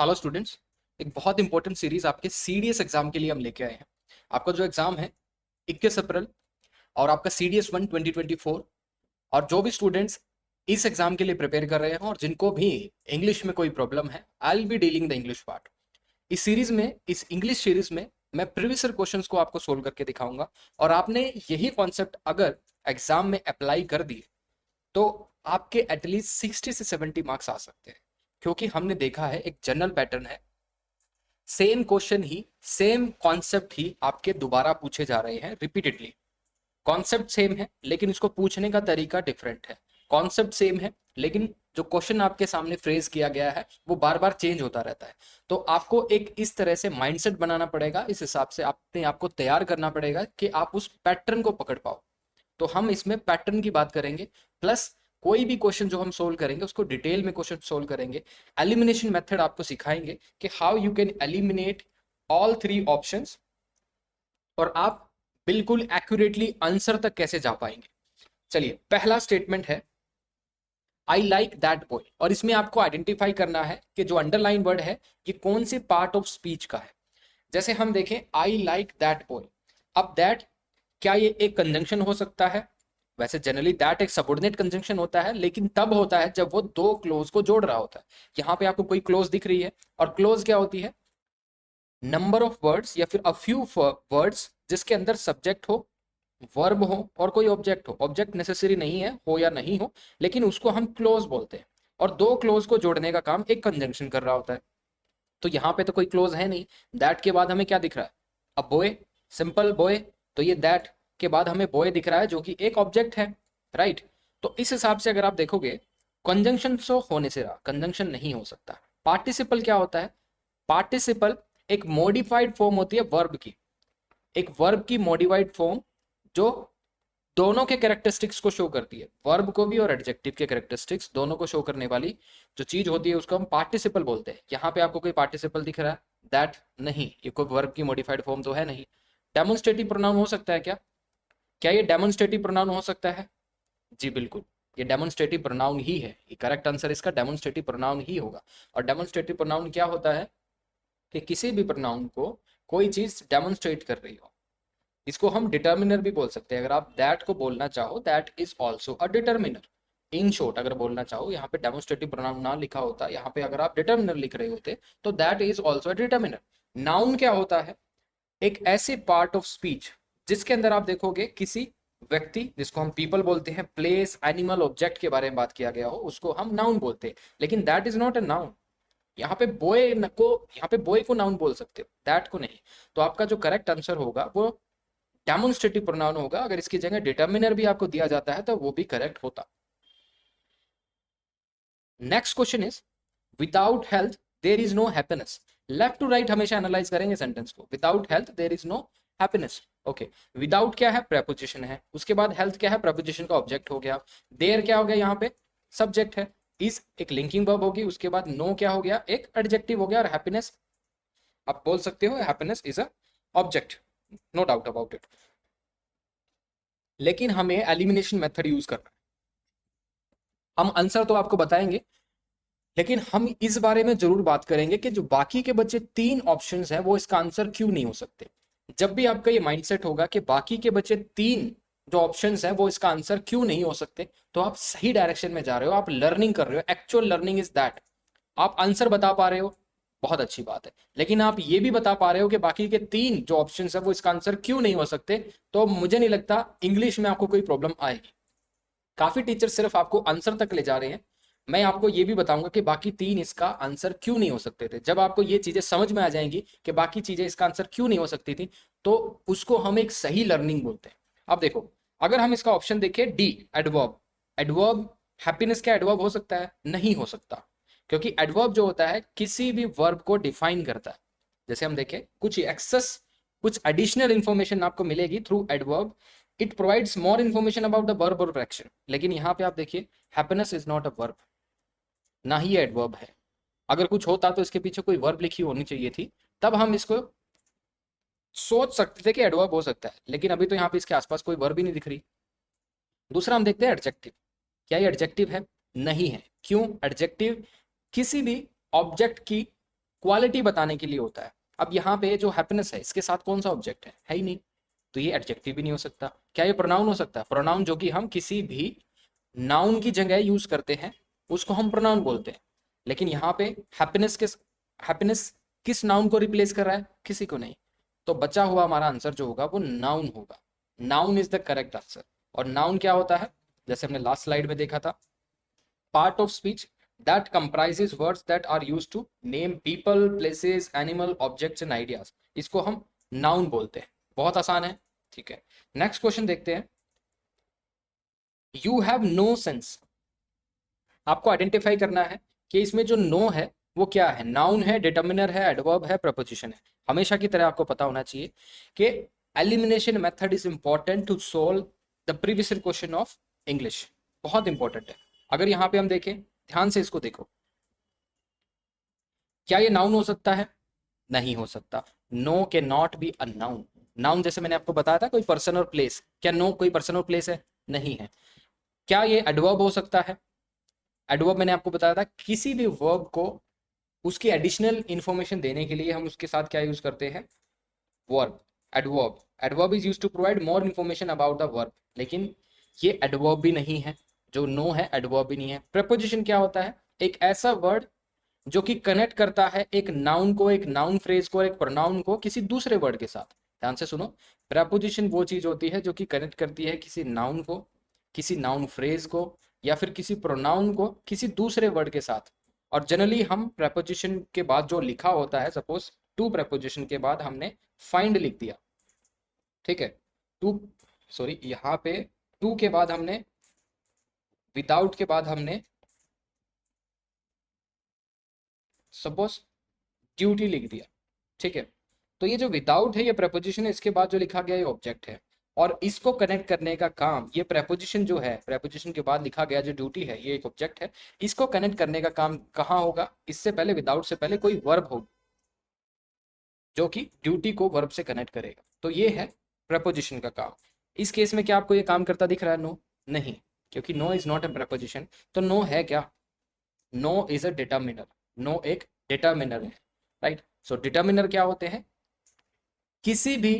Hello students. एक बहुत important series आपके सीडीएस एग्जाम के लिए हम लेके आए हैं। आपका जो एग्जाम है 21 अप्रैल, और आपका CDS 1 2024। और जो भी स्टूडेंट्स इस एग्जाम के लिए प्रिपेयर कर रहे हैं और जिनको भी इंग्लिश में कोई प्रॉब्लम है, I will be dealing the English part. इस इंग्लिश सीरीज में मैं प्रीवियस ईयर क्वेश्चंस को आपको सोल्व करके दिखाऊंगा। और आपने यही कॉन्सेप्ट अगर एग्जाम में अप्लाई कर दिए तो आपके एटलीस्ट 60 से 70 मार्क्स आ सकते हैं। क्योंकि हमने देखा है एक जनरल पैटर्न है, सेम क्वेश्चन ही, सेम कॉन्सेप्ट ही आपके दोबारा पूछे जा रहे हैं रिपीटेडली। कॉन्सेप्ट सेम है लेकिन इसको पूछने का तरीका डिफरेंट है। कॉन्सेप्ट सेम है लेकिन जो क्वेश्चन आपके सामने फ्रेज किया गया है वो बार बार चेंज होता रहता है। तो आपको एक इस तरह से माइंडसेट बनाना पड़ेगा, इस हिसाब से अपने आप को तैयार करना पड़ेगा कि आप उस पैटर्न को पकड़ पाओ। तो हम इसमें पैटर्न की बात करेंगे, प्लस कोई भी क्वेश्चन जो हम सोल्व करेंगे उसको डिटेल में क्वेश्चन सोल्व करेंगे। एलिमिनेशन मेथड आपको सिखाएंगे कि how you can eliminate all 3 options, और आप बिल्कुल एक्यूरेटली आंसर तक कैसे जा पाएंगे। चलिए, पहला स्टेटमेंट है आई लाइक दैट बॉय, और इसमें आपको आइडेंटिफाई करना है कि जो अंडरलाइन वर्ड है ये कौन से पार्ट ऑफ स्पीच का है। जैसे हम देखें आई लाइक दैट बॉय, अब दैट, क्या ये एक कंजंक्शन हो सकता है? वैसे जनरली दैट एक सबऑर्डिनेट कंजंक्शन होता है, लेकिन तब होता है जब वो दो क्लोज को जोड़ रहा होता है। यहां पे आपको कोई क्लोज दिख रही है, और क्लोज क्या होती है? नंबर ऑफ वर्ड्स या फिर अ फ्यू वर्ड्स जिसके अंदर सब्जेक्ट हो, वर्ब हो और कोई ऑब्जेक्ट हो। ऑब्जेक्ट नेसेसरी नहीं है, हो या नहीं हो, लेकिन उसको हम क्लोज बोलते हैं। और दो क्लोज को जोड़ने का काम एक कंजंक्शन कर रहा होता है। तो यहाँ पे तो कोई क्लोज है नहीं। दैट के बाद हमें क्या दिख रहा है? अब बॉय, सिंपल बॉय। तो ये दैट के बाद हमें बॉय दिख रहा है जो कि एक ऑब्जेक्ट है, राइट। तो इस हिसाब से अगर आप देखोगे, कंजंक्शन तो होने से रहा, कंजंक्शन नहीं हो सकता। पार्टिसिपल क्या होता है? पार्टिसिपल एक मॉडिफाइड फॉर्म होती है वर्ब की, एक वर्ब की मॉडिफाइड फॉर्म जो दोनों के कैरेक्टरिस्टिक्स को शो करती है, वर्ब को भी और एडजेक्टिव के कैरेक्टरिस्टिक्स दोनों को शो करने वाली जो चीज होती है उसको हम पार्टिसिपल बोलते हैं। यहाँ पे आपको कोई पार्टिसिपल दिख रहा है? दैट नहीं, ये कोई वर्ब की मॉडिफाइड फॉर्म तो है नहीं। डेमोन्स्ट्रेटिव प्रोनाउन हो सकता है क्या? क्या ये डेमोन्स्ट्रेटिव प्रोनाउन हो सकता है? जी बिल्कुल, ये डेमोन्स्ट्रेटिव प्रोनाउन ही है। ये करेक्ट आंसर इसका डेमोन्स्ट्रेटिव प्रोनाउन ही होगा। और डेमोन्स्ट्रेटिव प्रोनाउन क्या होता है? कि किसी भी प्रोनाउन को कोई चीज डेमोन्स्ट्रेट कर रही हो। इसको हम डिटर्मिनर भी बोल सकते हैं। अगर आप दैट को बोलना चाहो, that is also a determiner. In short अगर बोलना चाहो, यहाँ पे डेमोन्स्ट्रेटिव प्रोनाउन ना लिखा होता, यहाँ पे अगर आप डिटर्मिनर लिख रहे होते तो that is also a determiner. Noun क्या होता है? एक ऐसे पार्ट ऑफ स्पीच जिसके अंदर आप देखोगे किसी व्यक्ति, जिसको हम पीपल बोलते हैं, प्लेस, एनिमल, ऑब्जेक्ट के बारे में बात किया गया हो, उसको हम नाउन बोलते हैं। लेकिन that is not a noun. यहाँ पे बॉय को, यहाँ पे बॉय को नाउन बोल सकते हो, दैट को नहीं। तो आपका जो करेक्ट आंसर होगा वो डेमोन्स्ट्रेटिव प्रोनाउन होगा। अगर इसकी जगह डिटर्मिनर भी आपको दिया जाता है तो वो भी करेक्ट होता। Next question is without health there is no happiness. Left to right हमेशा एनालाइज करेंगे सेंटेंस को। Without health there is no happiness. Okay, without क्या है? प्रेपोजिशन है। उसके बाद हेल्थ क्या है? प्रेपोजिशन का ऑब्जेक्ट हो गया। देयर क्या हो गया? यहाँ पे सब्जेक्ट है। इज एक लिंकिंग वर्ब होगी। उसके बाद नो क्या हो गया? एक एडजेक्टिव हो गया। और हैप्पीनेस आप बोल सकते हो happiness is a object, no doubt about it. लेकिन हमें एलिमिनेशन मेथड यूज करना है। हम आंसर तो आपको बताएंगे, लेकिन हम इस बारे में जरूर बात करेंगे कि जो बाकी के बचे 3 ऑप्शंस हैं वो इसका आंसर क्यों नहीं हो सकते। जब भी आपका ये माइंडसेट होगा कि बाकी के बचे 3 जो ऑप्शंस हैं वो इसका आंसर क्यों नहीं हो सकते, तो आप सही डायरेक्शन में जा रहे हो, आप लर्निंग कर रहे हो। एक्चुअल लर्निंग इज दैट आप आंसर बता पा रहे हो, बहुत अच्छी बात है। लेकिन आप ये भी बता पा रहे हो कि बाकी के 3 जो ऑप्शंस है वो इसका आंसर क्यों नहीं हो सकते, तो मुझे नहीं लगता इंग्लिश में आपको कोई प्रॉब्लम आएगी। काफी टीचर सिर्फ आपको आंसर तक ले जा रहे हैं। मैं आपको ये भी बताऊंगा कि बाकी 3 इसका आंसर क्यों नहीं हो सकते थे। जब आपको ये चीजें समझ में आ जाएंगी कि बाकी चीजें इसका आंसर क्यों नहीं हो सकती थी, तो उसको हम एक सही लर्निंग बोलते हैं। अब देखो, अगर हम इसका ऑप्शन देखें डी, एडवर्ब। एडवर्ब, हैप्पीनेस क्या एडवर्ब हो सकता है? नहीं हो सकता, क्योंकि एडवर्ब जो होता है किसी भी वर्ब को डिफाइन करता है। जैसे हम देखें, कुछ एक्सेस, कुछ एडिशनल इंफॉर्मेशन आपको मिलेगी through adverb. It provides more information about the verb और एक्शन। लेकिन यहाँ पे आप देखिए, happiness is not a verb, ना ही एडवर्ब है। अगर कुछ होता तो इसके पीछे कोई वर्ब लिखी होनी चाहिए थी, तब हम इसको सोच सकते थे कि एडवर्ब हो सकता है। लेकिन अभी तो यहाँ पे इसके आसपास कोई वर्ब ही नहीं दिख रही। दूसरा हम देखते हैं एडजेक्टिव। क्या ये एडजेक्टिव है? नहीं है। क्यों? एडजेक्टिव किसी भी ऑब्जेक्ट की क्वालिटी बताने के लिए होता है। अब यहाँ पे जो हैप्पीनेस है इसके साथ कौन सा ऑब्जेक्ट है ही नहीं, तो ये एडजेक्टिव भी नहीं हो सकता। क्या ये प्रोनाउन हो सकता है? प्रोनाउन जो कि हम किसी भी नाउन की जगह यूज करते हैं उसको हम प्रोनाउन बोलते हैं। लेकिन यहाँ पे हैप्पीनेस किस नाउन को रिप्लेस कर रहा है? किसी को नहीं। तो बचा हुआ हमारा आंसर जो होगा वो नाउन होगा। Noun is the correct answer. और नाउन क्या होता है? जैसे हमने लास्ट स्लाइड में देखा था, part of speech that comprises words that are used to name people, places, animal, objects and ideas। इसको हम नाउन बोलते हैं। बहुत आसान है, ठीक है। नेक्स्ट क्वेश्चन देखते हैं। You have no sense. आपको आइडेंटिफाई करना है कि इसमें जो नो है वो क्या है, नाउन है, डिटर्मिनर है, एडवर्ब है, प्रपोजिशन है। हमेशा की तरह आपको पता होना चाहिए कि elimination method is important to solve the previous question of English. बहुत इंपॉर्टेंट है। अगर यहाँ पे हम देखें, ध्यान से इसको देखो, क्या ये नाउन हो सकता है? नहीं हो सकता। नो के not be a noun. Noun जैसे मैंने आपको बताया था कोई पर्सन और प्लेस, क्या नो कोई पर्सन और प्लेस है? नहीं है। क्या ये एडवर्ब हो सकता है? एडवर्ब मैंने आपको बताया था किसी भी वर्ब को उसकी एडिशनल इंफॉर्मेशन देने के लिए हम उसके साथ क्या यूज करते हैं? Verb. Adverb. Adverb is use to provide more information about the verb. लेकिन ये एडवर्ब भी नहीं है, जो नो है एडवर्ब भी नहीं है। प्रपोजिशन क्या होता है? एक ऐसा वर्ड जो कि कनेक्ट करता है एक नाउन को, एक नाउन फ्रेज को, एक प्रोनाउन को किसी दूसरे वर्ड के साथ। ध्यान से सुनो, प्रपोजिशन वो चीज होती है जो कि कनेक्ट करती है किसी नाउन को, किसी नाउन फ्रेज को, या फिर किसी प्रोनाउन को किसी दूसरे वर्ड के साथ। और जनरली हम प्रपोजिशन के बाद जो लिखा होता है, सपोज टू प्रपोजिशन के बाद हमने फाइंड लिख दिया, ठीक है, टू, सॉरी यहाँ पे टू के बाद हमने, विदाउट के बाद हमने सपोज ड्यूटी लिख दिया, ठीक है। तो ये जो विदाउट है ये प्रपोजिशन है, इसके बाद जो लिखा गया ये ऑब्जेक्ट है। और इसको कनेक्ट करने का काम, ये प्रपोजिशन जो है, प्रपोजिशन के बाद लिखा गया जो ड्यूटी है, ये एक ऑब्जेक्ट है। इसको कनेक्ट करने का काम कहाँ होगा? इससे पहले, विदाउट से पहले कोई वर्ब होगा जो कि ड्यूटी को वर्ब से कनेक्ट करेगा। तो ये है प्रपोजिशन का काम। इस केस में क्या आपको ये काम करता दिख रहा है? नो नहीं, क्योंकि no is not a preposition. तो नो है क्या? No is a determiner. No एक डिटर्मिनर है, राइट। सो डिटर्मिनर क्या होते हैं? किसी भी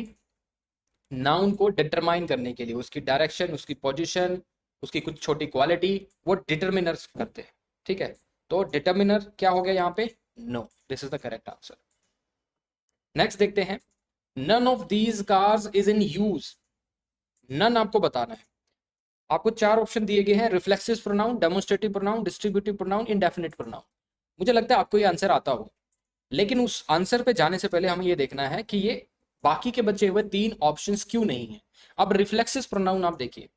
नाउन को डिटरमाइन करने के लिए उसकी डायरेक्शन, उसकी पोजीशन, उसकी कुछ छोटी क्वालिटी, वो डिटर्मिनर्स करते हैं, ठीक है। तो डिटर्मिनर क्या हो गया यहाँ पे? No. This is the correct answer. Next देखते हैं, none of these cars is in use. None आपको बताना है। आपको चार ऑप्शन दिए गए हैं, reflexive pronoun, demonstrative pronoun, distributive pronoun, indefinite pronoun. मुझे लगता है आपको ये आंसर आता होगा, लेकिन उस आंसर पे जाने से पहले हमें ये देखना है कि ये बाकी के बचे हुए तीन ऑप्शंस क्यों नहीं है। अब रिफ्लेक्सिव प्रोनाउन आप देखिए,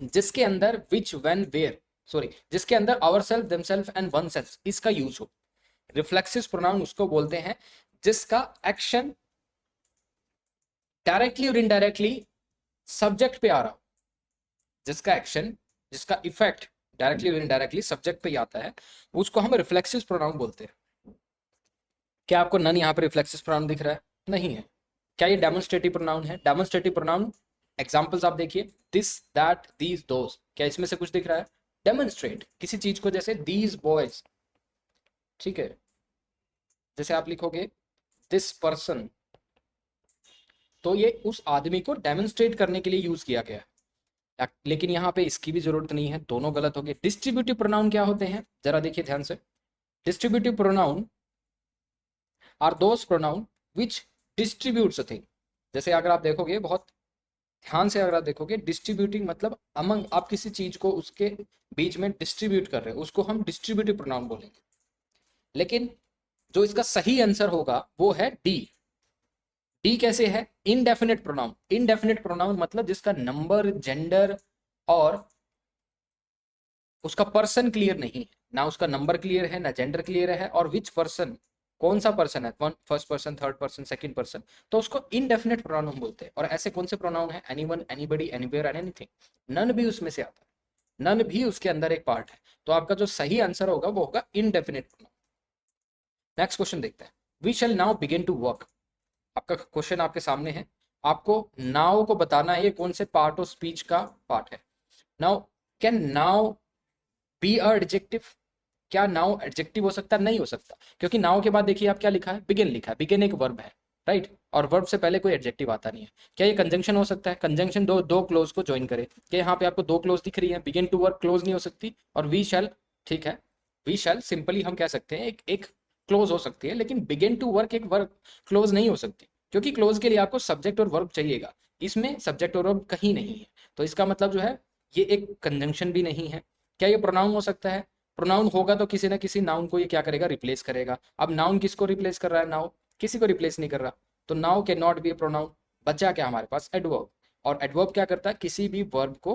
जिसके अंदर विच, व्हेन, वेयर, सॉरी, जिसके अंदर आवरसेल्फ, देमसेल्फ एंड वनसेल्फ इसका यूज हो। रिफ्लेक्सिव प्रोनाउन उसको बोलते हैं जिसका एक्शन डायरेक्टली और इनडायरेक्टली सब्जेक्ट पे आ रहा हो। जिसका एक्शन, जिसका इफेक्ट डायरेक्टली और इनडायरेक्टली सब्जेक्ट पे ही आता है, उसको हम रिफ्लेक्सिव प्रोनाउन बोलते हैं। क्या आपको नन यहाँ पे रिफ्लेक्सिव प्रोनाउन दिख रहा है? नहीं है। क्या ये डेमोन्स्ट्रेटिव प्रोनाउन है? डेमोन्स्ट्रेटिव प्रोनाउन एग्जांपल्स आप देखिए, दिस, दैट, दीज, दोस। क्या इसमें से कुछ दिख रहा है? डेमोन्स्ट्रेट किसी चीज को, जैसे दीज बॉयज, ठीक है। जैसे आप लिखोगे दिस पर्सन, तो ये उस आदमी को डेमोन्स्ट्रेट करने के लिए यूज किया गया है। लेकिन यहाँ पे इसकी भी जरूरत नहीं है, दोनों गलत हो गए। डिस्ट्रीब्यूटिव प्रोनाउन क्या होते हैं? जरा देखिए ध्यान से। Distributive pronoun are those pronoun which distributes a thing. जैसे अगर आप देखोगे, बहुत ध्यान से अगर आप देखोगे, डिस्ट्रीब्यूटिंग मतलब अमंग, आप किसी चीज को उसके बीच में डिस्ट्रीब्यूट कर रहे हो, उसको हम डिस्ट्रीब्यूटिव प्रोनाउन बोलेंगे। लेकिन जो इसका सही आंसर होगा वो है डी। डी कैसे है? Indefinite pronoun. इनडेफिनेट प्रोनाउन मतलब जिसका नंबर, जेंडर और उसका पर्सन क्लियर नहीं है। ना उसका नंबर क्लियर है, ना जेंडर क्लियर है, और विच पर्सन, कौन सा पर्सन है, first person, third person, second person, तो उसको इनडेफिनेट प्रोनाउन बोलते हैं। और ऐसे कौन से प्रोनाउन है? Anyone, anybody, anywhere and anything. None भी उसमें से आता है, नन भी उसके अंदर एक पार्ट है। तो आपका जो सही आंसर होगा वो होगा इनडेफिनेट प्रोनाउन। नेक्स्ट क्वेश्चन देखते हैं। We shall now begin to work. आपका क्वेश्चन आपके सामने है, आपको नाउ को बताना है ये कौन से पार्ट ऑफ स्पीच का पार्ट है। Now can now be a adjective? क्या नाउ एडजेक्टिव हो सकता है? नहीं हो सकता, क्योंकि नाउ के बाद देखिए आप क्या लिखा है, बिगिन लिखा है, बिगिन एक वर्ब है, राइट, और वर्ब से पहले कोई एडजेक्टिव आता नहीं है। क्या ये कंजंक्शन हो सकता है? कंजंक्शन दो दो क्लोज को ज्वाइन करे, क्या यहाँ पे आपको दो क्लोज दिख रही है? बिगिन टू वर्ब क्लोज नहीं हो सकती, और वी शैल, ठीक है, वी शैल सिंपली हम कह सकते हैं एक क्लोज हो सकती है, लेकिन बिगिन टू वर्क एक वर्ब क्लोज नहीं हो सकती, क्योंकि क्लोज के लिए आपको सब्जेक्ट और वर्ब चाहिएगा, इसमें सब्जेक्ट और वर्ब कहीं नहीं है। तो इसका मतलब जो है ये एक कंजंक्शन भी नहीं है। क्या ये प्रोनाउन हो सकता है? प्रोनाउन होगा तो किसी ना किसी नाउन को ये क्या करेगा, रिप्लेस करेगा। अब नाउन किसको रिप्लेस कर रहा है? नाउ किसी को रिप्लेस नहीं कर रहा, तो now can not B A pronoun. बचा क्या हमारे पास? एडवर्ब। और एडवर्ब क्या करता है? किसी भी वर्ब को,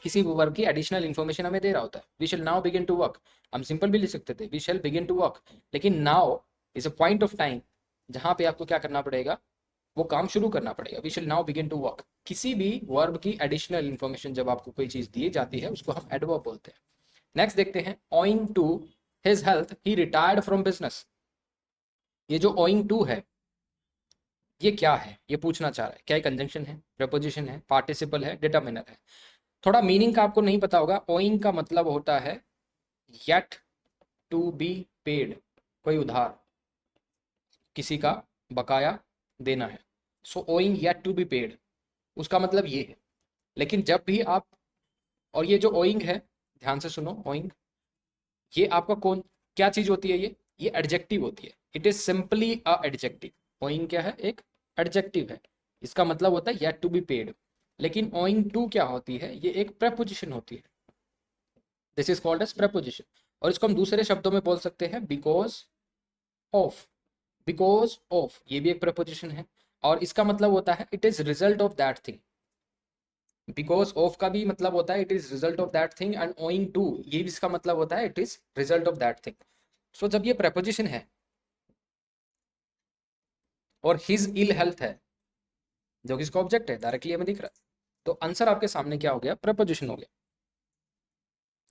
किसी भी वर्ब की एडिशनल इन्फॉर्मेशन हमें दे रहा होता है। We shall now begin to work, हम सिंपल भी लिख सकते थे, we shall begin to work, लेकिन now is a point of time जहां पे आपको क्या करना पड़ेगा, वो काम शुरू करना पड़ेगा। We shall now begin to work. किसी भी वर्ब की एडिशनल इन्फॉर्मेशन जब आपको कोई चीज दी जाती है उसको हम एडवर्ब बोलते हैं। नेक्स्ट देखते हैं, owing to his health he retired from business. ये जो ओइंग टू है ये क्या है, ये पूछना चाह रहा है। क्या ये कंजंक्शन है, प्रपोजिशन है, पार्टिसिपल है, डिटर्मिनर है? थोड़ा मीनिंग का आपको नहीं पता होगा। ओइंग का मतलब होता है येट टू बी पेड, कोई उधार, किसी का बकाया देना है। So owing yet to be paid, उसका मतलब ये है। लेकिन जब भी आप, और ये जो ओइंग है, ध्यान से सुनो, ओइंग ये आपका कौन, क्या चीज होती है? ये एडजेक्टिव होती है। It is simply a adjective. Owing क्या है? एक एडजेक्टिव है। इसका मतलब होता है येट टू बी पेड। लेकिन ओइंग टू क्या होती है? ये एक प्रेपोजिशन होती है। This is called as preposition. और इसको हम दूसरे शब्दों में बोल सकते हैं बिकॉज ऑफ। बिकॉज ऑफ ये भी एक प्रेपोजिशन है, और इसका मतलब होता है it is result of that thing. Because of का भी मतलब होता है it is result of that thing, and owing to ये भी इसका मतलब होता है it is result of that thing. So जब ये प्रेपोजिशन है और हिज इल हेल्थ है जो कि इसका ऑब्जेक्ट है, डायरेक्टली हमें दिख रहा है, तो आंसर आपके सामने क्या हो गया? प्रेपोजिशन हो गया।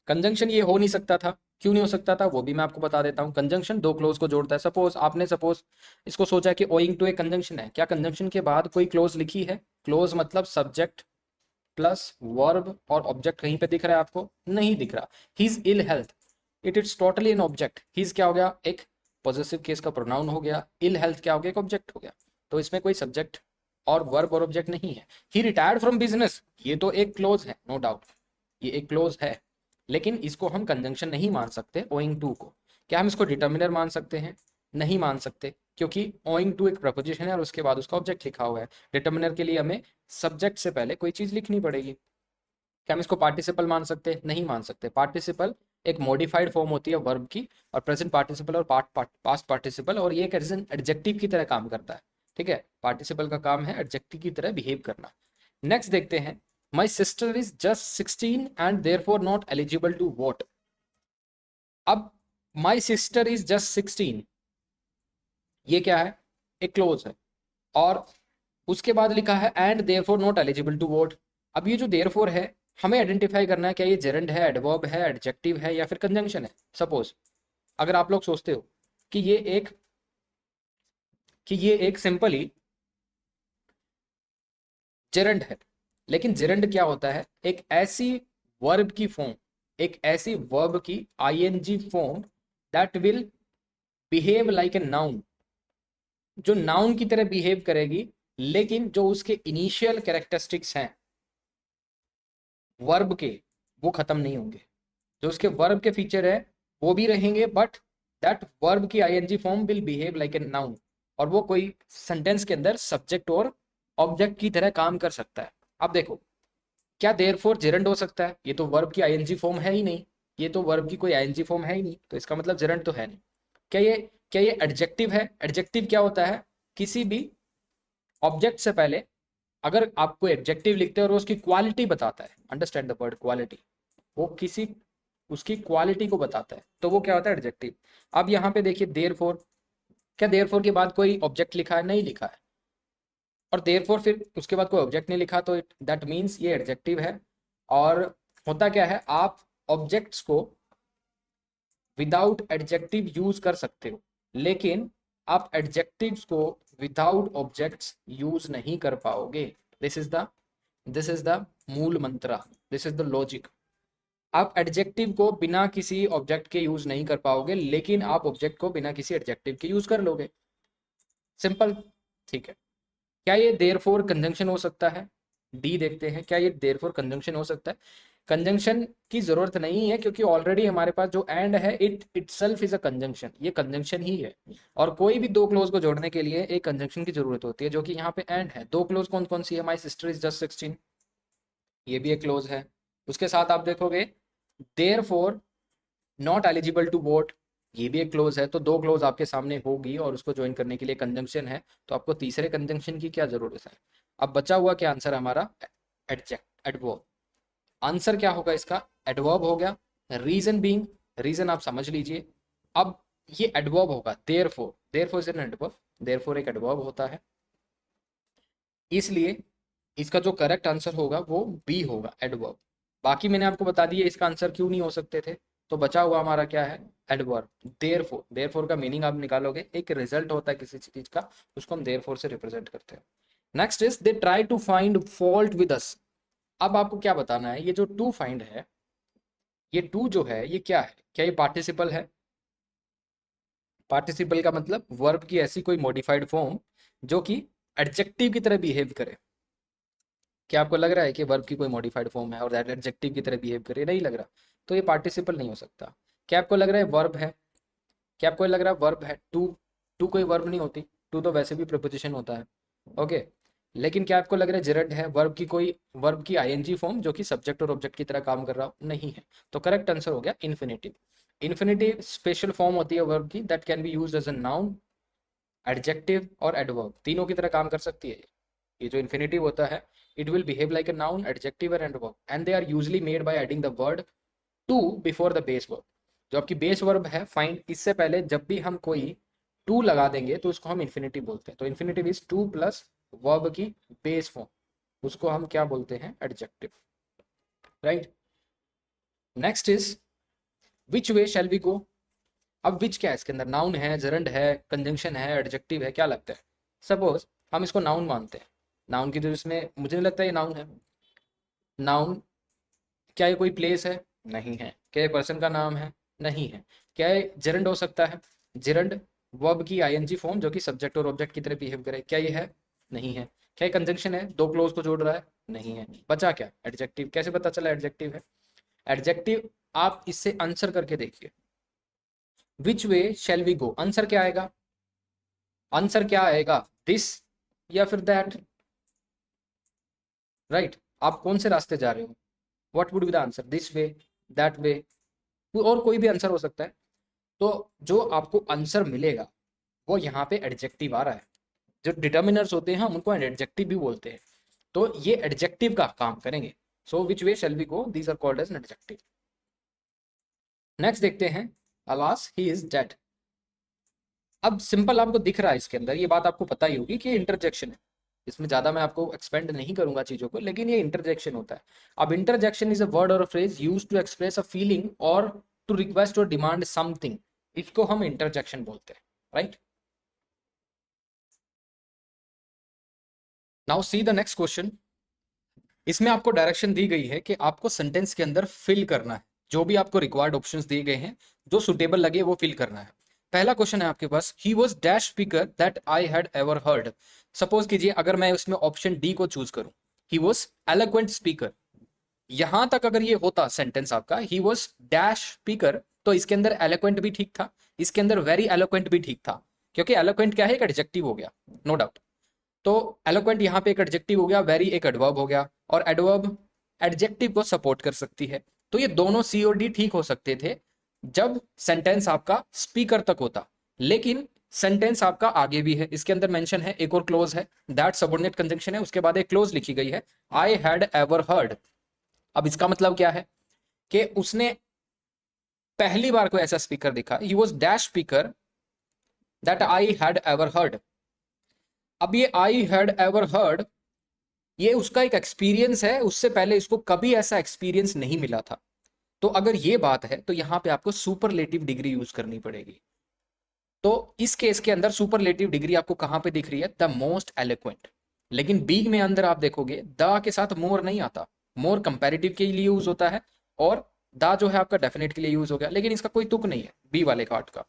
कंजंक्शन ये हो नहीं सकता था। क्यों नहीं हो सकता था वो भी मैं आपको बता देता हूँ। कंजंक्शन दो क्लोज को जोड़ता है। सपोज आपने इसको सोचा कि ओइंग टू एक कंजंक्शन है। क्या कंजंक्शन के बाद कोई क्लोज लिखी है? क्लोज मतलब सब्जेक्ट प्लस वर्ब और ऑब्जेक्ट कहीं पे दिख रहा है आपको? नहीं दिख रहा। His ill health, it is totally an object. His क्या हो गया? एक पॉजेसिव केस का प्रोनाउन हो गया। इल हेल्थ क्या हो गया? एक ऑब्जेक्ट हो गया। तो इसमें कोई सब्जेक्ट और वर्ब और ऑब्जेक्ट नहीं है। ही रिटायर्ड फ्रॉम बिजनेस, ये तो एक क्लोज है, नो डाउट, ये एक क्लोज है, लेकिन इसको हम कंजंक्शन नहीं मान सकते ओइंग टू को। क्या हम इसको डिटर्मिनर मान सकते हैं? नहीं मान सकते, क्योंकि ओइंग टू एक प्रपोजिशन है और उसके बाद उसका ऑब्जेक्ट लिखा हुआ है। डिटर्मिनर के लिए हमें सब्जेक्ट से पहले कोई चीज लिखनी पड़ेगी। क्या हम इसको पार्टिसिपल मान सकते हैं? नहीं मान सकते। पार्टिसिपल एक मॉडिफाइड फॉर्म होती है वर्ब की, और प्रेजेंट पार्टिसिपल और पास्ट पार्टिसिपल, और ये एक एडजेक्टिव की तरह काम करता है। ठीक है, पार्टिसिपल का काम है एडजेक्टिव की तरह बिहेव करना। नेक्स्ट देखते हैं, my sister is just 16 and therefore not eligible to vote. अब माई सिस्टर इज जस्ट 16, ये क्या है? एक क्लोज है, और उसके बाद लिखा है and therefore not eligible to vote. अब ये जो देयरफॉर है, हमें आइडेंटिफाई करना है क्या ये जेरेंड है, एडवर्ब है, एडजेक्टिव है, या फिर कंजंक्शन है। सपोज अगर आप लोग सोचते हो कि ये एक सिंपल ही जेरेंड है, लेकिन जेरेंड क्या होता है? एक ऐसी वर्ब की फॉर्म, एक ऐसी वर्ब की ING form that will behave like a noun, जो नाउन की तरह बिहेव करेगी, लेकिन जो उसके इनिशियल कैरेक्टरिस्टिक्स हैं वर्ब के, वो खत्म नहीं होंगे। जो उसके वर्ब के फीचर है वो भी रहेंगे, बट दैट वर्ब की ING form will behave like a noun, और वो कोई सेंटेंस के अंदर सब्जेक्ट और ऑब्जेक्ट की तरह काम कर सकता है। अब देखो, क्या देयरफॉर जेरंड हो सकता है? ये तो वर्ब की आईएनजी फॉर्म है ही नहीं, ये तो वर्ब की कोई आईएनजी फॉर्म है ही नहीं, तो इसका मतलब जेरंड तो है नहीं। क्या ये एडजेक्टिव है? एडजेक्टिव क्या होता है? किसी भी ऑब्जेक्ट से पहले अगर आप कोई एडजेक्टिव लिखते हैं और उसकी क्वालिटी बताता है, अंडरस्टैंड द वर्ड क्वालिटी, वो किसी उसकी क्वालिटी को बताता है, तो वो क्या होता है? एडजेक्टिव। अब यहाँ पे देखिए देयरफॉर, क्या देयरफॉर के बाद कोई ऑब्जेक्ट लिखा है? नहीं लिखा है। और देयरफॉर फिर उसके बाद कोई ऑब्जेक्ट नहीं लिखा, तो दैट मीन्स ये एडजेक्टिव है। और होता क्या है, आप ऑब्जेक्ट्स को विदाउट एडजेक्टिव यूज कर सकते हो, लेकिन आप एडजेक्टिव्स को विदाउट ऑब्जेक्ट्स यूज नहीं कर पाओगे। दिस इज द मूल मंत्र, दिस इज द लॉजिक। आप एडजेक्टिव को बिना किसी ऑब्जेक्ट के यूज नहीं कर पाओगे, लेकिन आप ऑब्जेक्ट को बिना किसी एडजेक्टिव के यूज कर लोगे। सिंपल। ठीक है, क्या ये देयरफॉर कंजंक्शन हो सकता है? डी देखते हैं, क्या ये देयरफॉर कंजंक्शन हो सकता है? कंजंक्शन की जरूरत नहीं है, क्योंकि ऑलरेडी हमारे पास जो एंड है it itself is a conjunction, ये कंजंक्शन ही है। और कोई भी दो क्लोज को जोड़ने के लिए एक कंजंक्शन की जरूरत होती है, जो कि यहाँ पे एंड है। दो क्लोज कौन कौन सी है? माई सिस्टर इज जस्ट 16, ये भी एक क्लोज है। उसके साथ आप देखोगे therefore not eligible to vote, ये भी एक क्लोज है। तो दो क्लोज आपके सामने होगी और उसको ज्वाइन करने के लिए कंजंक्शन है, तो आपको तीसरे कंजंक्शन की क्या जरूरत है? अब बचा हुआ क्या आंसर हमारा? एडजेक्ट एडवर्ब। आंसर क्या होगा इसका? एडवर्ब हो गया। रीजन बीइंग, रीजन आप समझ लीजिए। अब ये एडवर्ब होगा therefore, therefore is an adverb, therefore एक एडवर्ब होता है, इसलिए इसका जो करेक्ट आंसर होगा वो बी होगा, एडवर्ब। बाकी मैंने आपको बता दिया इसका आंसर क्यों नहीं हो सकते थे। तो बचा हुआ हमारा क्या है? एडवर्ब। देयरफॉर, देयरफॉर का मीनिंग आप निकालोगे, एक रिजल्ट होता है किसी चीज का, उसको हम देयरफॉर से रिप्रेजेंट करते हैं। Next is they try to find fault with us. अब आपको क्या बताना है? ये जो टू फाइंड है, ये टू जो है ये क्या है? क्या ये पार्टिसिपल है? पार्टिसिपल का मतलब वर्ब की ऐसी कोई मॉडिफाइड फॉर्म जो कि एडजेक्टिव की तरह बिहेव करे। क्या आपको लग रहा है कि वर्ब की कोई मॉडिफाइड फॉर्म है और दैट एडजेक्टिव की तरह बिहेव करे? नहीं लग रहा, तो ये पार्टिसिपल नहीं हो सकता। क्या आपको लग रहा है वर्ब है? क्या आपको लग रहा है वर्ब है? टू, टू कोई वर्ब नहीं होती, टू तो वैसे भी प्रीपोजिशन होता है। ओके, लेकिन क्या आपको लग रहा है जेरंड है? वर्ब की कोई, वर्ब की आईएनजी फॉर्म जो कि सब्जेक्ट और ऑब्जेक्ट की तरह काम कर रहा हो? नहीं है। तो करेक्ट आंसर हो गया इन्फिनेटिव। इन्फिनेटिव स्पेशल फॉर्म होती है वर्ब की, that can be used as a noun, adjective और एडवर्ब, तीनों की तरह काम कर सकती है। ये जो इन्फिनेटिव होता है, it will behave like a noun, adjective और adverb, and they are usually made by adding the word to before the base verb. जो आपकी बेस वर्ब है फाइंड, इससे पहले जब भी हम कोई टू लगा देंगे तो उसको हम इन्फिनेटिव बोलते हैं। तो infinitive is to plus verb की बेस फॉर्म, उसको हम क्या बोलते हैं? Adjective. Right. Next is which way shall we go. अब विच क्या है इसके अंदर? नाउन है, जरंड है, कंजंक्शन है, एडजेक्टिव है, क्या लगता है? सपोज हम इसको नाउन मानते हैं, नाउन की तो इसमें मुझे नहीं लगता ये नाउन है। नाउन, क्या ये कोई प्लेस है? नहीं है। क्या ये पर्सन का नाम है? नहीं है। क्या ये जेरंड हो सकता है? जेरंड वर्ब की आईएनजी फॉर्म जो कि सब्जेक्ट और ऑब्जेक्ट की तरह बिहेव करे, क्या ये है? नहीं है। क्या ये कंजंक्शन है, दो क्लोज को जोड़ रहा है? नहीं है। बचा क्या? एडजेक्टिव। कैसे पता चला एडजेक्टिव है? एडजेक्टिव आप इससे आंसर करके देखिए, विच way shall we go, answer क्या आएगा? आंसर क्या आएगा? दिस या फिर दैट। राइट। आप कौन से रास्ते जा रहे हो? What would be the answer? This way, that way, और कोई भी आंसर हो सकता है। तो जो आपको आंसर मिलेगा वो यहाँ पे एडजेक्टिव आ रहा है। जो डिटर्मिनर्स होते हैं हम उनको एडजेक्टिव भी बोलते हैं, तो ये एडजेक्टिव का काम करेंगे। So which way shall we go, these are called as adjective. Next देखते हैं, अलास ही इज डेड। अब सिंपल आपको दिख रहा है इसके अंदर, ये बात आपको पता ही होगी कि इंटरजेक्शन है। इसमें ज्यादा मैं आपको एक्सपेंड नहीं करूंगा चीजों को, लेकिन ये इंटरजेक्शन होता है। अब इंटरजेक्शन इज अ वर्ड और phrase use to express a feeling और टू रिक्वेस्ट और डिमांड समथिंग, इसको हम इंटरजेक्शन बोलते हैं। Right. Now see the next question. इसमें आपको डायरेक्शन दी गई है कि आपको सेंटेंस के अंदर फिल करना है, जो भी आपको रिक्वायर्ड ऑप्शंस दिए गए हैं, जो सुटेबल लगे वो फिल करना है। पहला क्वेश्चन है आपके पास, he was dash speaker that I had ever heard. Suppose कीजिए अगर मैं उसमें ऑप्शन डी को चूज करूं, ही वॉज एलोक्वेंट स्पीकर, यहां तक अगर ये होता सेंटेंस आपका ही वॉज डैश स्पीकर, तो इसके अंदर एलोक्वेंट भी ठीक था, इसके अंदर वेरी एलोक्वेंट भी ठीक था, क्योंकि एलोक्वेंट क्या है? एक एडजेक्टिव हो गया, नो डाउट। तो एलोक्वेंट यहाँ पे एक एडजेक्टिव हो गया, वेरी एक एडवर्ब हो गया, और एडवर्ब एडजेक्टिव को सपोर्ट कर सकती है। तो ये दोनों सी और डी ठीक हो सकते थे जब सेंटेंस आपका स्पीकर तक होता, लेकिन सेंटेंस आपका आगे भी है, इसके अंदर मेंशन है, एक और क्लोज है, दैट सबऑर्डिनेट कंजंक्शन है, उसके बाद एक क्लोज लिखी गई है, आई हैड एवर हर्ड। अब इसका मतलब क्या है कि उसने पहली बार कोई ऐसा स्पीकर दिखा, ही was dash speaker that I had ever heard. अब ये आई हैड एवर हर्ड, ये उसका एक एक्सपीरियंस है, उससे पहले इसको कभी ऐसा एक्सपीरियंस नहीं मिला था। तो अगर ये बात है तो यहां पे आपको सुपरलेटिव डिग्री यूज करनी पड़ेगी। तो इस केस के अंदर सुपरलेटिव डिग्री आपको कहां पे दिख रही है? The most eloquent. लेकिन बी में अंदर आप देखोगे द के साथ मोर नहीं आता, मोर कंपैरेटिव के लिए यूज होता है और दा जो है आपका डेफिनेट के लिए यूज हो गया, लेकिन इसका कोई तुक नहीं है बी वाले कार्ड का।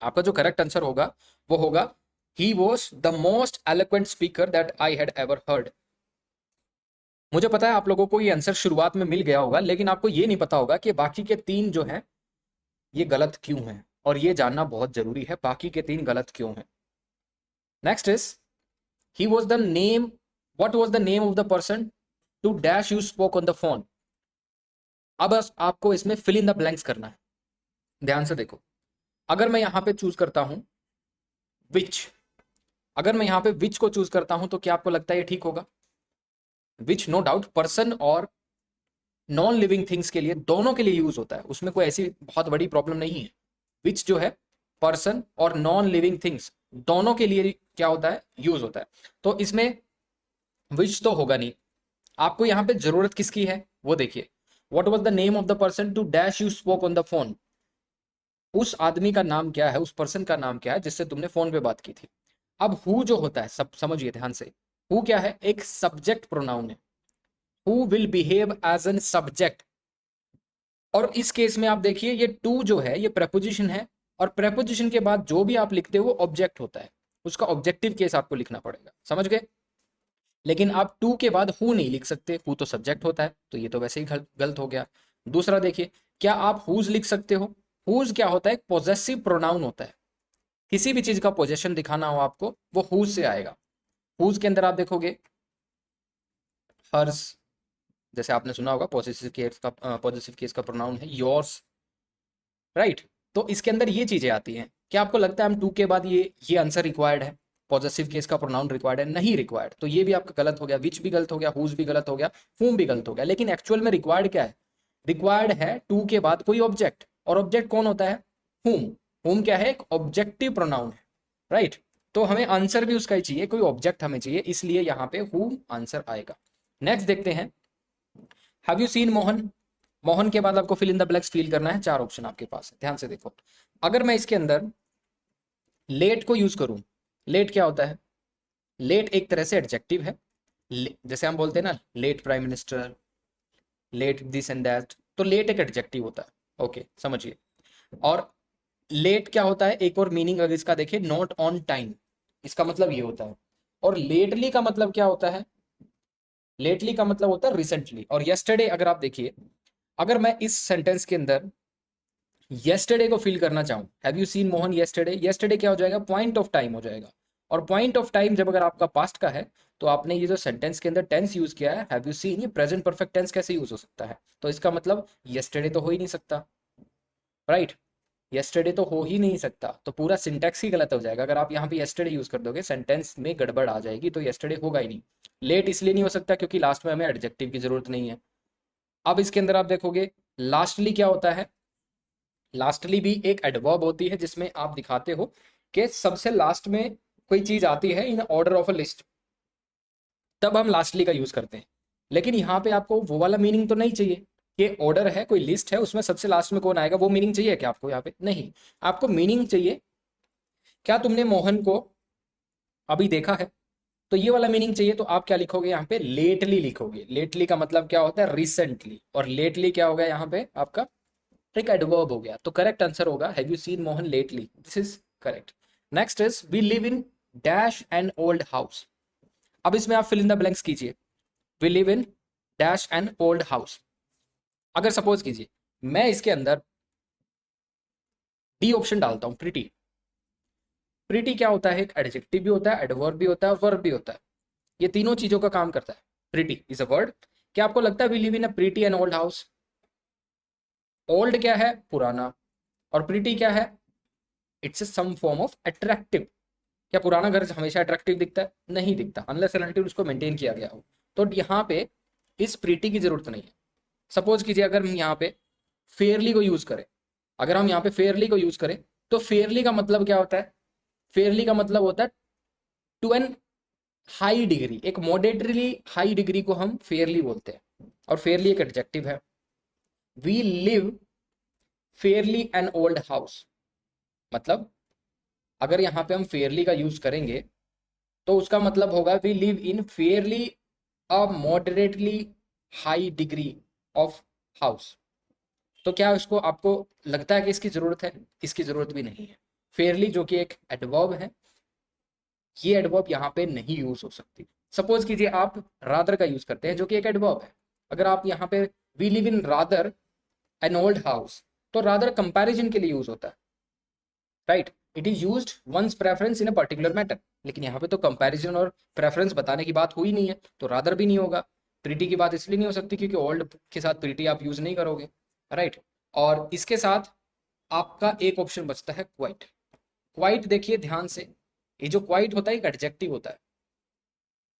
आपका जो करेक्ट आंसर होगा वो होगा ही was the most eloquent speaker that I had ever heard. मुझे पता है आप लोगों को ये आंसर शुरुआत में मिल गया होगा, लेकिन आपको ये नहीं पता होगा कि बाकी के 3 जो हैं ये गलत क्यों हैं, और ये जानना बहुत जरूरी है बाकी के 3 गलत क्यों हैं। Next is he was the name, what was the name of the person to dash you spoke on the phone. अब आपको इसमें फिल इन द ब्लैंक्स करना है, ध्यान से देखो। अगर मैं यहां पे चूज करता हूं विच, अगर मैं यहां पे विच को चूज करता हूं तो क्या आपको लगता है ये ठीक होगा? विच नो डाउट पर्सन और नॉन लिविंग थिंग्स के लिए, दोनों के लिए यूज होता है, उसमें कोई ऐसी बहुत बड़ी प्रॉब्लम नहीं है। विच जो है पर्सन और नॉन लिविंग थिंग्स दोनों के लिए क्या होता है, यूज होता है। तो इसमें विच तो होगा नहीं। आपको यहां पे जरूरत किसकी है वो देखिए, what was the name of the person to dash you spoke on the phone. उस आदमी का नाम क्या है, उस पर्सन का नाम क्या है जिससे तुमने फोन पे बात की थी। अब हु जो होता है, सब समझिए ध्यान से, हु क्या है, एक सब्जेक्ट प्रोनाउन है। Who will behave as an subject, और इस केस में आप देखिए ये टू जो है ये प्रेपोजिशन है, और प्रेपोजिशन के बाद जो भी आप लिखते हो वो ऑब्जेक्ट होता है, उसका ऑब्जेक्टिव केस आपको लिखना पड़ेगा, समझ गए? लेकिन आप टू के बाद हु नहीं लिख सकते, हु तो सब्जेक्ट होता है, तो ये तो वैसे ही गलत हो गया। दूसरा देखिए, क्या आप हुज लिख सकते हो? हुज क्या होता है, एक पोजेसिव प्रोनाउन होता है। किसी भी चीज का पोजेशन दिखाना हो आपको वो हुज से आएगा। हुज के अंदर आप देखोगे हर्स, जैसे आपने सुना होगा पॉजिटिव केस का प्रोनाउन है योर्स, राइट। तो इसके अंदर ये चीजें आती हैं। क्या आपको लगता है हम टू के बाद ये आंसर रिक्वायर्ड है, पॉजिटिव केस का प्रोनाउन रिक्वायर्ड है? नहीं रिक्वायर्ड। तो ये भी आपका गलत हो गया, विच भी गलत हो गया, हुज भी गलत हो गया, हुम भी गलत हो गया। लेकिन एक्चुअल में रिक्वायर्ड क्या है? रिक्वायर्ड है टू के बाद कोई ऑब्जेक्ट, और ऑब्जेक्ट कौन होता है? हुम। हुम क्या है, एक ऑब्जेक्टिव प्रोनाउन है, राइट। तो हमें आंसर भी उसका ही चाहिए, कोई ऑब्जेक्ट हमें चाहिए, इसलिए यहाँ पे हुम आंसर आएगा। नेक्स्ट देखते हैं, have you seen Mohan. Mohan के बाद आपको fill in the blanks fill करना है, 4 ऑप्शन आपके पास है, ध्यान से देखो। अगर मैं इसके अंदर लेट को यूज करूं, लेट क्या होता है? लेट एक तरह से एडजेक्टिव है, जैसे हम बोलते हैं ना late prime minister, late this and that, तो लेट एक एडजेक्टिव होता है, ओके समझिए। और लेट क्या होता है, एक और मीनिंग अगर इसका देखें, नॉट ऑन टाइम, इसका मतलब ये होता है। और लेटली का मतलब क्या होता है? लेटली का मतलब होता है रिसेंटली। और यस्टरडे अगर आप देखिए, अगर मैं इस सेंटेंस के अंदर येस्टरडे को फिल करना चाहूं, have you seen Mohan yesterday, yesterday क्या हो जाएगा, पॉइंट ऑफ टाइम हो जाएगा। और पॉइंट ऑफ टाइम जब अगर आपका पास्ट का है, तो आपने ये जो सेंटेंस के अंदर टेंस यूज किया है हैव यू सीन, ये प्रेजेंट परफेक्ट टेंस कैसे यूज हो सकता है? तो इसका मतलब येस्टरडे तो हो ही नहीं सकता, राइट। येस्टरडे तो हो ही नहीं सकता, तो पूरा सिंटैक्स ही गलत हो जाएगा। अगर आप यहाँ पे येस्टरडे यूज कर दोगे सेंटेंस में गड़बड़ आ जाएगी, तो येस्टरडे होगा ही नहीं। लेट इसलिए नहीं हो सकता क्योंकि लास्ट में हमें एडजेक्टिव की जरूरत नहीं है। अब इसके अंदर आप देखोगे लास्टली क्या होता है, लास्टली भी एक एडवर्ब होती है जिसमें आप दिखाते हो कि सबसे लास्ट में कोई चीज आती है in order of a list, तब हम लास्टली का यूज करते हैं। लेकिन यहाँ पे आपको वो वाला मीनिंग तो नहीं चाहिए कि ऑर्डर है, कोई लिस्ट है, उसमें सबसे लास्ट में कौन आएगा, वो मीनिंग चाहिए क्या आपको? यहाँ पे नहीं, आपको मीनिंग चाहिए क्या तुमने मोहन को अभी देखा है, तो ये वाला मीनिंग चाहिए। तो आप क्या लिखोगे यहाँ पे, लेटली लिखोगे। लेटली का मतलब क्या होता है, रिसेंटली। और लेटली क्या होगा यहाँ पे आपका, एक एडवर्ब हो गया। तो करेक्ट आंसर होगा have you seen Mohan lately, this is correct. Next is we live in dash an old house. अब इसमें आप फिल इन द ब्लैंक्स कीजिए, we live in dash an old house. अगर सपोज कीजिए मैं इसके अंदर डी ऑप्शन डालता हूं, प्रिटी। प्रिटी क्या होता है, एक एडजेक्टिव भी होता है, एडवर्ब भी होता है, वर्ब भी होता है, ये तीनों चीजों का काम करता है। Pretty is a word. क्या आपको लगता है we live in a pretty and old house? Old क्या है, पुराना, और प्रिटी क्या है, it's some form of attractive. क्या पुराना घर हमेशा अट्रैक्टिव दिखता है? नहीं दिखता, अनलेस एंड अनटिल उसको मेंटेन किया गया हो। तो यहाँ पे इस प्रिटी की जरूरत नहीं है। सपोज कीजिए अगर हम यहाँ पे फेयरली को यूज करें, अगर हम यहाँ पे फेयरली को यूज करें, तो फेयरली का मतलब क्या होता है? फेयरली का मतलब होता है टू एन हाई डिग्री, एक मॉडरेटली हाई डिग्री को हम फेयरली बोलते हैं। और फेयरली एक एडजेक्टिव है। We live fairly an old house, मतलब अगर यहाँ पे हम फेयरली का यूज करेंगे तो उसका मतलब होगा we live in fairly a moderately high degree of house. तो क्या इसको आपको लगता है कि इसकी जरूरत है? इसकी जरूरत भी नहीं है। फेयरली जो कि एक एडवर्ब है, ये एडवर्ब यहाँ पे नहीं यूज हो सकती। सपोज कीजिए आप रादर का यूज करते हैं जो कि एक एडवर्ब है। अगर आप यहाँ पे we live in rather an old house, तो रादर कंपैरिजन के लिए यूज होता है, right. It is used one's preference in a particular matter. लेकिन यहाँ पे तो कंपैरिजन और प्रेफरेंस बताने की बात हुई नहीं है, तो रादर भी नहीं होगा। प्रीटी की बात इसलिए नहीं हो सकती क्योंकि ओल्ड के साथ प्रीटी आप यूज नहीं करोगे, राइट। और इसके साथ आपका एक ऑप्शन बचता है क्वाइट। क्वाइट देखिए ध्यान से, ये जो क्वाइट होता है एक एडजेक्टिव होता है,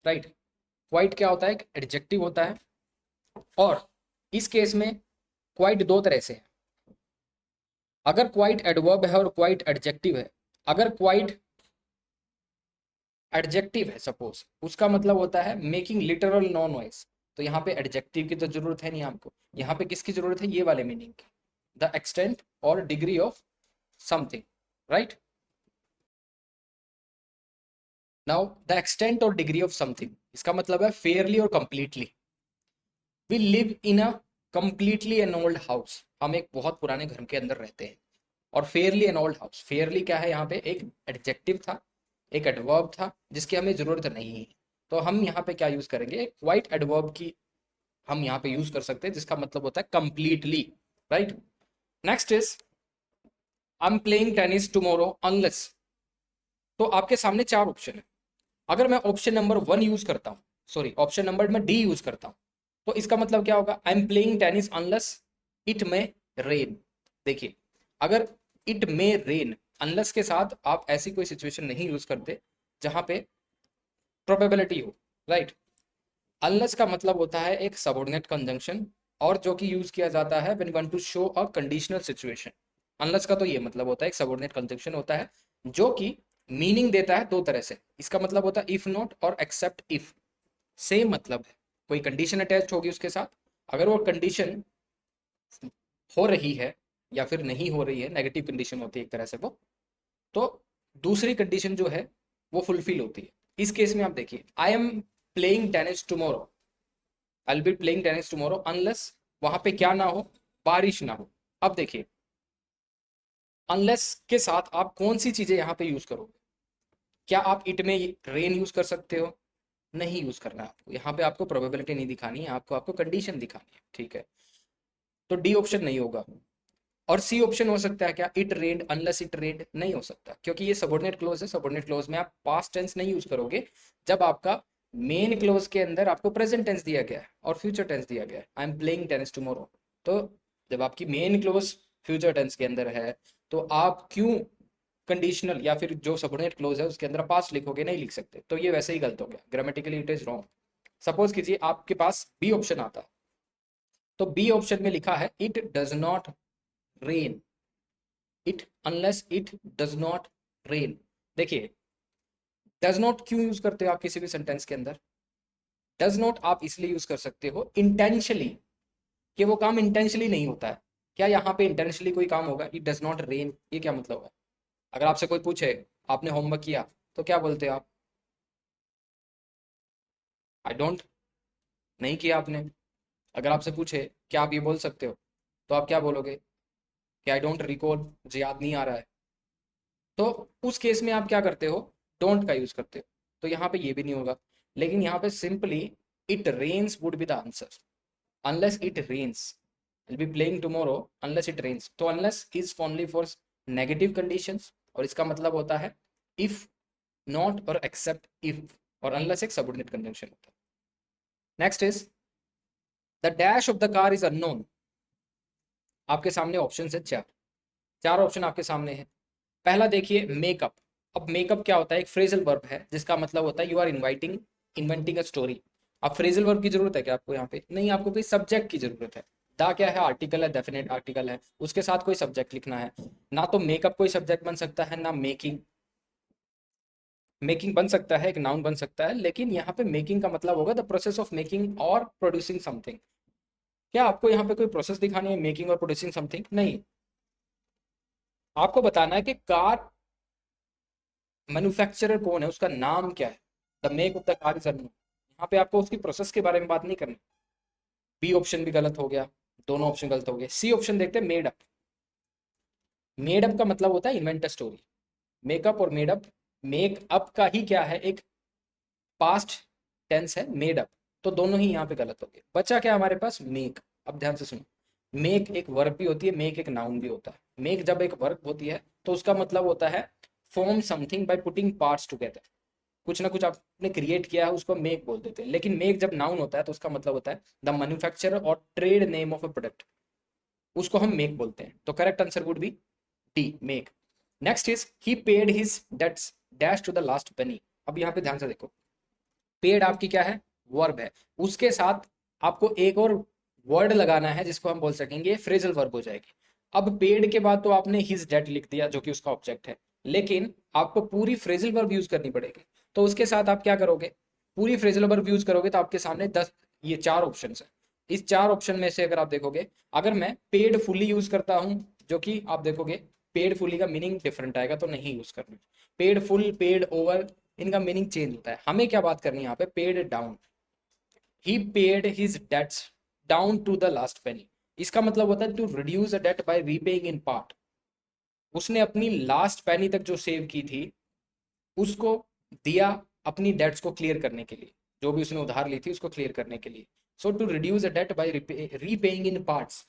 राइट। क्वाइट क्या होता है? एक एडजेक्टिव होता है। और इस केस में क्वाइट दो तरह से है। अगर क्वाइट एडवर्ब है और क्वाइट एडजेक्टिव है, अगर क्वाइट एडजेक्टिव है सपोज, उसका मतलब होता है मेकिंग लिटरल नो नॉइस। तो यहाँ पे एडजेक्टिव की तो जरूरत है नहीं आपको, यहाँ पे किसकी जरूरत है? ये वाले मीनिंग की, द एक्सटेंट और degree of something, right. Now the extent और डिग्री ऑफ समथिंग, इसका मतलब है फेयरली और completely. We live in a completely an old house, हम एक बहुत पुराने घर के अंदर रहते हैं। और Fairlie an old house, Fairlie क्या है? यहाँ पे एक एडजेक्टिव था, एक एडवर्ब था जिसकी हमें जरूरत नहीं है। तो हम यहाँ पे क्या यूज करेंगे? क्वाइट एडवर्ब की हम यहाँ पे यूज कर सकते हैं जिसका मतलब होता है completely, right. Next is I am playing tennis tomorrow unless. तो आपके सामने चार ऑप्शन है। अगर मैं ऑप्शन नंबर 1 यूज करता हूँ, सॉरी ऑप्शन नंबर में डी यूज करता हूँ, तो इसका मतलब क्या होगा? I am playing tennis unless it may rain. देखिए, अगर इट मे रेन, अनलेस के साथ आप ऐसी कोई सिचुएशन नहीं यूज करते जहां पे प्रोबेबिलिटी हो, राइट। अनलेस का मतलब होता है एक सबऑर्डिनेट कंजंक्शन, और जो कि यूज किया जाता है when we want to show a conditional situation. Unless का तो ये मतलब होता है एक सबऑर्डिनेट कंजंक्शन होता है जो कि मीनिंग देता है दो तरह से। इसका मतलब होता है इफ नॉट और एक्सेप्ट इफ, सेम मतलब है। कोई कंडीशन अटैच होगी उसके साथ, अगर वो कंडीशन हो रही है या फिर नहीं हो रही है, नेगेटिव कंडीशन होती है एक तरह से वो, तो दूसरी कंडीशन जो है वो फुलफिल होती है। इस केस में आप देखिए, I am playing tennis tomorrow, I will be playing tennis tomorrow unless वहां पे क्या ना हो? बारिश ना हो। अब देखिए, अनलेस के साथ आप कौन सी चीजें यहाँ पे यूज करोगे? क्या आप इट में रेन यूज कर सकते हो? नहीं यूज करना है आपको, यहाँ पे आपको प्रोबेबिलिटी नहीं दिखानी है, आपको आपको कंडीशन दिखानी है, ठीक है। तो डी ऑप्शन नहीं होगा। और सी ऑप्शन हो सकता है क्या? It red unless it red, नहीं हो सकता क्योंकि ये सबऑर्डिनेट क्लोज है। सबऑर्डिनेट क्लोज में आप पास्ट टेंस नहीं यूज करोगे जब आपका मेन क्लोज के अंदर आपको प्रेजेंट टेंस दिया गया है और फ्यूचर टेंस दिया गया है, I am playing tennis tomorrow. तो जब आपकी मेन क्लोज फ्यूचर टेंस के अंदर है, तो आप क्यों कंडीशनल या फिर जो सबऑर्डिनेट क्लोज है उसके अंदर पास्ट लिखोगे? नहीं लिख सकते। तो ये वैसे ही गलत हो गया, grammatically it is wrong. Suppose कीजिए आपके पास बी ऑप्शन आता, तो बी ऑप्शन में लिखा है it does not rain, it unless it does not rain. देखिए, डज नॉट क्यों यूज करते हो आप किसी भी सेंटेंस के अंदर? डज नॉट आप इसलिए यूज कर सकते हो इंटेंशली, कि वो काम इंटेंशली नहीं होता है। क्या यहाँ पे इंटेंशली कोई काम होगा? इट डज नॉट रेन, ये क्या मतलब है? अगर आपसे कोई पूछे आपने होमवर्क किया, तो क्या बोलते हो आप? आई डोंट, नहीं किया आपने। अगर आपसे पूछे क्या आप ये बोल सकते हो, तो आप क्या बोलोगे? कि आई डोंट रिकॉल, मुझे याद नहीं आ रहा है। तो उस केस में आप क्या करते हो? डोंट का यूज करते हो। तो यहाँ पे ये भी नहीं होगा। लेकिन यहाँ पे simply it rains would be the answer. Unless it rains, will be playing tomorrow unless it rains. तो unless is only for negative conditions, और इसका मतलब होता है इफ नॉट और एक्सेप्ट इफ, और अनलेस एक सबऑर्डिनेट कंजंक्शन होता है। Next is the dash of the car is unknown. आपके सामने ऑप्शन है चार, चार ऑप्शन आपके सामने है। पहला देखिए मेकअप। अब मेकअप क्या होता है? एक फ्रेजल वर्ब है जिसका मतलब होता है you are inviting inventing a story. अब फ्रेजल वर्ब की जरूरत है क्या आपको? यहाँ पे नहीं, आपको कोई सब्जेक्ट की जरूरत है। दा क्या है? आर्टिकल है, डेफिनेट आर्टिकल है, उसके साथ कोई सब्जेक्ट लिखना है। ना तो मेकअप कोई सब्जेक्ट बन सकता है, ना मेकिंग। मेकिंग बन सकता है, एक नाउन बन सकता है, लेकिन यहाँ पे मेकिंग का मतलब होगा द प्रोसेस ऑफ मेकिंग और प्रोड्यूसिंग समथिंग। क्या आपको यहाँ पे कोई प्रोसेस दिखानी है मेकिंग और प्रोड्यूसिंग समथिंग? नहीं, आपको बताना है कि कार मैन्युफैक्चरर कौन है, उसका नाम क्या है। The make of the car is unknown. यहाँ पे आपको उसकी प्रोसेस के बारे में बात नहीं करनी। बी ऑप्शन भी गलत हो गया, दोनों ऑप्शन गलत हो गए। सी ऑप्शन देखते हैं, मेड अप। मेड अप का मतलब होता है इन्वेंट अ स्टोरी। मेकअप और मेड अप, मेक अप का ही क्या है, एक पास्ट टेंस है मेड अप, तो दोनों ही यहाँ पे गलत हो गए। बचा क्या हमारे पास, मेक। अब ध्यान से सुनो, मेक एक वर्ब भी होती है, मेक एक नाउन भी होता है। मेक जब एक वर्ब होती है तो उसका मतलब होता है form something by putting parts together, कुछ ना कुछ आपने क्रिएट किया है उसको मेक बोल देते हैं। लेकिन मेक जब नाउन होता है तो उसका मतलब होता है द मैन्युफैक्चरर और trade name of a product, उसको हम मेक बोलते हैं। तो correct answer would be D, make. Next is he paid his debts dash to the last penny. अब यहाँ पे ध्यान से देखो, पेड आपकी क्या है, वर्ब है, उसके साथ आपको एक और वर्ड लगाना है जिसको हम बोल सकेंगे फ्रेजल वर्ब हो जाएगी। अब पेड के बाद तो आपने हिज डेट लिख दिया जो कि उसका ऑब्जेक्ट है, लेकिन आपको पूरी फ्रेजल वर्ब यूज करनी पड़ेगी। तो उसके साथ आप क्या करोगे, पूरी फ्रेजल वर्ब यूज करोगे तो आपके सामने 10, ये 4 ऑप्शन है। इस 4 ऑप्शन में से अगर आप देखोगे, अगर मैं पेड फुली यूज करता हूं, जो कि आप देखोगे पेड फुली का मीनिंग डिफरेंट आएगा, तो नहीं यूज करना। पेड फुल, पेड ओवर, इनका मीनिंग चेंज होता है। हमें क्या बात करनी है यहाँ पे, paid down. He paid his debts down to the last penny. इसका मतलब होता है to reduce a debt by repaying in part. उसने अपनी लास्ट पेनी तक जो सेव की थी उसको दिया अपनी डेट्स को क्लियर करने के लिए, जो भी उसने उधार ली थी उसको क्लियर करने के लिए। So to reduce a debt by repaying in parts.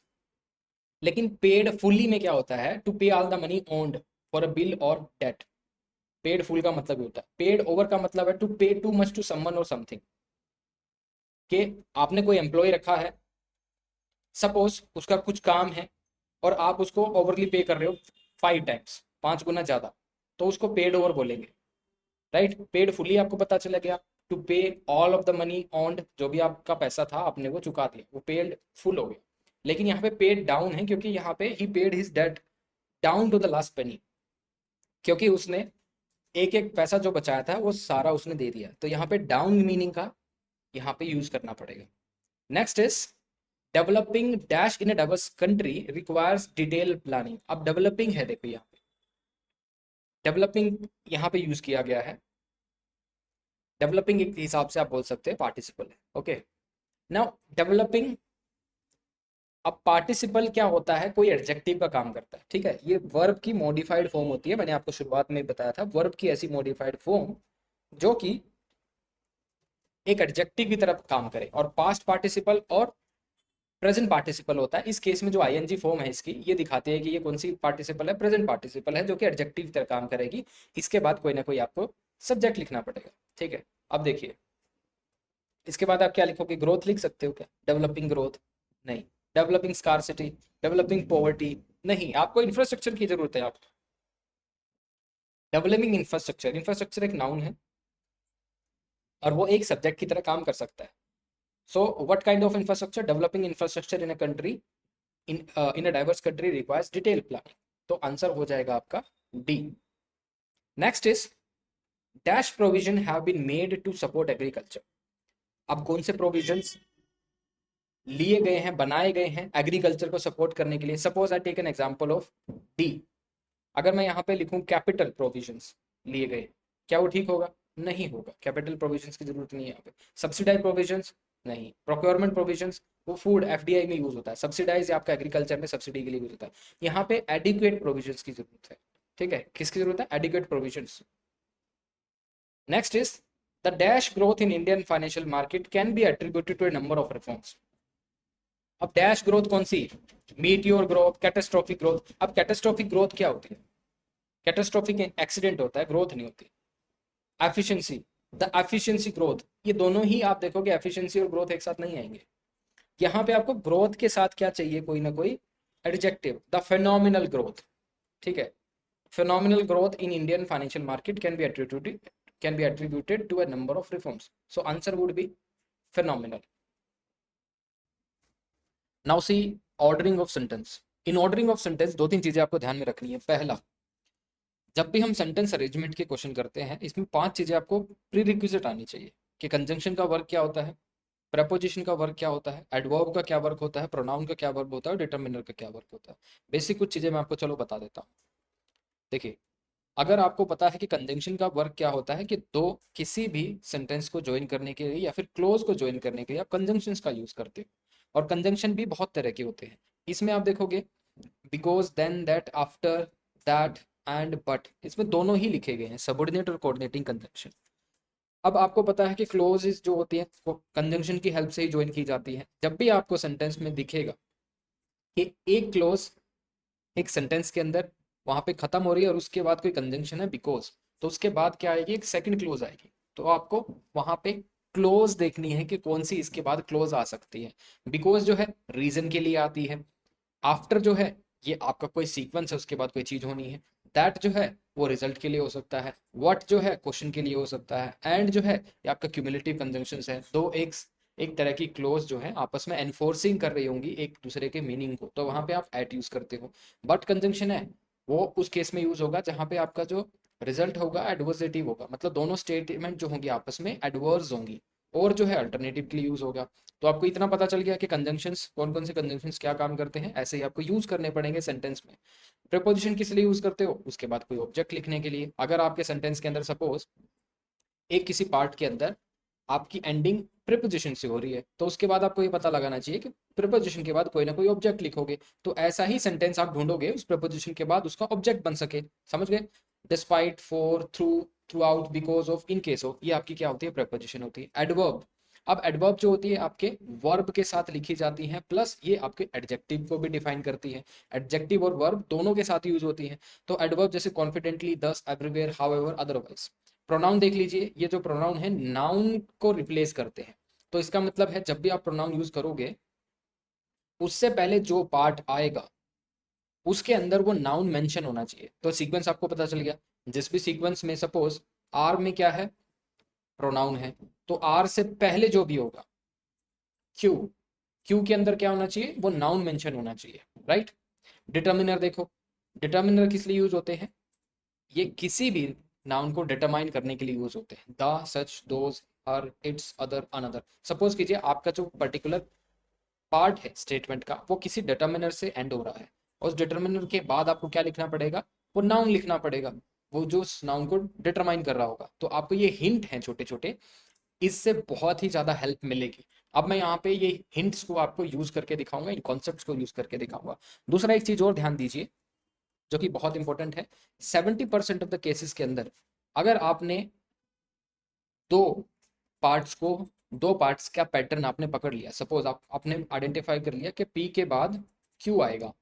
लेकिन पेड फुल्ली में क्या होता है, to pay all the money owed for a bill और डेट। पेड फुल का मतलब ही होता है। पेड ओवर का मतलब है टू पे टू मच टू समवन और समथिंग, कि आपने कोई एम्प्लॉय रखा है, सपोज उसका कुछ काम है और आप उसको ओवरली पे कर रहे हो 5 टाइम्स, 5 गुना ज्यादा, तो उसको पेड ओवर बोलेंगे। राइट, पेड फुली आपको पता चला गया, to pay all of the money owned, जो भी आपका पैसा था आपने वो चुका दिया, वो पेड फुल हो गया। लेकिन यहाँ पे पेड डाउन है, क्योंकि यहाँ पे he paid his debt down to the last penny, क्योंकि उसने एक एक पैसा जो बचाया था वो सारा उसने दे दिया। तो यहाँ पे डाउन मीनिंग का यहाँ पे यूज करना पड़ेगा। Next is developing dash in a diverse country requires detail planning. अब डेवलपिंग है, देखो यहाँ पे डेवलपिंग यहाँ पे यूज किया गया है। डेवलपिंग एक हिसाब से आप बोल सकते हैं पार्टिसिपल है। ओके, नाउ डेवलपिंग, अब पार्टिसिपल क्या होता है, कोई एडजेक्टिव का काम करता है, ठीक है। ये वर्ब की मॉडिफाइड फॉर्म होती है, मैंने आपको शुरुआत में बताया था, वर्ब की ऐसी मॉडिफाइड फॉर्म जो कि एक एडजेक्टिव की तरफ काम करे। और पास्ट पार्टिसिपल और प्रेजेंट पार्टिसिपल होता है। इस केस में जो आईएनजी फॉर्म है इसकी, ये दिखाती है कि ये कौन सी पार्टिसिपल है, प्रेजेंट पार्टिसिपल है, जो कि एडजेक्टिव की तरह काम करेगी। इसके बाद कोई ना कोई आपको सब्जेक्ट लिखना पड़ेगा, ठीक है। अब देखिए, इसके बाद आप क्या लिखोगे, ग्रोथ लिख सकते हो क्या, डेवलपिंग ग्रोथ नहीं, डेवलपिंग स्कार्सिटी, डेवलपिंग पॉवर्टी नहीं, आपको इंफ्रास्ट्रक्चर की जरूरत है। आप डेवलपिंग इंफ्रास्ट्रक्चर, इंफ्रास्ट्रक्चर एक नाउन है और वो एक सब्जेक्ट की तरह काम कर सकता है। So what kind of infrastructure, developing infrastructure in a country, in a diverse country requires detail planning. तो आंसर हो जाएगा आपका D. Next is dash provision have been made to support agriculture. अब कौन से प्रोविजंस लिए गए हैं, बनाए गए हैं एग्रीकल्चर को सपोर्ट करने के लिए। Suppose I take an example of D. अगर मैं यहाँ पे लिखूं कैपिटल प्रोविजंस लिए गए, क्या वो ठीक होगा, नहीं होगा। कैपिटल प्रोविजंस की जरूरत नहीं है यहाँ पे। सब्सिडाइज प्रोविजंस नहीं, प्रोक्योरमेंट प्रोविजंस वो फूड एफडीआई में यूज होता है, सब्सिडाइज आपका एग्रीकल्चर में सब्सिडी के लिए यूज होता है। यहाँ पे एडिक्वेट प्रोविजंस की जरूरत है, ठीक है। किसकी जरूरत है, adequate provisions. Next is the dash growth in Indian financial market can be attributed to a number of reforms. अब डैश ग्रोथ कौन सी, मीटियोर ग्रोथ, कैटास्ट्रोफिक ग्रोथ। अब कैटास्ट्रोफिक ग्रोथ क्या होती है, कैटास्ट्रोफिक एक्सीडेंट होता है, ग्रोथ नहीं होती। एफिशिएंसी, द एफिशिएंसी ग्रोथ, ये दोनों ही आप देखोगे एफिशिएंसी और ग्रोथ एक साथ नहीं आएंगे। यहाँ पे आपको ग्रोथ के साथ क्या चाहिए, कोई ना कोई एडजेक्टिव, द फेनोमिनल ग्रोथ, ठीक है। Phenomenal growth in Indian financial market can be attributed to a number of reforms. So answer would be phenomenal. Now see ordering of sentence. In ordering of sentence 2-3 चीजें आपको ध्यान में रखनी है। पहला, जब भी हम सेंटेंस अरेंजमेंट के क्वेश्चन करते हैं, इसमें 5 चीजें आपको प्री रिक्विजिट आनी चाहिए कि कंजंक्शन का वर्क क्या होता है, प्रपोजिशन का वर्क क्या होता है, एडवर्ब का क्या वर्क होता है, प्रोनाउन का क्या वर्क होता है और डिटर्मिनर का क्या वर्क होता है। बेसिक कुछ चीजें मैं आपको चलो बता देता हूँ। देखिए, अगर आपको पता है कि कंजंक्शन का वर्क क्या होता है, कि दो किसी भी सेंटेंस को ज्वाइन करने के लिए या फिर क्लोज को ज्वाइन करने के लिए आप कंजंक्शंस का यूज करते हो, और कंजंक्शन भी बहुत तरह के होते हैं। इसमें आप देखोगे because, then, that, after, that and but, इसमें दोनों ही लिखे गए हैं, सबऑर्डिनेट और कोऑर्डिनेटिंग कंजंक्शन। अब आपको पता है कि क्लोजेस जो होती है वो कंजंक्शन की हेल्प से ही ज्वाइन की जाती है। जब भी आपको सेंटेंस में दिखेगा कि एक क्लोज एक सेंटेंस के अंदर वहां पे खत्म हो रही है और उसके बाद कोई कंजंक्शन है बिकॉज, तो उसके बाद क्या आएगी, एक सेकंड क्लोज आएगी। तो आपको वहां पे क्लोज देखनी है कि कौन सी इसके बाद क्लोज आ सकती है। बिकॉज जो है रीजन के लिए आती है, आफ्टर जो है ये आपका कोई सीक्वेंस है, उसके बाद कोई चीज होनी है, दैट जो है वो रिजल्ट के लिए हो सकता है, व्हाट जो है क्वेश्चन के लिए हो सकता है, एंड जो है ये आपका क्यूमुलेटिव कंजंक्शन है। दो एक तरह की क्लोज जो है आपस में एनफोर्सिंग कर रही होंगी एक दूसरे के मीनिंग को, तो वहां पे आप एट यूज करते हो। बट कंजंक्शन है वो उस केस में यूज होगा जहां पे आपका जो रिजल्ट होगा एडवर्सेटिव होगा, मतलब दोनों स्टेटमेंट जो होंगी आपस में एडवर्स होंगी, और जो है अल्टरनेटिव के लिए यूज होगा। तो आपको इतना पता चल गया कि कंजंक्शंस कौन कौन से कंजंक्शंस क्या काम करते हैं, ऐसे ही आपको यूज करने पड़ेंगे सेंटेंस में। प्रीपोजिशन किस लिए यूज करते हो, उसके बाद कोई ऑब्जेक्ट लिखने के लिए। अगर आपके सेंटेंस के अंदर सपोज एक किसी पार्ट के अंदर आपकी एंडिंग प्रीपोजिशन से हो रही है, तो उसके बाद आपको ये पता लगाना चाहिए कि प्रीपोजिशन के बाद कोई ना कोई ऑब्जेक्ट लिखोगे, तो ऐसा ही सेंटेंस आप ढूंढोगे उस प्रीपोजिशन के बाद उसका ऑब्जेक्ट बन सके। समझ गए? Despite, for, through, through out, because of, in case of, ये आपकी क्या होती है, प्रीपोजिशन होती है। एडवर्ब, अब एडवर्ब जो होती है आपके वर्ब के साथ लिखी जाती है, प्लस ये आपके एडजेक्टिव को भी डिफाइन करती है। एडजेक्टिव और वर्ब दोनों के साथ यूज होती है। तो एडवर्ब जैसे कॉन्फिडेंटली, दस, एवरीवेयर, हाउएवर, अदरवाइज। प्रोनाउन देख लीजिए, ये जो प्रोनाउन है नाउन को रिप्लेस करते हैं। तो इसका मतलब है जब भी आप प्रोनाउन यूज करोगे उससे पहले जो पार्ट आएगा उसके अंदर वो नाउन मेंशन होना चाहिए। तो सीक्वेंस आपको पता चल गया। जिस भी सीक्वेंस में सपोज आर में क्या है, प्रोनाउन है, तो आर से पहले जो भी होगा, क्यू, क्यू के अंदर क्या होना चाहिए, वो नाउन मेंशन होना चाहिए, राइट। डिटर्मिनर देखो, डिटर्मिनर किस लिए यूज होते हैं, ये किसी भी नाउन को डिटरमाइन करने के लिए यूज होते हैं। The, such, those, her, it's, other, another. Suppose कीजिए आपका जो पर्टिकुलर पार्ट है स्टेटमेंट का वो किसी डिटर्मिनर से एंड हो रहा है, और उस डिटर्मिनर के बाद आपको क्या लिखना पड़ेगा, वो नाउन लिखना पड़ेगा, वो जो उस नाउन को डिटरमाइन कर रहा होगा। तो आपको ये हिंट हैं छोटे छोटे, इससे बहुत ही ज्यादा हेल्प मिलेगी। अब मैं यहाँ पे ये हिंट्स को आपको यूज करके दिखाऊंगा, इन कॉन्सेप्ट्स को यूज करके दिखाऊंगा। दूसरा एक चीज और ध्यान दीजिए जो कि बहुत इंपॉर्टेंट है। 70% ऑफ द केसेस के अंदर अगर आपने दो पार्ट्स को, दो पार्ट्स का पैटर्न आपने पकड़ लिया, सपोज आपने आइडेंटिफाई कर लिया कि पी के बाद क्यू आएगा,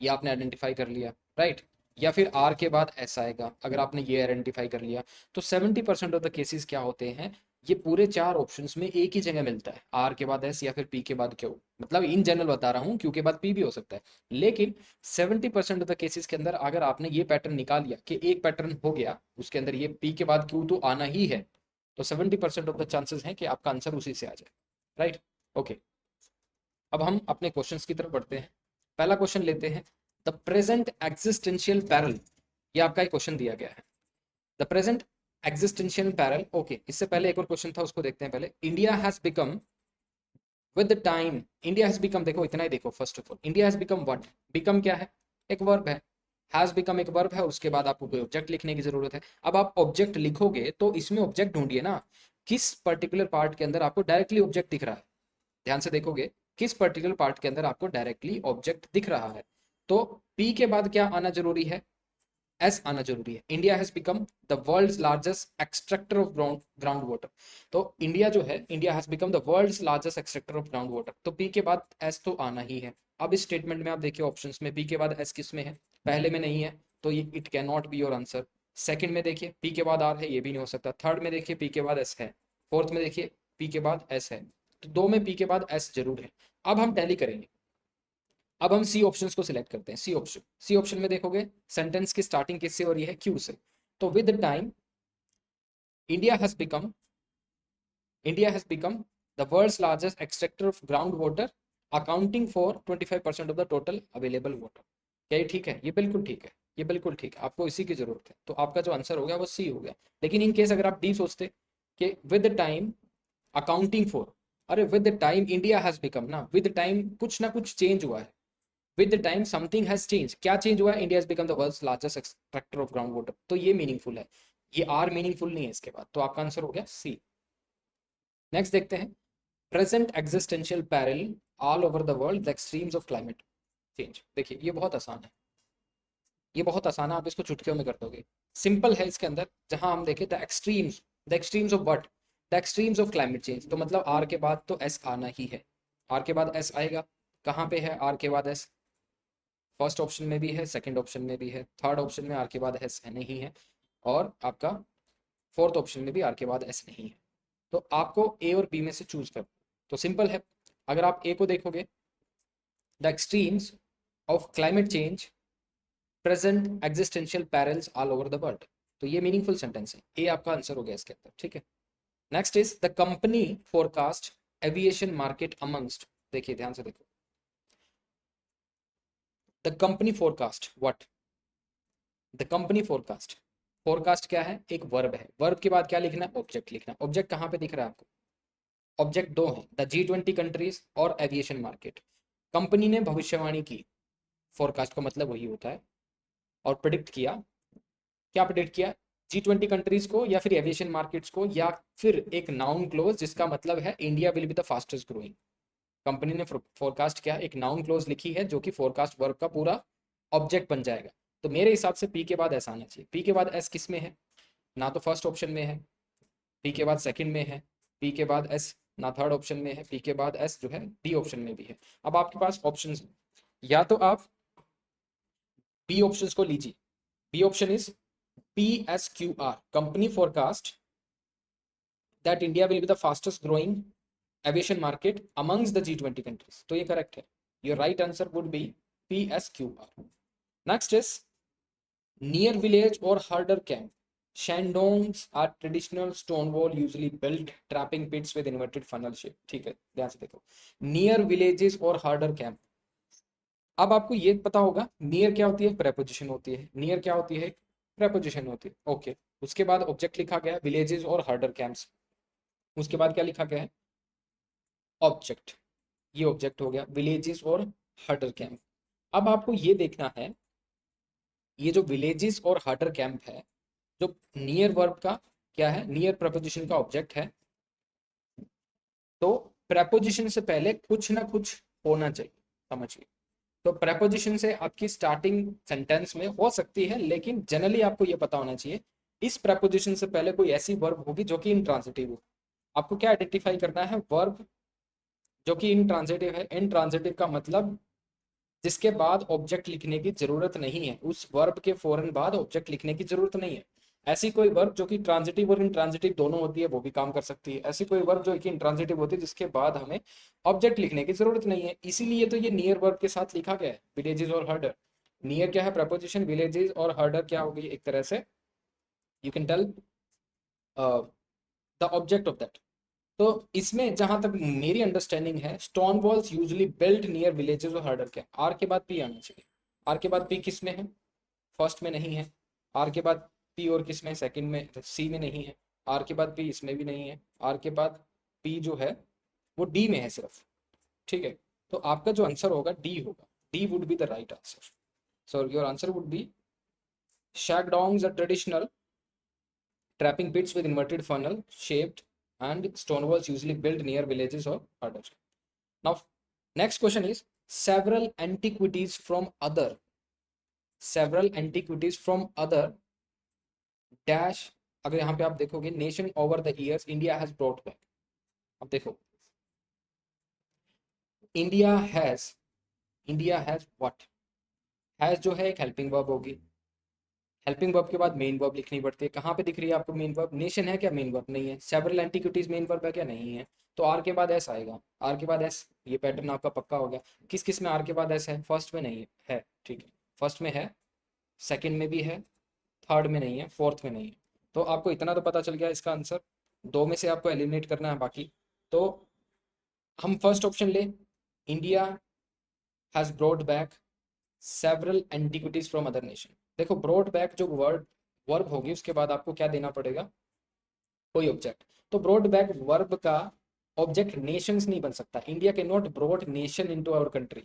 ये आपने आइडेंटिफाई कर लिया, राइट, या फिर आर के बाद एस आएगा, अगर आपने ये आइडेंटिफाई कर लिया, तो 70% ऑफ द केसेस क्या होते हैं, ये पूरे चार ऑप्शंस में एक ही जगह मिलता है, आर के बाद एस या फिर पी के बाद क्यू। मतलब इन जनरल बता रहा हूँ, क्यू के बाद पी भी हो सकता है, लेकिन 70% ऑफ द केसेस के अंदर अगर आपने ये पैटर्न निकाल लिया कि एक पैटर्न हो गया उसके अंदर ये पी के बाद क्यू तो आना ही है, तो 70% ऑफ द चांसेस हैं कि आपका आंसर उसी से आ जाए, राइट। ओके, अब हम अपने क्वेश्चंस की तरफ बढ़ते हैं। पहला क्वेश्चन लेते हैं, द प्रेजेंट एग्जिस्टेंशियल पैरल, ये आपका एक क्वेश्चन दिया गया है, the present existential parallel. Okay, इससे पहले एक और क्वेश्चन था उसको देखते हैं पहले। India has become with the time, India has become, देखो इतना ही देखो, first of all India has become what, become क्या है, एक वर्ब है, हैज बिकम एक वर्ब है, उसके बाद आपको कोई ऑब्जेक्ट लिखने की जरूरत है। अब आप ऑब्जेक्ट लिखोगे तो इसमें ऑब्जेक्ट ढूंढिए ना, किस पर्टिकुलर पार्ट के अंदर आपको डायरेक्टली ऑब्जेक्ट दिख रहा है, ध्यान से देखोगे किस पर्टिकुलर पार्ट के अंदर आपको डायरेक्टली ऑब्जेक्ट दिख रहा है। तो पी के बाद क्या आना जरूरी है, एस आना जरूरी है। India has become the world's largest extractor of ground water, तो इंडिया जो है, India has become the world's largest extractor of ground water, तो पी के बाद एस तो आना ही है। अब इस स्टेटमेंट में आप देखिए ऑप्शंस में पी के बाद एस किस में है, पहले में नहीं है, तो ये it can not be your answer. Second में देखिए पी के बाद आर है, ये भी नहीं हो सकता। थर्ड में देखिए पी के बाद एस है। फोर्थ में देखिए पी के बाद एस है, तो दो में पी के बाद एस जरूर है। अब हम टैली करेंगे, अब हम सी ऑप्शंस को सिलेक्ट करते हैं। सी ऑप्शन, सी ऑप्शन में देखोगे सेंटेंस की स्टार्टिंग किससे हो रही है, क्यू से। तो with time India has become, India has become the world's largest extractor of ground water accounting for 25% of the total available water. क्या ये ठीक है, ये बिल्कुल ठीक है, ये बिल्कुल ठीक है, आपको इसी की जरूरत है, तो आपका जो आंसर हो गया वो सी हो गया। लेकिन इन केस अगर आप डी सोचते कि विद टाइम अकाउंटिंग फॉर, अरे with time India has become ना, विद टाइम कुछ ना कुछ चेंज हुआ है, with the time something has change, क्या चेंज हुआ है, India has become the world's largest extractor of ground water, तो ये मीनिंगफुल है, ये आर मीनिंगफुल नहीं है इसके बाद, तो आपका आंसर हो गया सी। नेक्स्ट देखते हैं, present existential parallel all over the world the extremes of climate change. देखिए ये बहुत आसान है, ये बहुत आसान है, आप इसको चुटकियों में कर दोगे। सिंपल है इसके अंदर, जहां हम देखें the extremes of what, the extremes of climate change, तो मतलब आर के बाद तो एस आना ही है, आर के बाद एस आएगा। कहाँ पे है आर के बाद एस? फर्स्ट ऑप्शन में भी है, सेकंड ऑप्शन में भी है, थर्ड ऑप्शन में आर के बाद एस है नहीं है, और आपका फोर्थ ऑप्शन में भी आर के बाद एस नहीं है। तो आपको ए और बी में से चूज कर, तो सिंपल है। अगर आप ए को देखोगे, the extremes of climate change present existential parallels all over the world, तो ये मीनिंगफुल सेंटेंस है, ए आपका आंसर हो गया इसके अंदर, ठीक है। Next is the company forecast aviation market amongst, देखिए ध्यान से देखो, the company forecast what, the company forecast, forecast क्या है? एक वर्ब है, वर्ब के बाद क्या लिखना है? ऑब्जेक्ट लिखना है। ऑब्जेक्ट कहाँ पे दिख रहा है आपको? ऑब्जेक्ट दो हैं, द G20 कंट्रीज और एविएशन मार्केट। कंपनी ने भविष्यवाणी की, फोरकास्ट का मतलब वही होता है, और प्रिडिक्ट किया। क्या प्रिडिक्ट किया? G20 कंट्रीज को, या फिर एविएशन मार्केट्स को, या फिर एक नाउन क्लोज जिसका मतलब है India will be the fastest growing. Company ने फोरकास्ट क्या, एक नाउन क्लोज लिखी है जो कि फोरकास्ट वर्ब का पूरा ऑब्जेक्ट बन जाएगा। तो मेरे हिसाब से पी के बाद एस आना चाहिए। पी के बाद एस किस में है? ना तो फर्स्ट ऑप्शन में है, पी के बाद सेकंड में है, पी के बाद एस ना थर्ड ऑप्शन में है, पी के बाद एस जो है डी ऑप्शन में भी है। अब आपके पास ऑप्शंस, या तो आप बी ऑप्शंस को लीजिए। B option is PSQR, company forecast that India will be the fastest growing aviation market amongst the G20 countries, तो ये करेक्ट है। Your right answer would be PSQR। Next is near village और harder camp, Shandongs are traditional stone wall usually built trapping pits with inverted funnel shape, ठीक है, ध्यान से देखो, near villages और harder camp। अब आपको ये पता होगा नियर क्या होती है? प्रेपोजिशन होती है। नियर क्या होती है? प्रेपोजिशन होती है, ओके। उसके बाद ऑब्जेक्ट लिखा गया विलेजेस और harder camps, उसके बाद क्या लिखा गया है? ऑब्जेक्ट, ये ऑब्जेक्ट हो गया, विलेजेस और harder camp। अब आपको ये देखना है, ये जो विलेजेस और harder camp है, जो नियर वर्ब का क्या है? नियर प्रपोजिशन का ऑब्जेक्ट है, तो प्रपोजिशन से पहले कुछ ना कुछ होना चाहिए, समझिए। तो प्रपोजिशन से आपकी स्टार्टिंग सेंटेंस में हो सकती है, लेकिन जनरली आपको ये पता होना चाहिए इस प्रपोजिशन से पहले कोई ऐसी वर्ब होगी जो कि इंट्रांजिटिव हो। आपको क्या आइडेंटिफाई करना है? वर्ब जो कि इंट्रांजिटिव है। इंट्रांजिटिव का मतलब जिसके बाद ऑब्जेक्ट लिखने की जरूरत नहीं है, उस वर्ब के फौरन बाद ऑब्जेक्ट लिखने की जरूरत नहीं है। ऐसी कोई वर्ब जो कि ट्रांजिटिव और इंट्रांजिटिव दोनों होती है वो भी काम कर सकती है। ऐसी कोई वर्ब जो कि इंट्रांजिटिव होती है जिसके बाद हमें ऑब्जेक्ट लिखने की जरूरत नहीं है, इसीलिए तो ये नियर वर्ब के साथ लिखा गया है, विलेजेस और हर्डर। नियर क्या है? प्रपोजिशन, विलेजेस और हर्डर क्या होगी? एक तरह से you can tell the object of that. तो इसमें जहां तक मेरी अंडरस्टैंडिंग है, stone walls usually built near villages और हर्डर के, आर के बाद पी आना चाहिए। आर के बाद पी किस में है? फर्स्ट में नहीं है। आर के बाद पी और किस में? सेकंड में, सी में नहीं है। आर के बाद पी इसमें भी नहीं है। आर के बाद पी जो है वो डी में है सिर्फ, ठीक है। तो आपका जो आंसर होगा डी होगा, D would be the right answer. So your answer would be shaikdongs are traditional trapping pits with inverted funnel shaped and stone walls usually built near villages or hurdles. Now, next question is several antiquities from other dash, अगर यहाँ पे आप देखोगे nation over the years India has brought back. अब देखो India has what, has जो है एक हेल्पिंग वर्ब होगी, हेल्पिंग वर्ब के बाद मेन वर्ब लिखनी पड़ती है। कहाँ पे दिख रही है आपको मेन वर्ब? नेशन है क्या मेन वर्ब? नहीं है। सेवरल एंटिक्विटीज मेन वर्ब है क्या? नहीं है। तो आर के बाद एस आएगा, आर के बाद एस, ये पैटर्न आपका पक्का हो गया। किस किस में आर के बाद एस है? फर्स्ट में नहीं है, ठीक है, फर्स्ट में है, सेकंड में भी है, थर्ड में नहीं है, फोर्थ में नहीं है। तो आपको इतना तो पता चल गया इसका आंसर, दो में से आपको एलिमिनेट करना है बाकी। तो हम फर्स्ट ऑप्शन ले, India has brought back several antiquities from other nation. देखो ब्रॉट बैक जो वर्ब होगी उसके बाद आपको क्या देना पड़ेगा? कोई ऑब्जेक्ट। तो ब्रॉट बैक वर्ब का ऑब्जेक्ट नेशंस नहीं बन सकता। India can not brought nation into our country,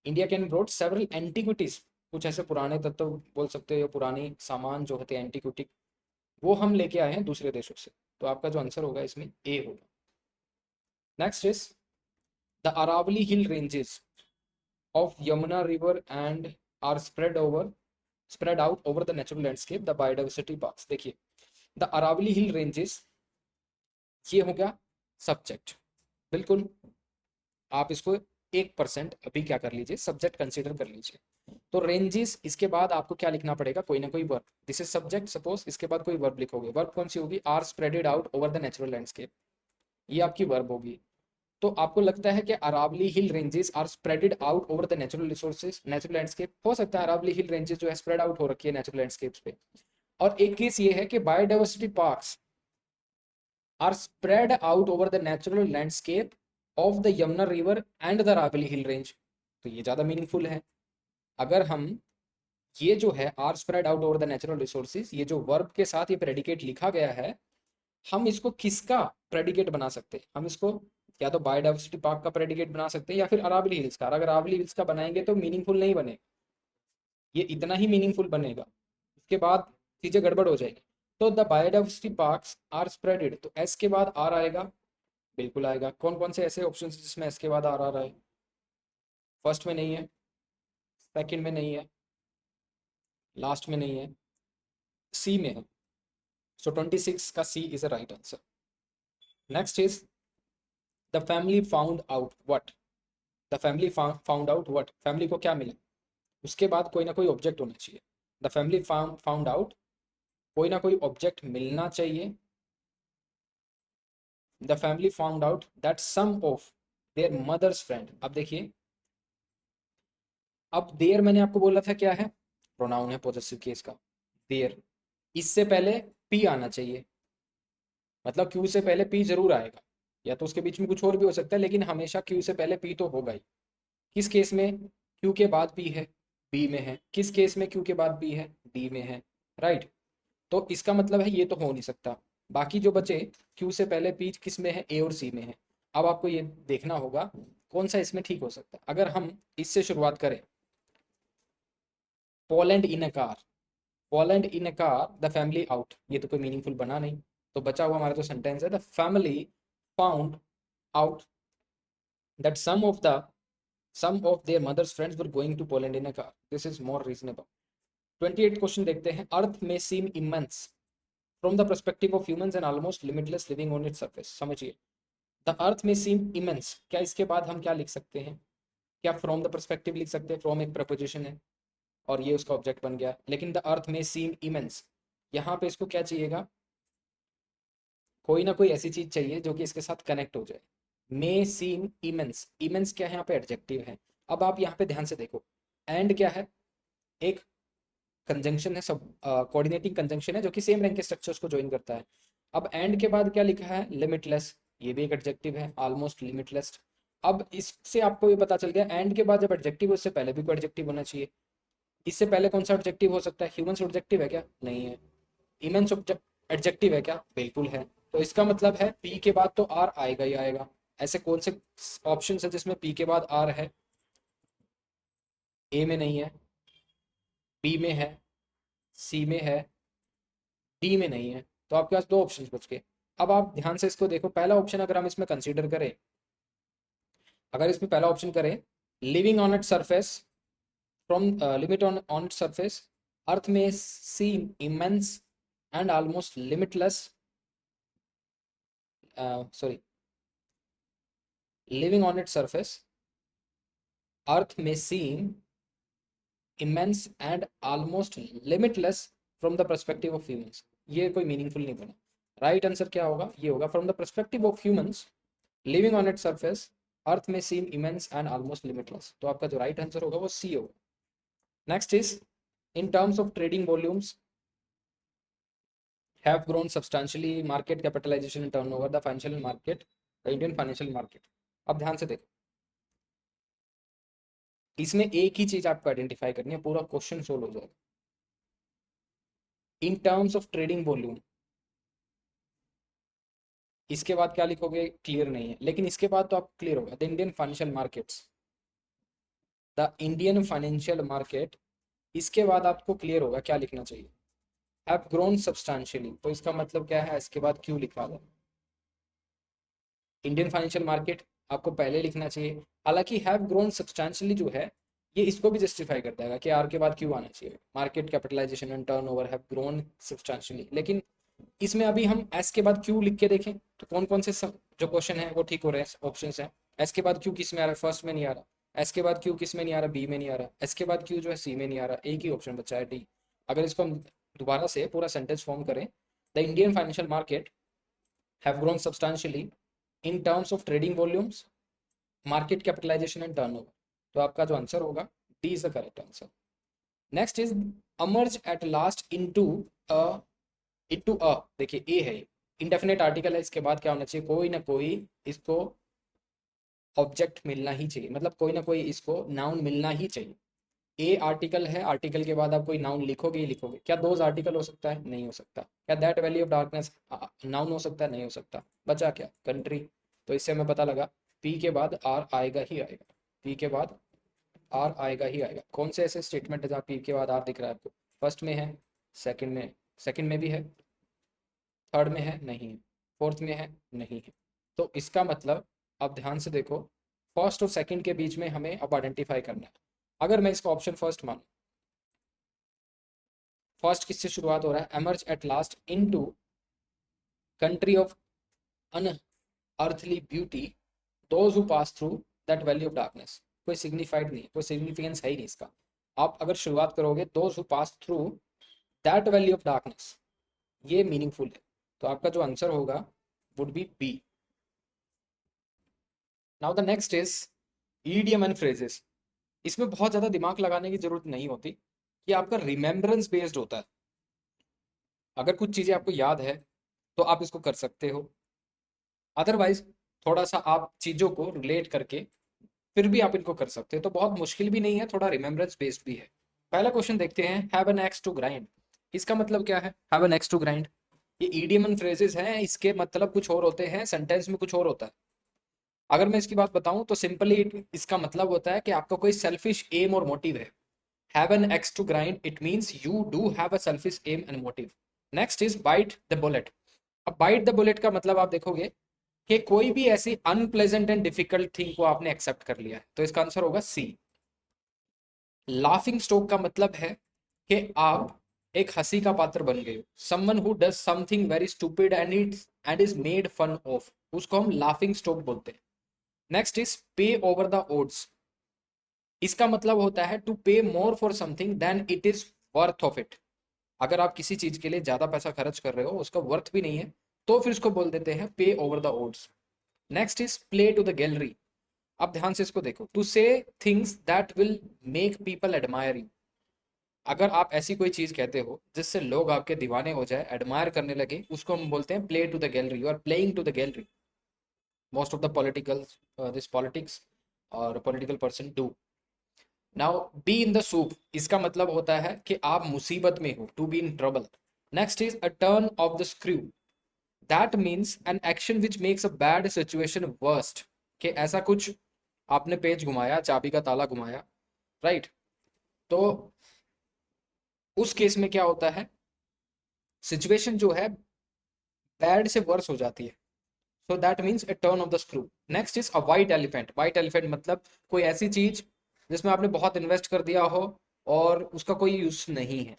India can brought several antiquities, कुछ ऐसे पुराने तत्व बोल सकते हो, पुरानी सामान जो होते हैं एंटिक्विटी, वो हम लेके आए हैं दूसरे देशों से। तो आपका जो आंसर होगा इसमें ए होगा। Next is the Aravalli hill ranges of Yamuna River and are spread out over the natural landscape, the biodiversity parks. देखिए द अरावली हिल रेंजेस, ये हो गया सब्जेक्ट, बिल्कुल आप इसको 1% अभी क्या कर लीजिए, सब्जेक्ट कंसीडर कर लीजिए। तो रेंजेस, इसके बाद आपको क्या लिखना पड़ेगा, कोई ना कोई verb, this is subject suppose, इसके बाद कोई वर्ब लिखोगे, वर्ब कौन सी होगी, are spreaded out over the natural landscape, ये आपकी वर्ब होगी। तो आपको लगता है कि Aravalli hill ranges are spreaded out over the natural resources, natural landscape, हो सकता है अरावली हिल रेंजेस जो है स्प्रेड आउट हो रखी है नेचुरल लैंडस्केप्स पे। और एक केस ये है कि biodiversity parks are spread out over the natural landscape of the Yamuna river and the Aravalli hill range, तो ये ज्यादा मीनिंगफुल है। अगर हम ये जो है are spread out over the natural resources, ये जो वर्ब के साथ ये प्रेडिकेट लिखा गया है, हम इसको किसका प्रेडिकेट बना सकते हैं, हम इसको या तो बायोडाइवर्सिटी पार्क का प्रेडिकेट बना सकते हैं या फिर अरावली हिल्स का। अगर अरावली हिल्स का बनाएंगे तो मीनिंगफुल नहीं बनेगा, ये इतना ही मीनिंगफुल बनेगा, उसके बाद चीजें गड़बड़ हो जाएगी। तो the biodiversity parks are spreaded, तो एस के बाद आर आएगा, बिल्कुल आएगा। कौन कौन से ऐसे ऑप्शन जिसमें एस के बाद आर आ रहा है, फर्स्ट में नहीं है, सेकंड में नहीं है, लास्ट में नहीं है, सी में है। सो 26 का C is a right answer. Next is the family found out what, the family found out what, family को क्या मिला, उसके बाद कोई ना कोई ऑब्जेक्ट होना चाहिए। द फैमिली फाउंड आउट, कोई ना कोई ऑब्जेक्ट मिलना चाहिए। The family found out that some of their mother's friend, अब देखिए, अब देयर मैंने आपको बोला था क्या है, प्रोनाउन है पॉजेसिव केस का, देयर, इससे पहले पी आना चाहिए, मतलब क्यू से पहले पी जरूर आएगा, या तो उसके बीच में कुछ और भी हो सकता है, लेकिन हमेशा क्यू से पहले पी तो होगा ही। किस केस में क्यू के बाद पी है, बी में है, किस केस में क्यू के बाद पी है, डी में है, राइट। तो इसका मतलब है ये तो हो नहीं सकता। बाकी जो बचे क्यू से पहले पी किस में है, ए और सी में है। अब आपको ये देखना होगा कौन सा इसमें ठीक हो सकता है। अगर हम इससे शुरुआत करें, Poland in a car, Poland in a car the family out, ये तो कोई मीनिंगफुल बना नहीं, तो बचा हुआ हमारा जो सेंटेंस है, the family found out that some of their mother's friends were going to Poland in a car. This is more reasonable. 28 question देखते हैं। अर्थ में seem immense from the perspective of humans and almost limitless living on its surface, समझिए, the earth में seem immense, क्या इसके बाद हम क्या लिख सकते हैं, क्या फ्रॉम द परस्पेक्टिव लिख सकते हैं, फ्रॉम एक प्रपोजिशन है और ये उसका ऑब्जेक्ट बन गया, लेकिन द अर्थ में seem immense, यहाँ पे इसको क्या चाहिएगा, कोई ना कोई ऐसी चीज चाहिए जो कि इसके साथ कनेक्ट हो जाए। मे सीम इमेंस, इमेंस क्या है यहाँ पे, एडजेक्टिव है। अब आप यहाँ पे ध्यान से देखो, एंड क्या है, एक कंजंक्शन है, सब कोऑर्डिनेटिंग कंजंक्शन है जो कि सेम रैंक के स्ट्रक्चर्स को ज्वाइन करता है। अब एंड के बाद क्या लिखा है, लिमिटलेस, ये भी एक एडजेक्टिव है, ऑलमोस्ट लिमिटलेस। अब इससे आपको ये पता चल गया, एंड के बाद जब एडजेक्टिव है उससे पहले भी कोई एडजेक्टिव होना चाहिए। इससे पहले कौन सा एडजेक्टिव हो सकता है, ह्यूमंस एडजेक्टिव है क्या, नहीं है। इमेंस एडजेक्टिव है क्या, बिल्कुल है। तो इसका मतलब है पी के बाद तो आर आएगा ही आएगा। ऐसे कौन से ऑप्शन है जिसमें पी के बाद आर है, ए में नहीं है, बी में है, सी में है, डी में नहीं है, तो आपके पास दो ऑप्शन बच गए। अब आप ध्यान से इसको देखो, पहला ऑप्शन अगर हम इसमें कंसीडर करें, अगर इसमें पहला ऑप्शन करें, living on it surface, from limit on it surface, earth में seem immense and almost limitless, sorry, living on its surface, earth may seem immense and almost limitless from the perspective of humans, ये कोई meaningful नहीं बना। Right answer क्या होगा, ये होगा, from the perspective of humans living on its surface, earth may seem immense and almost limitless, तो आपका जो राइट आंसर होगा वो सी होगा। Next is, in terms of trading volumes have grown substantially, market capitalization and turnover, the financial market, the Indian financial market। अब ध्यान से देखो, इसमें एक ही चीज आपको आइडेंटिफाई करनी है, पूरा क्वेश्चन सोल्व हो जाएगा। इन टर्म्स ऑफ ट्रेडिंग वॉल्यूम, इसके बाद क्या लिखोगे क्लियर नहीं है, लेकिन इसके बाद तो आप क्लियर होगा, the Indian financial markets, the Indian financial market, इसके बाद आपको क्लियर होगा क्या लिखना चाहिए, हैव ग्रोन सब्सटैंशियली, तो इसका मतलब क्या है, इसके बाद क्यों लिखा है, इंडियन फाइनेंशियल मार्केट आपको पहले लिखना चाहिए। हालांकि हैव ग्रोन सब्सटेंशियली जो है ये इसको भी जस्टिफाई करता है कि आर के बाद क्यों आना चाहिए। Market capitalisation and turnover have grown substantially, लेकिन इसमें अभी हम एस के बाद क्यू लिख के देखें तो कौन कौन से जो क्वेश्चन है वो ठीक हो रहे हैं, ऑप्शन है। एस के बाद क्यू किस में आ रहा है, फर्स्ट में नहीं आ रहा। एस के बाद क्यू किस में नहीं आ रहा, बी में नहीं आ रहा। एस के बाद क्यू जो है सी में नहीं आ रहा, एक ही ऑप्शन बचा है डी। अगर इसको हम दोबारा से पूरा सेंटेंस फॉर्म करें, the Indian financial market have grown substantially in terms of trading volumes, market capitalisation and turnover, तो आपका जो आंसर होगा D is the correct answer. Next is emerge at last into a, देखिए A है, indefinite article है, इसके बाद क्या होना चाहिए, कोई ना कोई इसको ऑब्जेक्ट मिलना ही चाहिए, मतलब कोई ना कोई इसको नाउन मिलना ही चाहिए। ए आर्टिकल है, आर्टिकल के बाद आप कोई नाउन लिखोगे ही लिखोगे। क्या दोज आर्टिकल हो सकता है, नहीं हो सकता। क्या that valley of darkness noun हो सकता है, नहीं हो सकता। बचा क्या, कंट्री। तो इससे हमें पता लगा पी के बाद आर आएगा ही आएगा, पी के बाद आर आएगा ही आएगा। कौन से ऐसे स्टेटमेंट है जहाँ पी के बाद आर दिख रहा है आपको, फर्स्ट में है, सेकंड में भी है, थर्ड में है, नहीं है, फोर्थ में है, नहीं है। तो इसका मतलब अब ध्यान से देखो, फर्स्ट और सेकंड के बीच में हमें अब आइडेंटिफाई करना है। अगर मैं इसका ऑप्शन फर्स्ट मानूं, फर्स्ट किससे शुरुआत हो रहा है, emerge eight last into country of unearthly beauty those who pass through that valley of darkness, कोई सिग्निफाइड नहीं, कोई सिग्निफिकेंस है ही नहीं इसका। आप अगर शुरुआत करोगे those who pass through that valley of darkness, ये मीनिंगफुल है। तो आपका जो आंसर होगा would be B. Now the next is idiom and phrases. इसमें बहुत ज्यादा दिमाग लगाने की जरूरत नहीं होती, कि आपका रिमेम्बरेंस बेस्ड होता है। अगर कुछ चीजें आपको याद है तो आप इसको कर सकते हो, अदरवाइज थोड़ा सा आप चीजों को रिलेट करके फिर भी आप इनको कर सकते हो। तो बहुत मुश्किल भी नहीं है, थोड़ा रिमेम्बरेंस बेस्ड भी है। पहला क्वेश्चन देखते हैं, have an axe to grind. इसका मतलब क्या है, have an axe to grind. ये ईडियम एंड फ्रेजेस हैं, इसके मतलब कुछ और होते हैं, सेंटेंस में कुछ और होता है। अगर मैं इसकी बात बताऊं तो सिंपली इसका मतलब होता है कि आपका कोई सेल्फिश एम और मोटिव है। Have an axe to grind it means you do have a selfish aim and motive. Next is bite the bullet. अब बाइट द बुलेट का मतलब आप देखोगे कि कोई भी ऐसी अनप्लेजेंट एंड डिफिकल्ट थिंग को आपने एक्सेप्ट कर लिया है, तो इसका आंसर होगा सी। लाफिंग स्टॉक का मतलब है कि आप एक हंसी का पात्र बन गए हो, someone who does something very stupid and is made fun of, उसको हम लाफिंग स्टॉक बोलते हैं। Next is pay over the odds. इसका मतलब होता है to pay more for something than it is worth of it. अगर आप किसी चीज के लिए ज्यादा पैसा खर्च कर रहे हो, उसका वर्थ भी नहीं है, तो फिर उसको बोल देते हैं pay over the odds. Next is play to the gallery. अब ध्यान से इसको देखो, टू से things that will make people admire you. अगर आप ऐसी कोई चीज कहते हो जिससे लोग आपके दीवाने हो जाए, एडमायर करने लगे, उसको हम बोलते हैं play to the gallery, you are playing to the gallery. Most of the political this politics और political person do. Now be in the soup, इसका मतलब होता है कि आप मुसीबत में हो, to be in trouble. Next is a turn of the screw. That means an action which makes a bad situation worst, कि ऐसा कुछ आपने पेज घुमाया, चाबी का ताला घुमाया, राइट। तो उस केस में क्या होता है, सिचुएशन जो है बैड से वर्स हो जाती है। So that means A turn of the screw. Next is a white elephant. White elephant मतलब कोई ऐसी चीज जिसमें आपने बहुत इन्वेस्ट कर दिया हो और उसका कोई यूज नहीं है,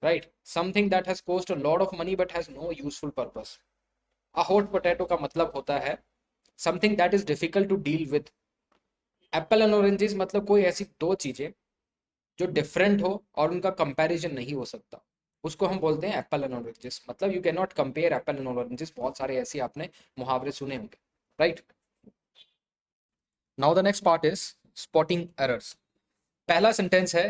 right. Something that has cost a lot of money but has no useful purpose. A hot potato का मतलब होता है something that is difficult to deal with. Apple and oranges मतलब कोई ऐसी दो चीजें जो डिफरेंट हो और उनका कंपैरिजन नहीं हो सकता, उसको हम बोलते हैं एप्पल एंड ऑरेंजेस। मतलब you can not compare apple and oranges. बहुत सारे ऐसे आपने मुहावरे सुने होंगे, right. Now the next part is spotting errors. पहला सेंटेंस है,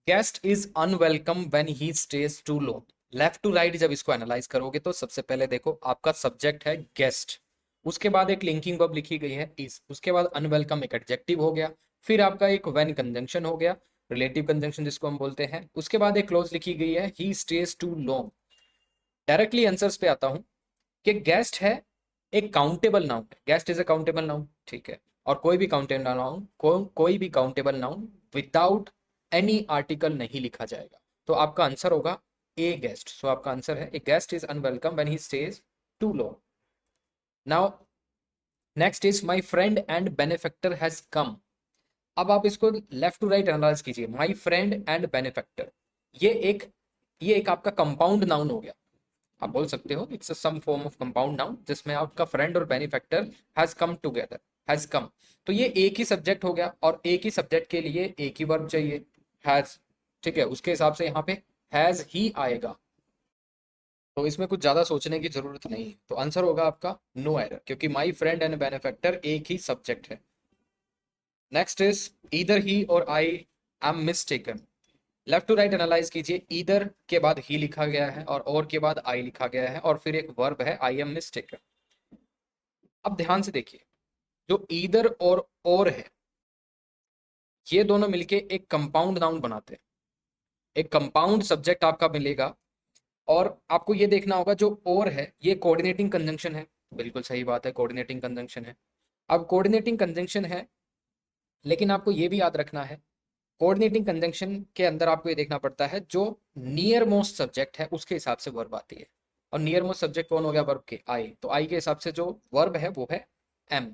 guest is unwelcome when he stays too लो। लेफ्ट टू राइट जब इसको एनालाइज करोगे तो सबसे पहले देखो, आपका सब्जेक्ट है गेस्ट, उसके बाद एक लिंकिंग वर्ब लिखी गई है इज, उसके बाद अनवेलकम एक एडजेक्टिव हो गया, फिर आपका एक व्हेन कंजंक्शन हो गया, रिलेटिव कंजंक्शन जिसको हम बोलते हैं, उसके बाद एक क्लोज लिखी गई है he stays too long. Directly answers पे आता हूं कि गेस्ट है एक काउंटेबल नाउन है, guest is a countable noun, ठीक है। और कोई भी काउंटेबल नाउन कोई भी countable noun without any article नहीं लिखा जाएगा। तो आपका आंसर होगा ए गेस्ट। सो आपका आंसर है a guest is unwelcome when he stays too long. Now next is my friend and benefactor has come. अब आप इसको लेफ्ट टू राइट एनालाइज कीजिए। माई फ्रेंड एंड बेनिफैक्टर, ये एक ये एक आपका कंपाउंड नाउन हो गया। आप बोल सकते हो it's some form of compound noun जिसमें आपका फ्रेंड और benefactor has come together, has come. तो ये एक ही सब्जेक्ट हो गया और एक ही सब्जेक्ट के लिए एक ही वर्ब चाहिए, हैज। ठीक है, उसके हिसाब से यहाँ पे हैज ही आएगा। तो इसमें कुछ ज्यादा सोचने की जरूरत नहीं है। तो आंसर होगा आपका नो एरर, क्योंकि माई फ्रेंड एंड बेनिफैक्टर एक ही सब्जेक्ट है। नेक्स्ट इज ईदर ही और I am mistaken. Left to right analyse कीजिए। ईदर के बाद ही लिखा गया है और के बाद आई लिखा गया है और फिर एक वर्ब है आई एम मिस्टेकन। अब ध्यान से देखिए, जो ईदर और है, ये दोनों मिलके एक कंपाउंड नाउन बनाते हैं। एक कंपाउंड सब्जेक्ट आपका मिलेगा और आपको ये देखना होगा जो और है ये कोऑर्डिनेटिंग कंजंक्शन है। बिल्कुल सही बात है, कोऑर्डिनेटिंग कंजंक्शन है। अब कोऑर्डिनेटिंग कंजंक्शन है, लेकिन आपको ये भी याद रखना है कोऑर्डिनेटिंग कंजंक्शन के अंदर आपको ये देखना पड़ता है जो नियर मोस्ट सब्जेक्ट है उसके हिसाब से वर्ब आती है। और नियर मोस्ट सब्जेक्ट कौन हो गया वर्ब के? आई। तो आई के हिसाब से जो वर्ब है वो है एम।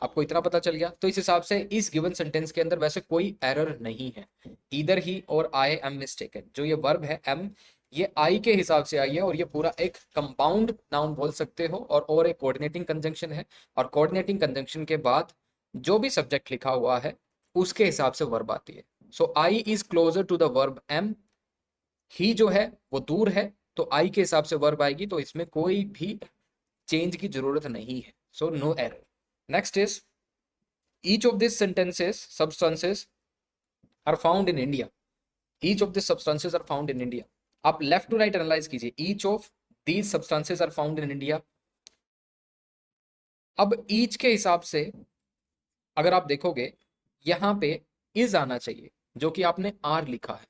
आपको इतना पता चल गया। तो इस हिसाब से इस गिवन सेंटेंस के अंदर वैसे कोई एरर नहीं है। ईदर ही और आई एम मिस्टेकन, जो ये वर्ब है एम, ये आई के हिसाब से आई है और ये पूरा एक कंपाउंड नाउन बोल सकते हो और एक कोऑर्डिनेटिंग कंजंक्शन है। और कोऑर्डिनेटिंग कंजंक्शन के बाद जो भी सब्जेक्ट लिखा हुआ है उसके हिसाब से वर्ब आती है। So I is closer to the verb am. He जो है वो दूर है, तो आई के हिसाब से वर्ब आएगी। तो इसमें कोई भी चेंज की जरूरत नहीं है। So no error. Next is each of these sentences substances are found in India. Each of these substances are found in India. आप लेफ्ट टू राइट एनालाइज कीजिए। each of these substances are found in India. अब each के हिसाब से अगर आप देखोगे यहां पे is आना चाहिए, जो कि आपने r लिखा है।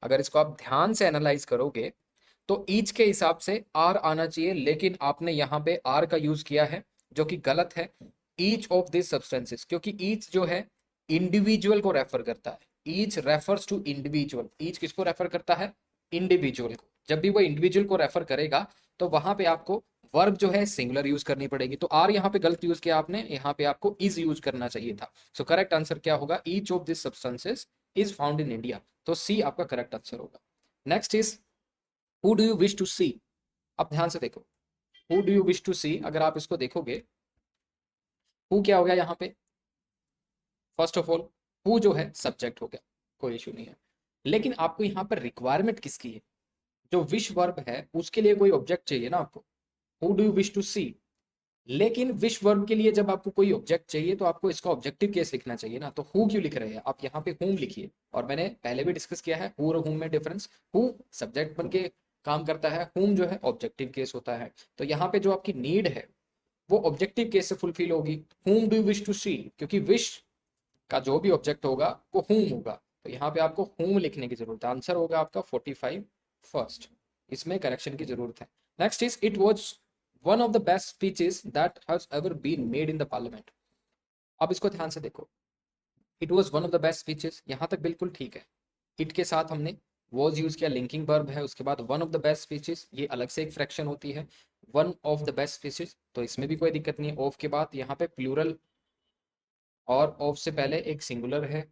अगर इसको आप ध्यान से एनालाइज करोगे तो each के हिसाब से r आना चाहिए, लेकिन आपने यहाँ पे r का यूज किया है जो कि गलत है। each of these substances, क्योंकि each जो है इंडिविजुअल को रेफर करता है। each refers to individual। each किसको रेफर करता है? इंडिविजुअल को। जब भी वो इंडिविजुअल को रेफर करेगा तो वहां पे आपको वर्ब जो है सिंगुलर यूज करनी पड़ेगी। तो आर यहाँ पे गलत यूज किया आपने, यहाँ पे आपको इज यूज करना चाहिए था। सो करेक्ट आंसर क्या होगा? Each of this substances is found in India. तो सी आपका करेक्ट आंसर होगा। Next is who do you wish to see. अब ध्यान से देखो, who do you wish to see, अगर आप इसको देखोगे हु क्या हो गया यहाँ पे? फर्स्ट ऑफ ऑल हु जो है सब्जेक्ट हो गया, कोई इशू नहीं है। लेकिन आपको यहाँ पर रिक्वायरमेंट किसकी है? जो विश वर्ब है उसके लिए कोई ऑब्जेक्ट चाहिए ना आपको। Who do you wish to see. लेकिन विश वर्ब के लिए जब आपको कोई ऑब्जेक्ट चाहिए तो आपको इसका ऑब्जेक्टिव केस लिखना चाहिए ना। तो हु क्यों लिख रहे हैं आप? यहाँ पे हुम लिखिए। और मैंने पहले भी डिस्कस किया है हु और हुम में डिफरेंस। हु सब्जेक्ट बन के काम करता है, हुम जो है ऑब्जेक्टिव केस होता है। तो यहाँ पे जो आपकी नीड है वो ऑब्जेक्टिव केस से फुलफिल होगी। हुम डू यू विश टू सी, क्योंकि विश का जो भी ऑब्जेक्ट होगा वो हुम होगा। तो यहाँ पे आपको हुम लिखने की जरूरत है। आंसर होगा आपका 45 फर्स्ट। इसमें करेक्शन की जरूरत है। Next is it was one of the best speeches that has ever been made in the parliament. अब इसको ध्यान से देखो, it was one of the best speeches, यहाँ तक बिल्कुल ठीक है। इट के साथ हमने वॉज यूज किया, लिंकिंग वर्ब है। उसके बाद one of the best speeches, ये अलग से एक फ्रैक्शन होती है। One of the best speeches, तो इसमें भी कोई दिक्कत नहीं है। ऑफ के बाद यहाँ पे प्लूरल और ऑफ से पहले एक सिंगुलर है।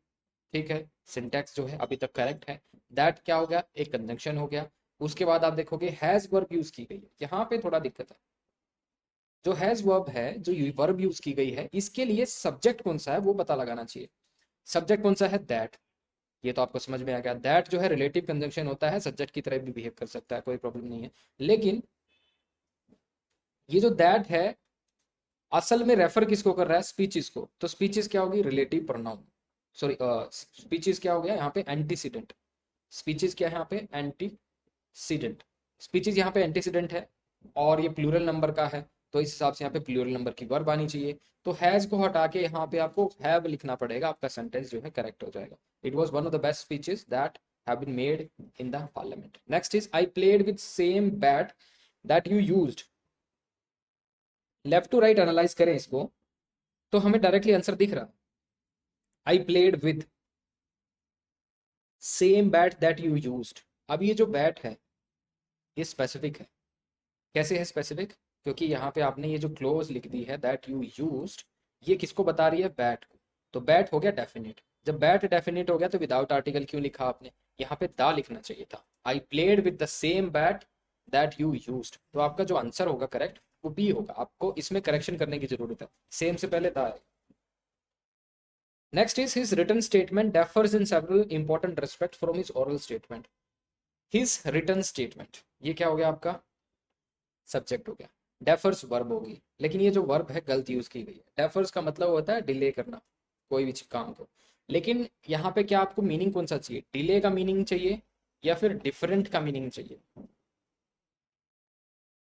ठीक है, सिंटैक्स जो है अभी तक करेक्ट है। दैट क्या हो गया? एक कंजंक्शन हो गया। उसके बाद आप देखोगे हैज वर्ब यूज की गई है, यहाँ पे थोड़ा दिक्कत है। जो हैज वर्ब है, जो वर्ब यूज की गई है, इसके लिए सब्जेक्ट कौन सा है वो पता लगाना चाहिए। सब्जेक्ट कौन सा है? दैट। ये तो आपको समझ में आ गया। दैट जो है रिलेटिव कंजंक्शन होता है, सब्जेक्ट की तरह भी बिहेव कर सकता है, कोई प्रॉब्लम नहीं है। लेकिन ये जो दैट है असल में रेफर किसको कर रहा है? स्पीचेस को। तो स्पीचेस क्या होगी? Relative pronoun. सॉरी, स्पीचेस क्या हो गया यहाँ पे? एंटीसीडेंट। स्पीचेस क्या है यहाँ पे? एंटीसीडेंट। स्पीचेस यहाँ पे एंटीसीडेंट है और ये प्लूरल नंबर का है, तो इस हिसाब से यहाँ पे प्लूरल नंबर की वर्ब आनी चाहिए। तो हैज को हटा के यहाँ पे आपको हैव लिखना पड़ेगा, आपका सेंटेंस जो है करेक्ट हो जाएगा। It was one of the best speeches that have been made in the parliament. Next is I played with same bat that you used. Left to right analyse करें इसको तो हमें डायरेक्टली आंसर दिख रहा है। I played with same bat that you used. अब ये जो बैट है ये स्पेसिफिक है। कैसे है स्पेसिफिक? क्योंकि यहाँ पे आपने ये जो क्लोज लिख दी है दैट यू यूज्ड, ये किसको बता रही है? बैट को। तो बैट हो गया डेफिनेट। जब बैट डेफिनेट हो गया तो विदाउट आर्टिकल क्यों लिखा आपने? यहाँ पे दा लिखना चाहिए था। आई played with the same bat that you used. तो आपका जो आंसर होगा करेक्ट वो बी होगा। आपको इसमें करेक्शन करने की जरूरत है, सेम से पहले दा है। Next is his written statement differs in several important respect from his oral statement. His written statement, ये क्या हो गया आपका? सब्जेक्ट हो गया। डेफर्स वर्ब होगी, लेकिन ये जो वर्ब है गलत यूज की गई है। डेफर्स का मतलब होता है डिले करना कोई भी काम को, लेकिन यहाँ पे क्या आपको मीनिंग कौन सा चाहिए? डिले का मीनिंग चाहिए या फिर डिफरेंट का मीनिंग चाहिए?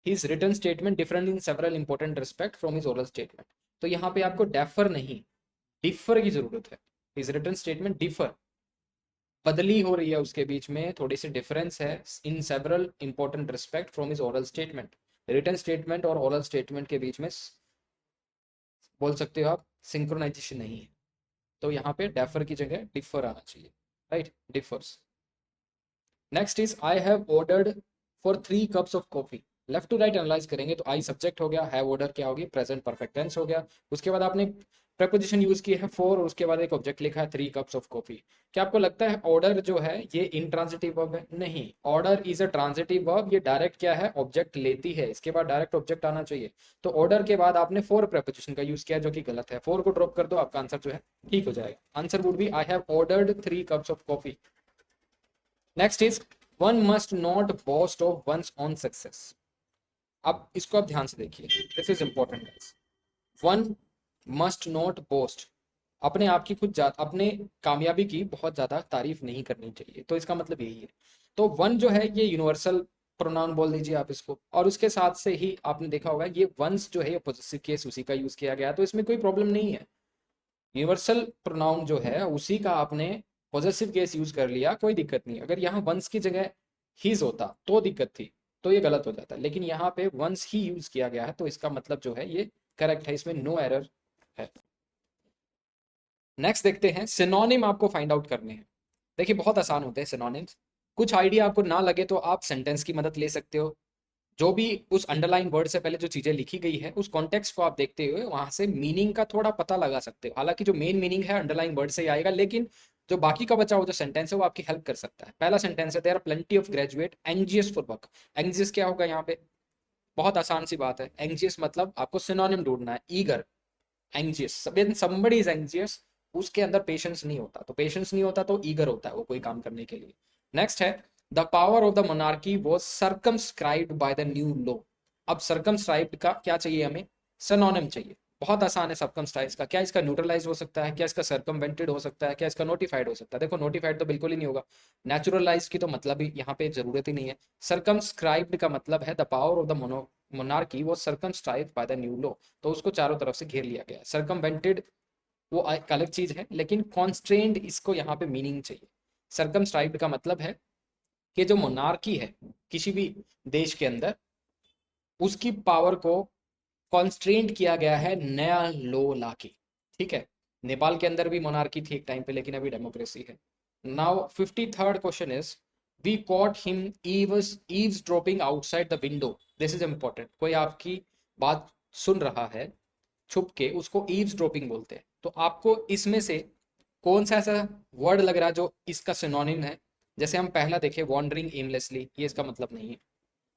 His written statement different in several important respect from his oral statement. तो यहाँ पे आपको डेफर नहीं, डिफर की जरूरत है। हिज रिटन स्टेटमेंट डिफर, बदली हो रही है उसके बीच में, थोड़ी सी डिफरेंस है in several important respect from his oral statement. Written statement और ओरल स्टेटमेंट के बीच में बोल सकते हो आप सिंक्रोनाइजेशन नहीं है, तो यहाँ पे डेफर की जगह डिफर आना चाहिए, right? Differs. Next is I have ordered for 3 cups of coffee. Left to right analyse करेंगे तो आई सब्जेक्ट हो गया, हैव ऑर्डर क्या होगी? प्रेजेंट परफेक्ट टेंस हो गया। उसके बाद आपने प्रपोजिशन यूज की है फॉर, और उसके बाद एक ऑब्जेक्ट लिखा है 3 कप्स ऑफ कॉफी। क्या आपको लगता है ऑर्डर जो है ये इंट्रांजिटिव वर्ब है? नहीं, order is a transitive verb. ये डायरेक्ट क्या है? ऑब्जेक्ट लेती है, इसके बाद डायरेक्ट ऑब्जेक्ट आना चाहिए। तो ऑर्डर के बाद आपने फॉर प्रपोजिशन का यूज किया जो कि गलत है। फॉर को ड्रॉप कर दो, आपका आंसर जो है ठीक हो जाएगा। Answer would be I have ordered 3 cups of coffee. Next is one must not boast of one's on success. अब इसको आप ध्यान से देखिए, this is important. One must not boast, अपने आप की खुद अपने कामयाबी की बहुत ज्यादा तारीफ नहीं करनी चाहिए, तो इसका मतलब यही है। तो वन जो है ये यूनिवर्सल प्रोनाउन बोल दीजिए आप इसको, और उसके साथ से ही आपने देखा होगा ये वंस जो है पॉजिटिव केस उसी का यूज किया गया, तो इसमें कोई प्रॉब्लम नहीं है। यूनिवर्सल प्रोनाउन जो है उसी का आपने पॉजिटिव केस यूज कर लिया, कोई दिक्कत नहीं। अगर यहाँ वंस की जगह हिज होता तो दिक्कत थी, तो ये गलत हो जाता, लेकिन यहाँ पे वंस ही यूज किया गया है, तो इसका मतलब जो है ये करेक्ट है, इसमें नो एरर है। नेक्स्ट देखते हैं, सिनोनिम आपको फाइंड आउट करने हैं। देखिए बहुत आसान होते हैं सिनोनिम्स। कुछ आइडिया आपको ना लगे तो आप सेंटेंस की मदद ले सकते हो। जो भी उस अंडरलाइन वर्ड से पहले जो चीजें लिखी गई है उस कॉन्टेक्स्ट को आप देखते हुए वहां से मीनिंग का थोड़ा पता लगा सकते हो। हालांकि जो मेन मीनिंग है अंडरलाइन वर्ड से ही आएगा, लेकिन जो बाकी का बचा हुआ जो सेंटेंस है वो आपकी हेल्प कर सकता है। पहला सेंटेंस है there are plenty of graduate anxious for work. Anxious क्या होगा यहाँ पे? बहुत आसान सी बात है। एंग्जियस मतलब आपको सिनोनिम ढूंढना है। Eager, anxious, somebody is anxious, उसके अंदर पेशेंस नहीं होता, तो पेशेंस नहीं होता तो ईगर होता है वो कोई काम करने के लिए। नेक्स्ट है the power of the monarchy was circumscribed by the new law. अब सर्कमस्क्राइब्ड का क्या चाहिए हमें? सिनोनिम चाहिए। बहुत आसान है सर्कमस्क्राइब्ड का। क्या इसका न्यूट्रलाइज हो सकता है? क्या इसका सर्कमवेंटेड हो सकता है? क्या इसका नोटिफाइड हो सकता है? देखो नोटिफाइड तो बिल्कुल ही नहीं होगा। नेचुरलाइज की तो मतलब ही यहाँ पे जरूरत ही नहीं है। सर्कमस्क्राइब्ड का मतलब है the power of the monarchy was circumscribed by the new law, तो उसको चारों तरफ से घेर लिया गया। सर्कमवेंटेड वो एक अलग चीज है, लेकिन कॉन्स्ट्रेंड इसको यहाँ पे मीनिंग चाहिए। सर्कमस्क्राइब्ड का मतलब है कि जो मोनार्की है किसी भी देश के अंदर, उसकी पावर को कॉन्स्ट्रेंट किया गया है नया लो लाके। ठीक है, नेपाल के अंदर भी मोनार्की थी एक टाइम पे, लेकिन अभी डेमोक्रेसी है। Now 53rd question is we caught him eavesdropping outside the window. This is important. कोई आपकी बात सुन रहा है छुप के, उसको ईव्स ड्रॉपिंग बोलते हैं। तो आपको इसमें से कौन सा ऐसा वर्ड लग रहा है जो इसका सिनोनिम है? जैसे हम पहला देखें वॉन्डरिंग एमलेसली, ये इसका मतलब नहीं है।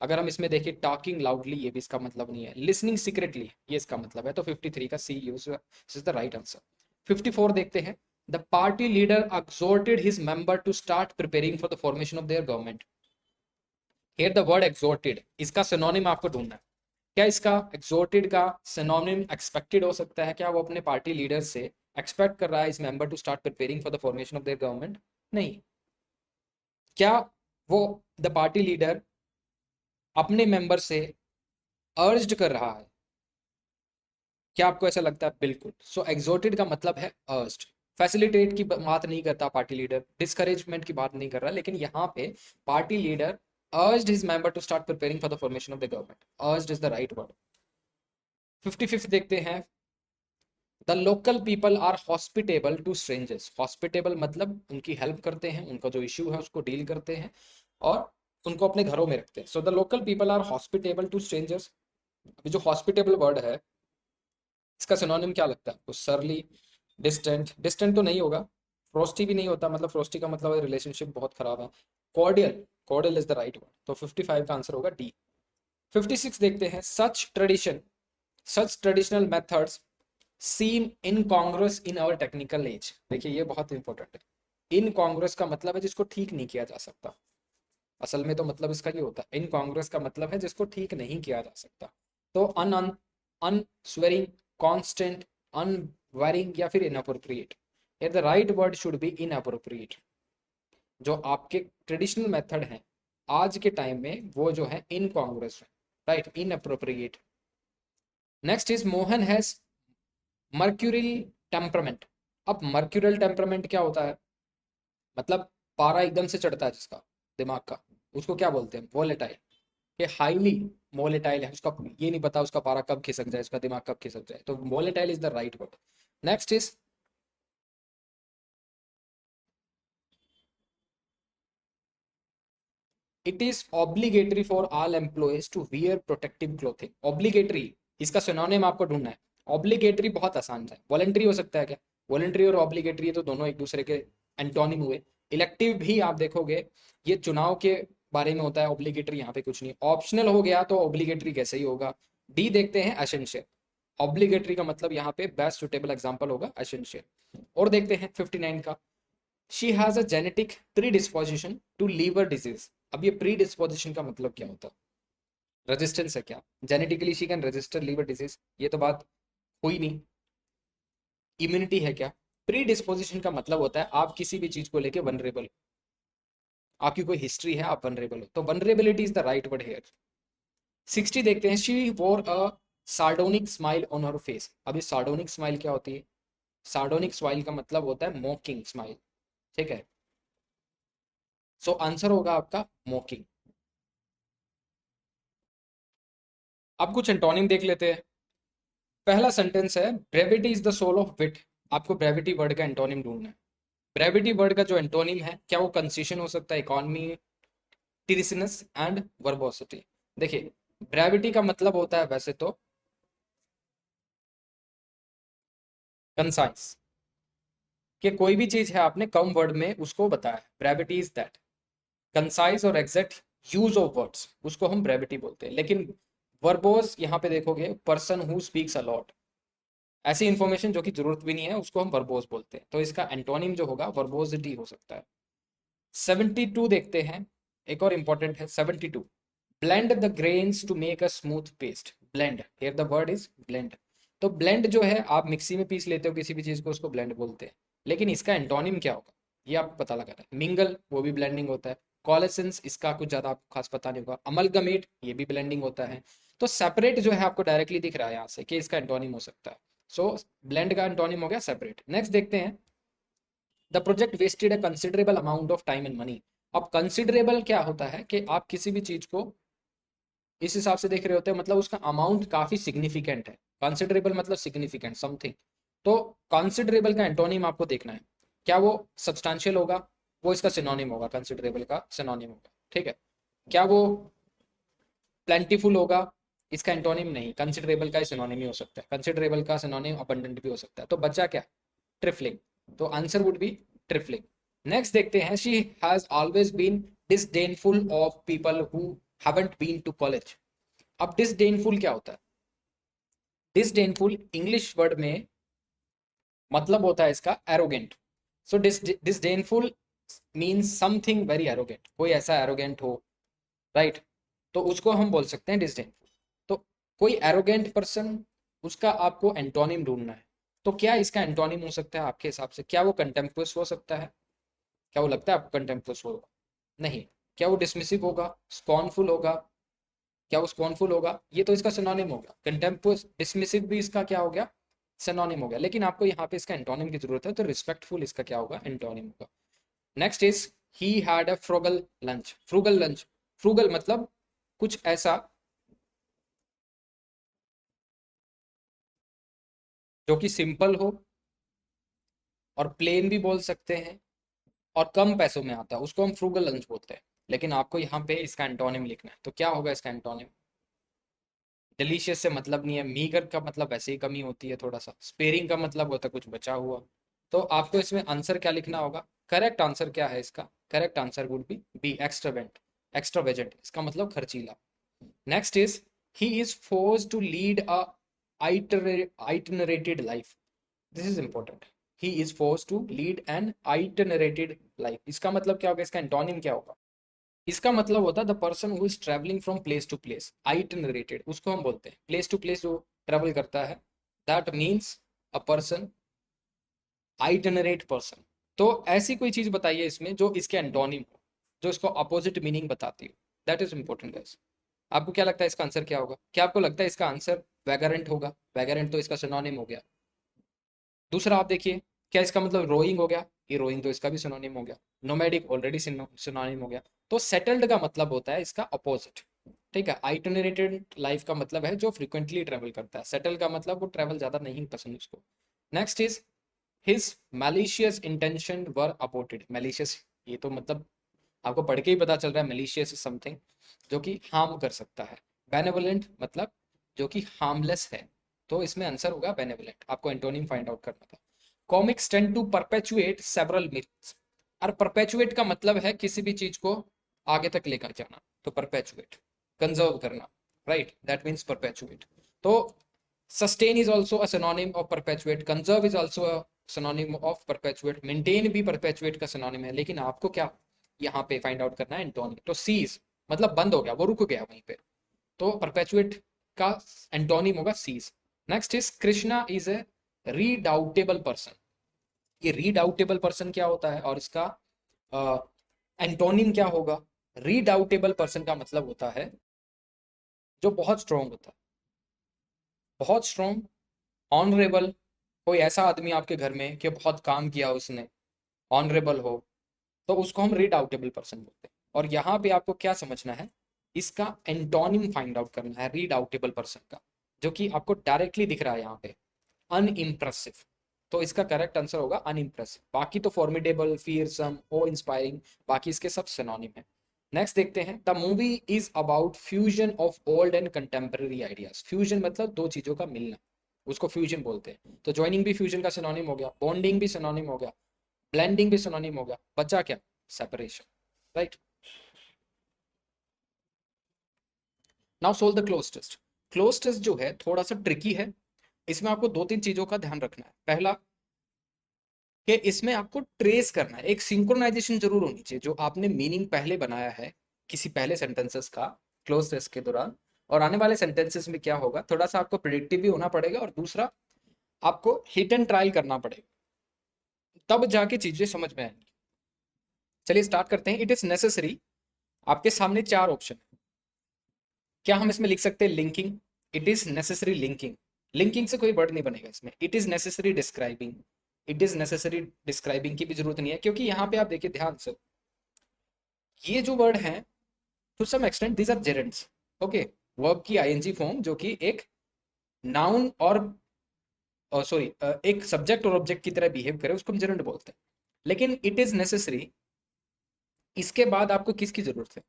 अगर हम इसमें देखें टॉकिंग लाउडली, ये भी इसका मतलब नहीं है। लिसनिंग सीक्रेटली, ये इसका मतलब है। तो 53 का C use is the right answer. 54 देखते हैं, the party leader exhorted his member to start preparing for the formation of their government। Here the word exhorted, इसका सिनोनिम आपको ढूंढना है। क्या इसका exhorted का सिनोनिम expected हो सकता है? क्या वो अपने पार्टी लीडर से एक्सपेक्ट कर रहा है इस member to start preparing for the formation of their government? नहीं। क्या वो द पार्टी लीडर अपने मेंबर से अर्ज्ड कर रहा है? क्या आपको ऐसा लगता है? बिल्कुल। सो एक्सोर्टेड का मतलब है अर्ज्ड। फैसिलिटेट की बात नहीं करता पार्टी लीडर, डिस्करेजमेंट की बात नहीं कर रहा, लेकिन यहाँ पे party leader urged his member to start preparing for the formation of the government. Urged is the right word. 55th देखते हैं, the local people are hospitable to strangers. Hospitable मतलब उनकी हेल्प करते हैं, उनका जो इश्यू है उसको डील करते हैं और उनको अपने घरों में रखते हैं। So the local people are hospitable to strangers. अभी जो हॉस्पिटेबल वर्ड है, इसका सिनोनिम क्या लगता है आपको? सरली, डिस्टेंट, डिस्टेंट तो नहीं होगा, फ्रोस्टी भी नहीं होता, मतलब फ्रोस्टी का मतलब रिलेशनशिप बहुत खराब है। Cordial, cordial is the right word, तो 55 का आंसर होगा डी। 56 देखते हैं, such traditional methods seem incongruous in our technical age. देखिए ये बहुत इंपॉर्टेंट है। इनकॉन्ग्रुअस का मतलब है जिसको ठीक नहीं किया जा सकता। असल में तो मतलब इसका ये होता है, इनकॉन्ग्रुअस का मतलब है जिसको ठीक नहीं किया जा सकता। तो अनस्वेरिंग, कांस्टेंट, अनवेरिंग या फिर inappropriate. The right word should be inappropriate. जो आपके ट्रेडिशनल मेथड हैं आज के टाइम में वो जो है इनकॉन्ग्रुअस है, right, inappropriate. Next is Mohan has mercurial temperament. अब मर्क्यूरल टेम्परामेंट क्या होता है? मतलब पारा एकदम से चढ़ता है जिसका, दिमाग का, उसको क्या बोलते हैं? वोलेटाइल। ये हाईली वोलेटाइल है, उसका ये नहीं पता उसका पारा कब खिसक जाए, उसका दिमाग कब खिसक जाए, तो volatile is the right word. Next is it is obligatory for all employees to wear protective clothing. Obligatory, इसका सिनोनिम आपको ढूंढना है। ऑब्लिगेटरी बहुत आसान है, वॉलंटरी हो सकता है क्या? वॉलंटरी और ऑब्लिगेटरी तो दोनों एक दूसरे के एंटोनिम हुए। इलेक्टिव भी आप देखोगे ये चुनाव के बारे में होता है, ऑब्लिगेटरी यहाँ पे कुछ नहीं। ऑप्शनल हो गया तो ऑब्लिगेटरी कैसे ही होगा। डी देखते हैं, एसेंशियल। ऑब्लिगेटरी का मतलब यहाँ पे बेस्ट सुटेबल एग्जाम्पल होगा एसेंशियल। और देखते हैं 59 का, she has a genetic predisposition to liver disease. अब ये प्री डिस्पोजिशन का मतलब क्या होता है? रेजिस्टेंस है क्या? Genetically she can register liver disease, ये तो बात हुई नहीं। इम्यूनिटी है क्या? प्री डिस्पोजिशन का मतलब होता है आप किसी भी चीज को लेके वनरेबल, आपकी कोई हिस्ट्री है, आप वनरेबल हो, तो vulnerability is the right word here. 60 देखते हैं, she wore a sardonic smile on her face. अब ये सार्डोनिक स्माइल क्या होती है? सार्डोनिक स्माइल का मतलब होता है मॉकिंग स्माइल, ठीक है। सो आंसर होगा आपका मॉकिंग। अब कुछ एंटोनिम देख लेते हैं। पहला सेंटेंस है, brevity is the soul of wit. आपको ब्रेविटी वर्ड का एंटोनिम ढूंढना है। ब्रेविटी वर्ड का जो एंटोनिम है, क्या वो कंसीशन हो सकता है? Economy, terseness and verbosity. देखिए ब्रेविटी का मतलब होता है वैसे तो कंसाइज, कि कोई भी चीज है आपने कम वर्ड में उसको बताया, ब्रेविटी इज दैट। कंसाइज और एग्जैक्ट यूज ऑफ वर्ड्स, उसको हम ब्रेविटी बोलते हैं। लेकिन वर्बोज यहाँ पे देखोगे, person who speaks a lot, ऐसी इंफॉर्मेशन जो कि जरूरत भी नहीं है उसको हम वर्बोज बोलते हैं। तो इसका एंटोनिम जो होगा वर्बोसिटी हो सकता है। 72 देखते हैं, एक और इंपॉर्टेंट है 72, blend the grains to make a smooth paste. Blend, here the word is blend. तो ब्लेंड जो है आप मिक्सी में पीस लेते हो किसी भी चीज को, उसको ब्लेंड बोलते हैं। लेकिन इसका एंटोनिम क्या होगा ये आपको पता लगा है। मिंगल, वो भी ब्लेंडिंग होता है। कॉलेसेंस, इसका कुछ ज्यादा आपको खास पता नहीं होगा। अमलगमेट, ये भी ब्लेंडिंग होता है। तो सेपरेट जो है आपको डायरेक्टली दिख रहा है यहाँ से कि इसका एंटोनिम हो सकता है। सो ब्लेंड का एंटोनिम हो गया सेपरेट। नेक्स्ट देखते हैं, the project wasted a considerable amount of time and money. अब कंसिडरेबल क्या होता है कि आप किसी भी चीज को इस हिसाब से देख रहे होते हैं, मतलब उसका अमाउंट काफी सिग्निफिकेंट है। कंसिडरेबल मतलब सिग्निफिकेंट समथिंग। तो कंसिडरेबल का एंटोनिम आपको देखना है, क्या वो सब्सटैंशियल होगा? वो इसका सिनोनिम होगा, कंसिडरेबल का सिनोनिम होगा, ठीक है। क्या वो प्लेंटीफुल होगा? इसका एंटोनिम नहीं, कंसिडरेबल का सिनोनिम ही हो सकता है। कंसिडरेबल का सिनोनिम अबंडेंट भी हो सकता है। तो बचा क्या? ट्रिफलिंग। तो answer would be trifling. Next देखते हैं, she has always been disdainful of people who haven't been to college. अब डिसडेनफुल क्या होता है? डिसडेनफुल इंग्लिश वर्ड में मतलब होता है इसका एरोगेंट। सो disdainful means something very arrogant, कोई ऐसा एरोगेंट हो, राइट, तो उसको हम बोल सकते हैं डिसडेनफुल। तो कोई एरोगेंट पर्सन, उसका आपको एंटोनिम ढूंढना है। तो क्या इसका एंटोनिम हो सकता है आपके हिसाब से? क्या वो कंटेम्प्टुअस हो सकता है? क्या वो लगता है आपको कंटेम्प्टुअस होगा? नहीं। क्या वो डिसमिसिव होगा? स्कॉर्नफुल होगा? क्या वो स्कॉर्नफुल होगा? ये तो इसका सिनोनिम हो गया। कंटेम्प्टुअस, डिसमिसिव भी इसका क्या हो गया? सिनोनिम हो गया। लेकिन आपको यहाँ पे इसका एंटोनिम की जरूरत है, तो रिस्पेक्टफुल इसका क्या होगा? एंटोनिम होगा। Next is, he had a frugal lunch. Frugal lunch, frugal मतलब कुछ ऐसा जो कि सिंपल हो, और प्लेन भी बोल सकते हैं, और कम पैसों में आता है, उसको हम फ्रुगल लंच बोलते हैं। लेकिन आपको यहाँ पे इसका एंटोनिम लिखना है, तो क्या होगा इसका एंटोनिम? डिलीशियस से मतलब नहीं है, मीगर का मतलब वैसे ही कमी होती है थोड़ा सा, स्पेयरिंग का मतलब होता है कुछ बचा हुआ। तो आपको इसमें आंसर क्या लिखना होगा, करेक्ट आंसर क्या है इसका, correct answer would be extravagant, extravagant, इसका मतलब खर्चीला। Next is he is forced to lead a itinerated life, this is important, he is forced to lead an itinerated life, इसका मतलब क्या होगा, इसका एंटोनिम क्या होगा, इसका मतलब होता है the person who is travelling from place to place, itinerated उसको हम बोलते हैं, प्लेस टू प्लेस जो ट्रेवल करता है, that means a person, itinerate person. तो ऐसी कोई चीज बताइए इसमें जो इसके एंटोनिम हो, जो इसको अपोजिट मीनिंग बताती हो, दैट इज इंपॉर्टेंट गाइस। आपको क्या लगता है इसका आंसर क्या होगा, क्या आपको लगता है इसका आंसर वैगरेंट होगा, वैगरेंट तो इसका सिनोनिम हो गया। दूसरा आप देखिए, क्या इसका मतलब रोइंग हो गया, ये रोइंग तो इसका भी सिनोनिम हो गया। नोमैडिक ऑलरेडी सिनोनिम हो गया। तो सेटल्ड का मतलब होता है इसका अपोजिट, ठीक है। आइटनरेटेड लाइफ का मतलब है जो फ्रिक्वेंटली ट्रेवल करता है, सेटल का मतलब वो ट्रेवल ज्यादा नहीं पसंद उसको। Next is his malicious intention were aborted, malicious ये तो मतलब आपको पढ़ के ही पता चल रहा है, मैलिशियस इज समथिंग जो कि हार्म कर सकता है, बेनेवोलेंट मतलब जो कि हार्मलेस है, तो इसमें आंसर होगा बेनेवोलेंट, आपको एंटोनिम फाइंड आउट करना था। Comics tend to perpetuate several myths, और परपेचुएट का मतलब है किसी भी चीज को आगे तक लेकर जाना, तो परपेचुएट कंजर्व करना, राइट, दैट मीन्स परपेचुएट। तो sustain is also a synonym of perpetuate, conserve is also a synonym of perpetuate, maintain भी परपेचुएट का सिनोनिम है, लेकिन आपको क्या यहाँ पे फाइंड आउट करना है एंटोनिम। तो सीज मतलब बंद हो गया, वो रुक गया वहीं पे, तो परपेचुएट का एंटोनिम होगा cease. Next is Krishna is a redoubtable person, ये रीडाउटेबल पर्सन क्या होता है और इसका एंटोनिम क्या होगा। रीडाउटेबल पर्सन का मतलब होता है जो बहुत स्ट्रोंग होता है, बहुत स्ट्रोंग, ऑनरेबल, कोई ऐसा आदमी आपके घर में कि बहुत काम किया उसने, ऑनरेबल हो, तो उसको हम रीडाउटेबल पर्सन बोलते हैं। और यहाँ पे आपको क्या समझना है, इसका एंटोनिम फाइंड आउट करना है रीडाउटेबल पर्सन का, जो कि आपको डायरेक्टली दिख रहा है यहाँ पे, अनइम्प्रेसिव, तो इसका करेक्ट आंसर होगा अनइम्प्रेसिव। बाकी तो फॉर्मिडेबल, फियरसम, ओ इंस्पायरिंग, बाकी इसके सब सिनोनिम है। नेक्स्ट देखते हैं, the movie is about fusion of old and contemporary ideas, fusion मतलब दो चीजों का मिलना, उसको फ्यूजन बोलते हैं। तो ज्वाइनिंग भी फ्यूजन का सिनोनिम हो गया, बॉन्डिंग भी सिनोनिम हो गया, ब्लेंडिंग भी सिनोनिम हो गया, बचा क्या, separation, right. Now solve the cloze test. Cloze test जो है थोड़ा सा ट्रिकी है, इसमें आपको दो तीन चीजों का ध्यान रखना है। पहला कि इसमें आपको ट्रेस करना है, एक सिंक्रोनाइजेशन जरूर होनी चाहिए, जो आपने मीनिंग पहले बनाया है किसी पहले सेंटेंसेस का क्लोज टेस्ट के दौरान, और आने वाले सेंटेंसेस में क्या होगा, थोड़ा सा आपको प्रिडिक्टिव भी होना पड़ेगा, और दूसरा आपको हिट एंड ट्रायल करना पड़ेगा, तब जाके चीजें समझ में आएंगी। चलिए स्टार्ट करते हैं। इट इज नेसेसरी, आपके सामने चार ऑप्शन है, क्या हम इसमें लिख सकते हैं linking, it is necessary linking, linking से कोई वर्ड नहीं बनेगा इसमें। It is necessary describing, it is necessary describing की भी जरूरत नहीं है, क्योंकि यहाँ पे आप देखिए ध्यान से, ये जो वर्ड है to some extent these are gerunds, okay, verb की आईएनजी फॉर्म जो कि एक नाउन और सॉरी एक सब्जेक्ट और ऑब्जेक्ट की तरह बिहेव करे, उसको हम जेरेंट बोलते हैं। लेकिन इट इज नेसेसरी, इसके बाद आपको किसकी जरूरत है,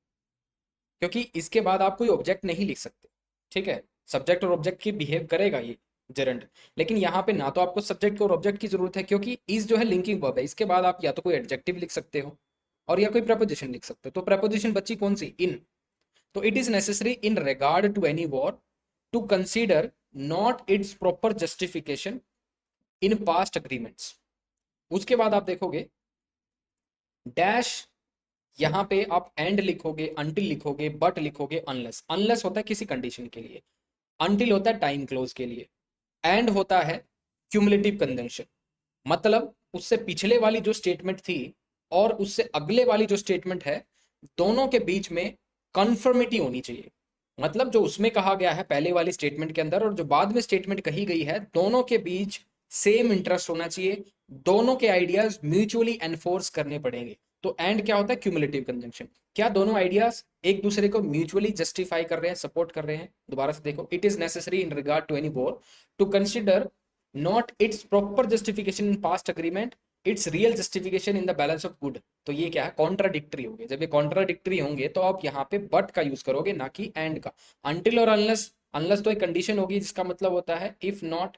क्योंकि इसके बाद आप कोई ऑब्जेक्ट नहीं लिख सकते, ठीक है, सब्जेक्ट और ऑब्जेक्ट की बिहेव करेगा ये जेरेंट। लेकिन यहाँ पे ना तो आपको सब्जेक्ट और ऑब्जेक्ट की जरूरत है, क्योंकि इस जो है लिंकिंग वर्ब है, इसके बाद आप या तो कोई एडजेक्टिव लिख सकते हो और या कोई प्रपोजिशन लिख सकते हो। तो प्रपोजिशन बची कौन सी, इन। तो it is necessary in regard to any war to consider not its proper justification in past agreements. उसके बाद आप देखोगे डैश, यहां पे आप एंड लिखोगे, अंटिल लिखोगे, बट लिखोगे, अनलेस, अनलेस होता है किसी कंडीशन के लिए, अंटिल होता है टाइम क्लोज के लिए, एंड होता है क्यूमुलेटिव कंजंक्शन, मतलब उससे पिछले वाली जो स्टेटमेंट थी और उससे अगले वाली जो स्टेटमेंट है, दोनों के बीच में कन्फर्मिटी होनी चाहिए। मतलब जो उसमें कहा गया है पहले वाली स्टेटमेंट के अंदर और जो बाद में स्टेटमेंट कही गई है, दोनों के बीच सेम इंटरेस्ट होना चाहिए, दोनों के आइडियाज म्यूचुअली एनफोर्स करने पड़ेंगे। तो एंड क्या होता है, क्यूमुलेटिव कंजंक्शन, क्या दोनों आइडियाज एक दूसरे को म्यूचुअली जस्टिफाई कर रहे हैं, सपोर्ट कर रहे हैं। दोबारा से देखो, it is necessary in regard to any war to consider not its proper justification in past agreement, its real justification in the balance of good. तो ये क्या है, कॉन्ट्राडिक्टरी होंगे। जब ये कॉन्ट्राडिक्टरी होंगे तो आप यहाँ पे बट का यूज करोगे, ना कि एंड का। अनटिल और अनलेस अनलेस तो एक कंडीशन होगी जिसका मतलब होता है इफ नॉट,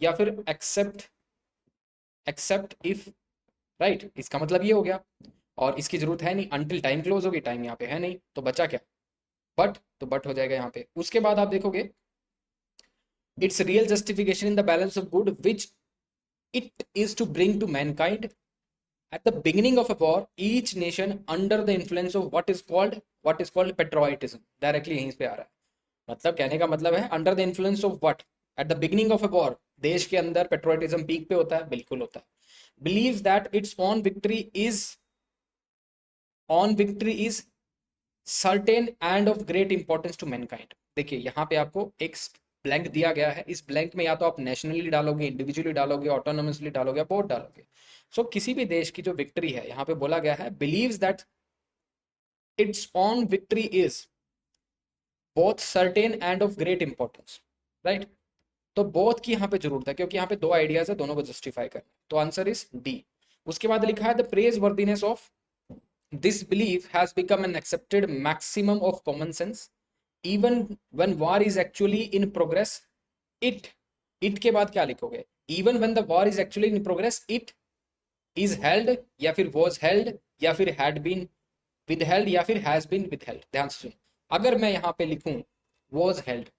या फिर एक्सेप्ट, एक्सेप्ट इफ, राइट, इसका मतलब ये हो गया। और इसकी जरूरत है नहीं, अनटिल टाइम क्लोज होगी, टाइम यहाँ पे है नहीं, तो बचा क्या, बट, तो बट हो जाएगा यहाँ पे। उसके बाद आप देखोगे its real justification in the balance of good which it is to bring to mankind at the beginning of a war each nation under the influence of what is called patriotism, directly यहीं पे आ रहा है। मतलब कहने का मतलब है under the influence of what, at the beginning of a war, देश के अंदर पेट्रोटिज्म पीक पे होता है, बिल्कुल होता है। Believes that its own victory is certain and of great importance to mankind. देखिए यहाँ पे आपको एक ब्लैंक दिया गया है, इस ब्लैंक में या तो आप नेशनली डालोगे, इंडिविजुअली डालोगे, ऑटोनोमसली डालोगे, या बोथ डालोगे। सो किसी भी देश की जो विक्ट्री है, यहाँ पे बोला गया है believes that its own victory is both certain and of great importance, right. तो बोथ की यहाँ पे जरूरत है, क्योंकि यहाँ पे दो आइडियाज है, दोनों को जस्टिफाई करना, तो आंसर इज डी। उसके बाद लिखा है the praise worthiness of this belief has become an accepted maximum of common sense even when war is actually in progress it के बाद क्या लिखोगे, even when the war is actually in progress it is held, या फिर was held, या फिर had been withheld, या फिर has been withheld। ध्यान से सुन, अगर मैं यहाँ पे लिखूं was held,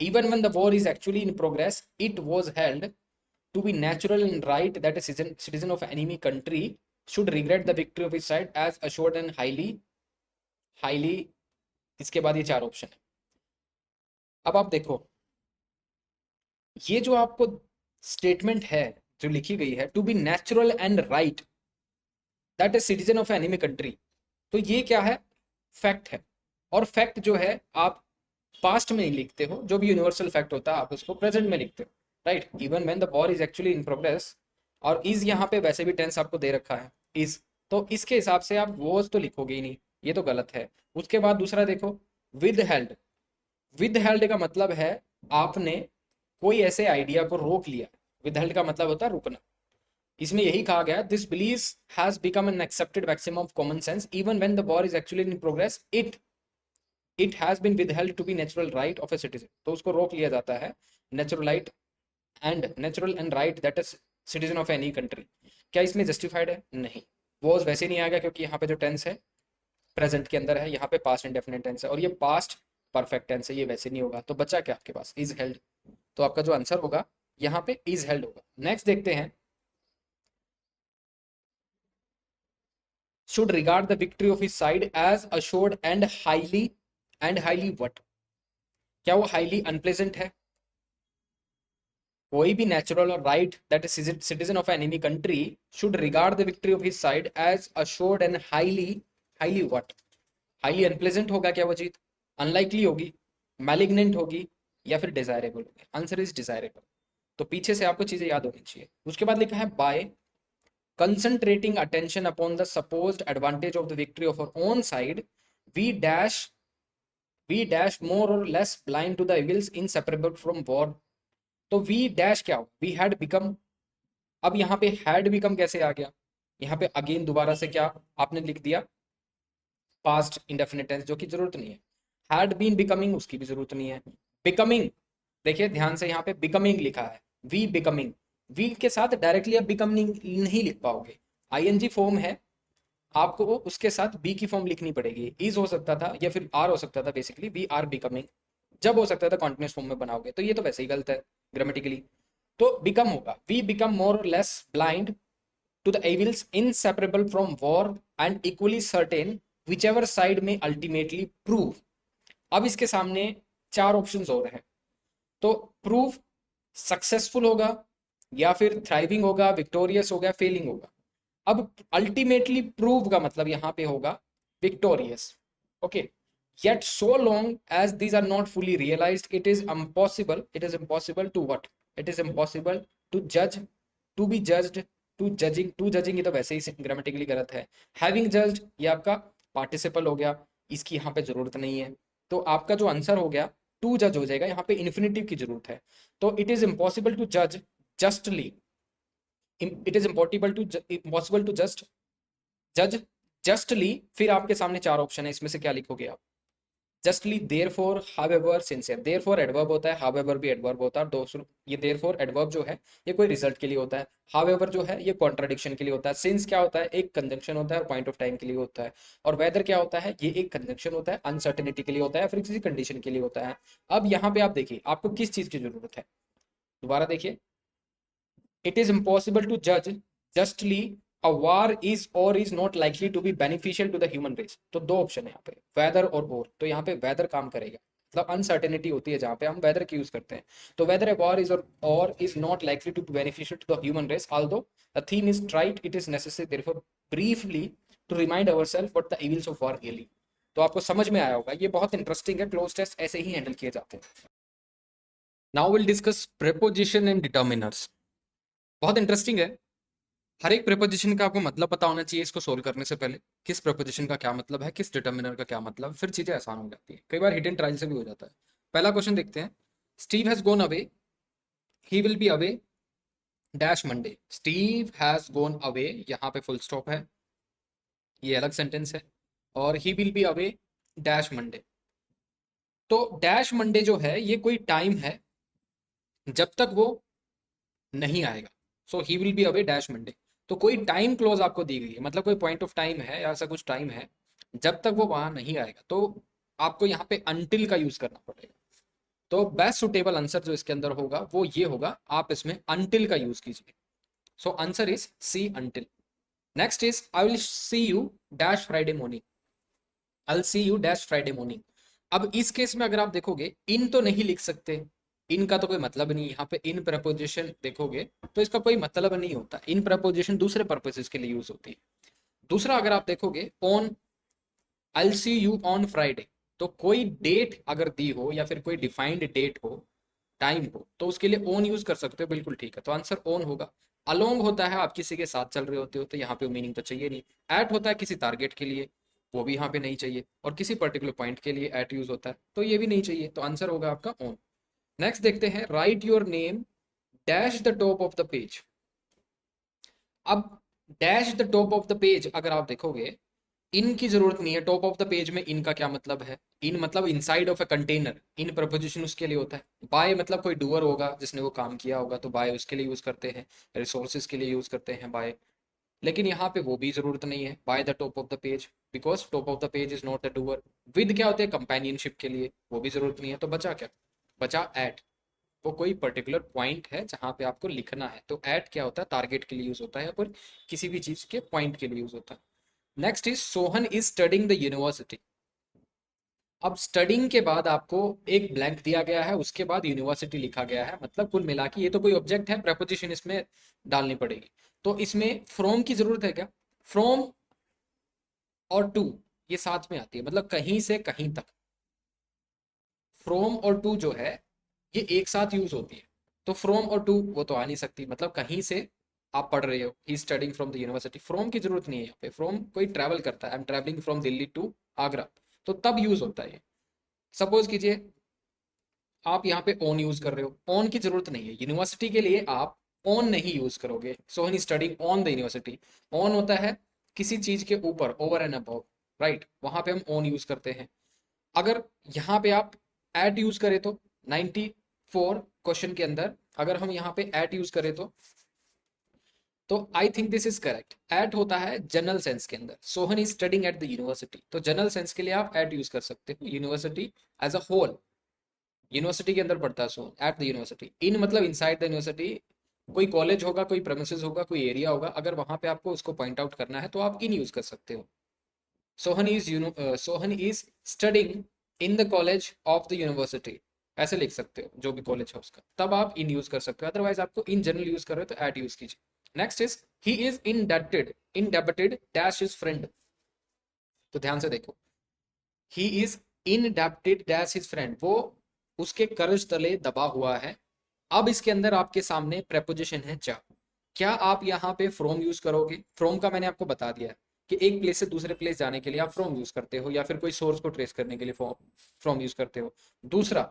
even when the war is actually in progress it was held to be natural and right that a citizen of enemy country should regret the victory of his side as assured and highly। इसके बाद ये चार option है। अब आप देखो ये जो आपको स्टेटमेंट है जो लिखी गई है, to be natural and right that a citizen of enemy country, तो ये क्या है, फैक्ट है। और फैक्ट जो है आप पास्ट में नहीं लिखते हो, जो भी यूनिवर्सल फैक्ट होता है आप उसको प्रेजेंट में लिखते हो, right. Even when the war is actually in progress, और इज यहाँ पे वैसे भी टेंस आपको दे रखा है इज, तो इसके हिसाब से आप वॉज तो लिखोगे ही नहीं, ये तो गलत है। उसके बाद दूसरा देखो विद हेल्ड, विद हेल्ड का मतलब है आपने कोई ऐसे आइडिया को रोक लिया, विद हेल्ड का मतलब होता है रुकना। इसमें यही कहा गया this believe has become an accepted maximum of common sense even when the war is actually in progress it has been withheld to be natural right of a citizen, तो उसको रोक लिया जाता है, natural and right that is citizen of any country. क्या इसमें justified है, नहीं। वॉज वैसे नहीं आएगा क्योंकि यहाँ पे जो टेंस है प्रेजेंट के अंदर है, यहाँ पे पास्ट इंडेफिनिट टेंस है, और ये पास्ट परफेक्ट टेंस है, ये वैसे नहीं होगा। तो बचा क्या आपके पास, इज हेल्ड, तो आपका जो आंसर होगा यहाँ पे इज हेल्ड होगा। नेक्स्ट देखते हैं, should regard the victory of his side as assured and highly what, क्या वो हाईली अनप्लेजेंट है। कोई भी नेचुरल और right that is citizen of enemy country should regard the victory of his side as assured and highly what, highly unpleasant होगा क्या वो जीत, unlikely होगी, मैलिग्नेंट होगी, या फिर डिजायरेबल होगी। Answer is desirable. तो पीछे से आपको चीजें याद होनी चाहिए। उसके बाद लिखा है bye concentrating attention upon the supposed advantage of the victory of our own side we dash more or less blind to the evils inseparable from war। तो we dash क्या हो, we had become, अब यहाँ पे had become कैसे आ गया, यहाँ पे अगेन दोबारा से क्या आपने लिख दिया पास्ट इंडेफिनिट टेंस, जो कि जरूरत नहीं है। had been becoming, उसकी भी जरूरत नहीं है। becoming, देखिए ध्यान से यहाँ पे becoming लिखा है, we becoming, वी के साथ डायरेक्टली आप बिकमिंग नहीं लिख पाओगे, आईएनजी फॉर्म है, आपको उसके साथ बी की फॉर्म लिखनी पड़ेगी। इज हो सकता था या फिर आर हो सकता था, बेसिकली वी आर बिकमिंग जब हो सकता था कॉन्टिन्यूस फॉर्म में बनाओगे, तो ये तो वैसे ही गलत है ग्रामेटिकली। तो बिकम होगा वी बिकम मोर और less blind to the evils inseparable from war and equally certain whichever side में अल्टीमेटली प्रूव। अब इसके सामने चार ऑप्शंस और हैं, तो प्रूव सक्सेसफुल होगा, या फिर थ्राइविंग होगा, विक्टोरियस होगा, फेलिंग होगा। अब अल्टीमेटली प्रूव का मतलब यहां पे होगा victorious, okay. Yet so long as these are not fully realised it is impossible to what, it is impossible to जज, to be judged, to judging, ये तो वैसे ही ग्रामेटिकली गलत है। हैविंग जज्ड, ये आपका पार्टिसिपल हो गया, इसकी यहाँ पे जरूरत नहीं है। तो आपका जो आंसर हो गया टू जज हो जाएगा, यहाँ पे इन्फिनेटिव की जरूरत है। तो इट इज इम्पॉसिबल टू जज justly, it is impossible to judge justly। फिर आपके सामने चार ऑप्शन है, इसमें से क्या लिखोगे आप, justly, therefore, however, sincere. Therefore adverb होता है, हाउएवर भी एडवर्ब होता है। दोस्तों ये देयरफॉर एडवर्ब जो है ये कोई रिजल्ट के लिए होता है, हाउएवर जो है ये कॉन्ट्राडिक्शन के लिए होता है, सिंस क्या होता है एक कंजंक्शन होता है और पॉइंट ऑफ टाइम के लिए होता है, और वेदर क्या होता है ये एक कंजंक्शन होता है, अनसर्टेनिटी के लिए होता है, फिर किसी कंडीशन के लिए होता है। अब यहाँ पे आप देखिए आपको किस चीज की जरूरत है, दोबारा देखिए, इट इज इम्पॉसिबल टू जज जस्टली अ वार इज और is not likely to be beneficial to the human race. तो दो ऑप्शन है यहाँ पे, वेदर और, तो यहाँ पे वेदर काम करेगा, मतलब अनसर्टेनिटी होती है जहां पे हम वेदर की यूज करते हैं। तो वेदर ए वॉर इज और is not likely to be beneficial to the human race although the theme is trite, it is necessary therefore briefly to remind ourself what the evils of war really. तो आपको समझ में आया होगा, ये बहुत interesting है, क्लोज टेस्ट ऐसे ही हैंडल किए जाते हैं। Now will discuss preposition and determiners. बहुत इंटरेस्टिंग है, हर एक प्रेपोजिशन का आपको मतलब पता होना चाहिए इसको सोल्व करने से पहले, किस प्रेपोजिशन का क्या मतलब है, किस डिटर्मिनर का क्या मतलब, फिर चीजें आसान हो जाती है, कई बार हिट एंड ट्रायल से भी हो जाता है। पहला क्वेश्चन देखते हैं, Steve has gone away, he will be away dash Monday. Steve has gone away, यहाँ पे फुल स्टॉप है, ये अलग सेंटेंस है, और ही will be away dash Monday. तो डैश मंडे जो है ये कोई टाइम है जब तक वो नहीं आएगा, so he will be away dash Monday. तो कोई टाइम क्लोज आपको दी गई है, मतलब कोई पॉइंट ऑफ टाइम है, ऐसा कुछ टाइम है जब तक वो वहां नहीं आएगा, तो आपको यहाँ पे अनटिल का यूज करना पड़ेगा। तो बेस्ट सुटेबल आंसर जो इसके अंदर होगा वो ये होगा, आप इसमें अनटिल का यूज कीजिए। So answer is C, until. Next is I will see you dash Friday morning, I will see you dash Friday morning. अब इस केस में अगर आप देखोगे इन तो नहीं लिख सकते, इनका तो कोई मतलब नहीं, यहाँ पे इन प्रपोजिशन देखोगे तो इसका कोई मतलब नहीं होता, इन प्रपोजिशन दूसरे पर्पसेस के लिए यूज होती है। दूसरा अगर आप देखोगे on, I will see you on Friday, तो कोई डेट अगर दी हो या फिर कोई डिफाइंड डेट हो, टाइम हो, तो उसके लिए ओन यूज कर सकते हो, बिल्कुल ठीक है, तो आंसर ओन होगा। अलोंग होता है आप किसी के साथ चल रहे होते हो, तो यहाँ पे मीनिंग तो चाहिए नहीं। एट होता है किसी टारगेट के लिए, वो भी यहाँ पे नहीं चाहिए, और किसी पर्टिकुलर पॉइंट के लिए एट यूज होता है, तो ये भी नहीं चाहिए, तो आंसर होगा आपका ओन। नेक्स्ट देखते हैं, write your name dash the top of the page. अब dash the top of the page अगर आप देखोगे, इन की जरूरत नहीं है, टॉप ऑफ द पेज में इन का क्या मतलब है, इन मतलब inside of a container, in preposition उसके लिए होता है। बाय मतलब कोई डूअर होगा जिसने वो काम किया होगा, तो बाय उसके लिए यूज करते हैं, रिसोर्सेज के लिए यूज करते हैं बाय। लेकिन यहाँ पे वो भी जरूरत नहीं है, by the top of the page, because top of the page is not the doer. With क्या होते हैं, कंपेनियनशिप के लिए, वो भी जरूरत नहीं है, तो बचा क्या, बचा एट। वो कोई पर्टिकुलर पॉइंट है जहां पे आपको लिखना है, तो एट क्या होता है, टारगेट के लिए यूज होता है, पर किसी भी चीज के पॉइंट के लिए यूज होता है। Next is Sohan is studying the university. अब स्टडिंग के बाद आपको एक ब्लैंक दिया गया है, उसके बाद यूनिवर्सिटी लिखा गया है, मतलब कुल मिला के ये तो कोई ऑब्जेक्ट है, प्रपोजिशन इसमें डालनी पड़ेगी। तो इसमें फ्रॉम की जरूरत है क्या, फ्रॉम और टू ये साथ में आती है, मतलब कहीं से कहीं तक। फ्रॉम और टू जो है ये एक साथ यूज होती है, तो फ्रॉम और टू वो तो आ नहीं सकती, मतलब कहीं से आप पढ़ रहे हो, he studying from the university, from की जरूरत नहीं है यहाँ पे, फ्रॉम कोई ट्रैवल करता है, I am travelling from Delhi to Agra, तो तब यूज होता है ये। सपोज कीजिए आप यहाँ पे ओन यूज कर रहे हो, ओन की जरूरत नहीं है, यूनिवर्सिटी के लिए आप ओन नहीं यूज करोगे, so he studying on the university. On होता है किसी चीज के ऊपर, ओवर एंड अबव, राइट, वहां पे हम ओन यूज करते हैं। अगर यहाँ पे आप एट यूज करें तो 94 क्वेश्चन के अंदर अगर हम यहाँ पे एट यूज करें तो I think this is correct. At होता है जनरल सेंस के अंदर, Sohan is studying at the university, तो जनरल सेंस के लिए आप एट यूज कर सकते हो, university as a whole, university के अंदर पढ़ता है Sohan at the university. In मतलब इनसाइड द यूनिवर्सिटी, कोई कॉलेज होगा, कोई प्रेमिसेस होगा, कोई एरिया होगा, अगर वहां पे आपको उसको पॉइंट आउट करना है तो आप इन यूज कर सकते हो। Sohan is studying in the college of the university, ऐसे लिख सकते हो जो भी कॉलेज है उसका, तब आप इन यूज कर सकते हो, अदरवाइज आपको इन जनरल यूज कर रहे हो तो एट यूज कीजिए। Next is he is indebted dash his friend. तो ध्यान से देखो, he is indebted dash his friend, वो उसके कर्ज तले दबा हुआ है। अब इसके अंदर आपके सामने प्रेपोजिशन है जा, क्या आप यहाँ पे फ्रॉम यूज करोगे, फ्रॉम का मैंने आपको बता दिया है कि एक प्लेस से दूसरे प्लेस जाने के लिए आप फ्रॉम यूज करते हो, या फिर कोई सोर्स को ट्रेस करने के लिए फ्रॉम यूज करते हो। दूसरा,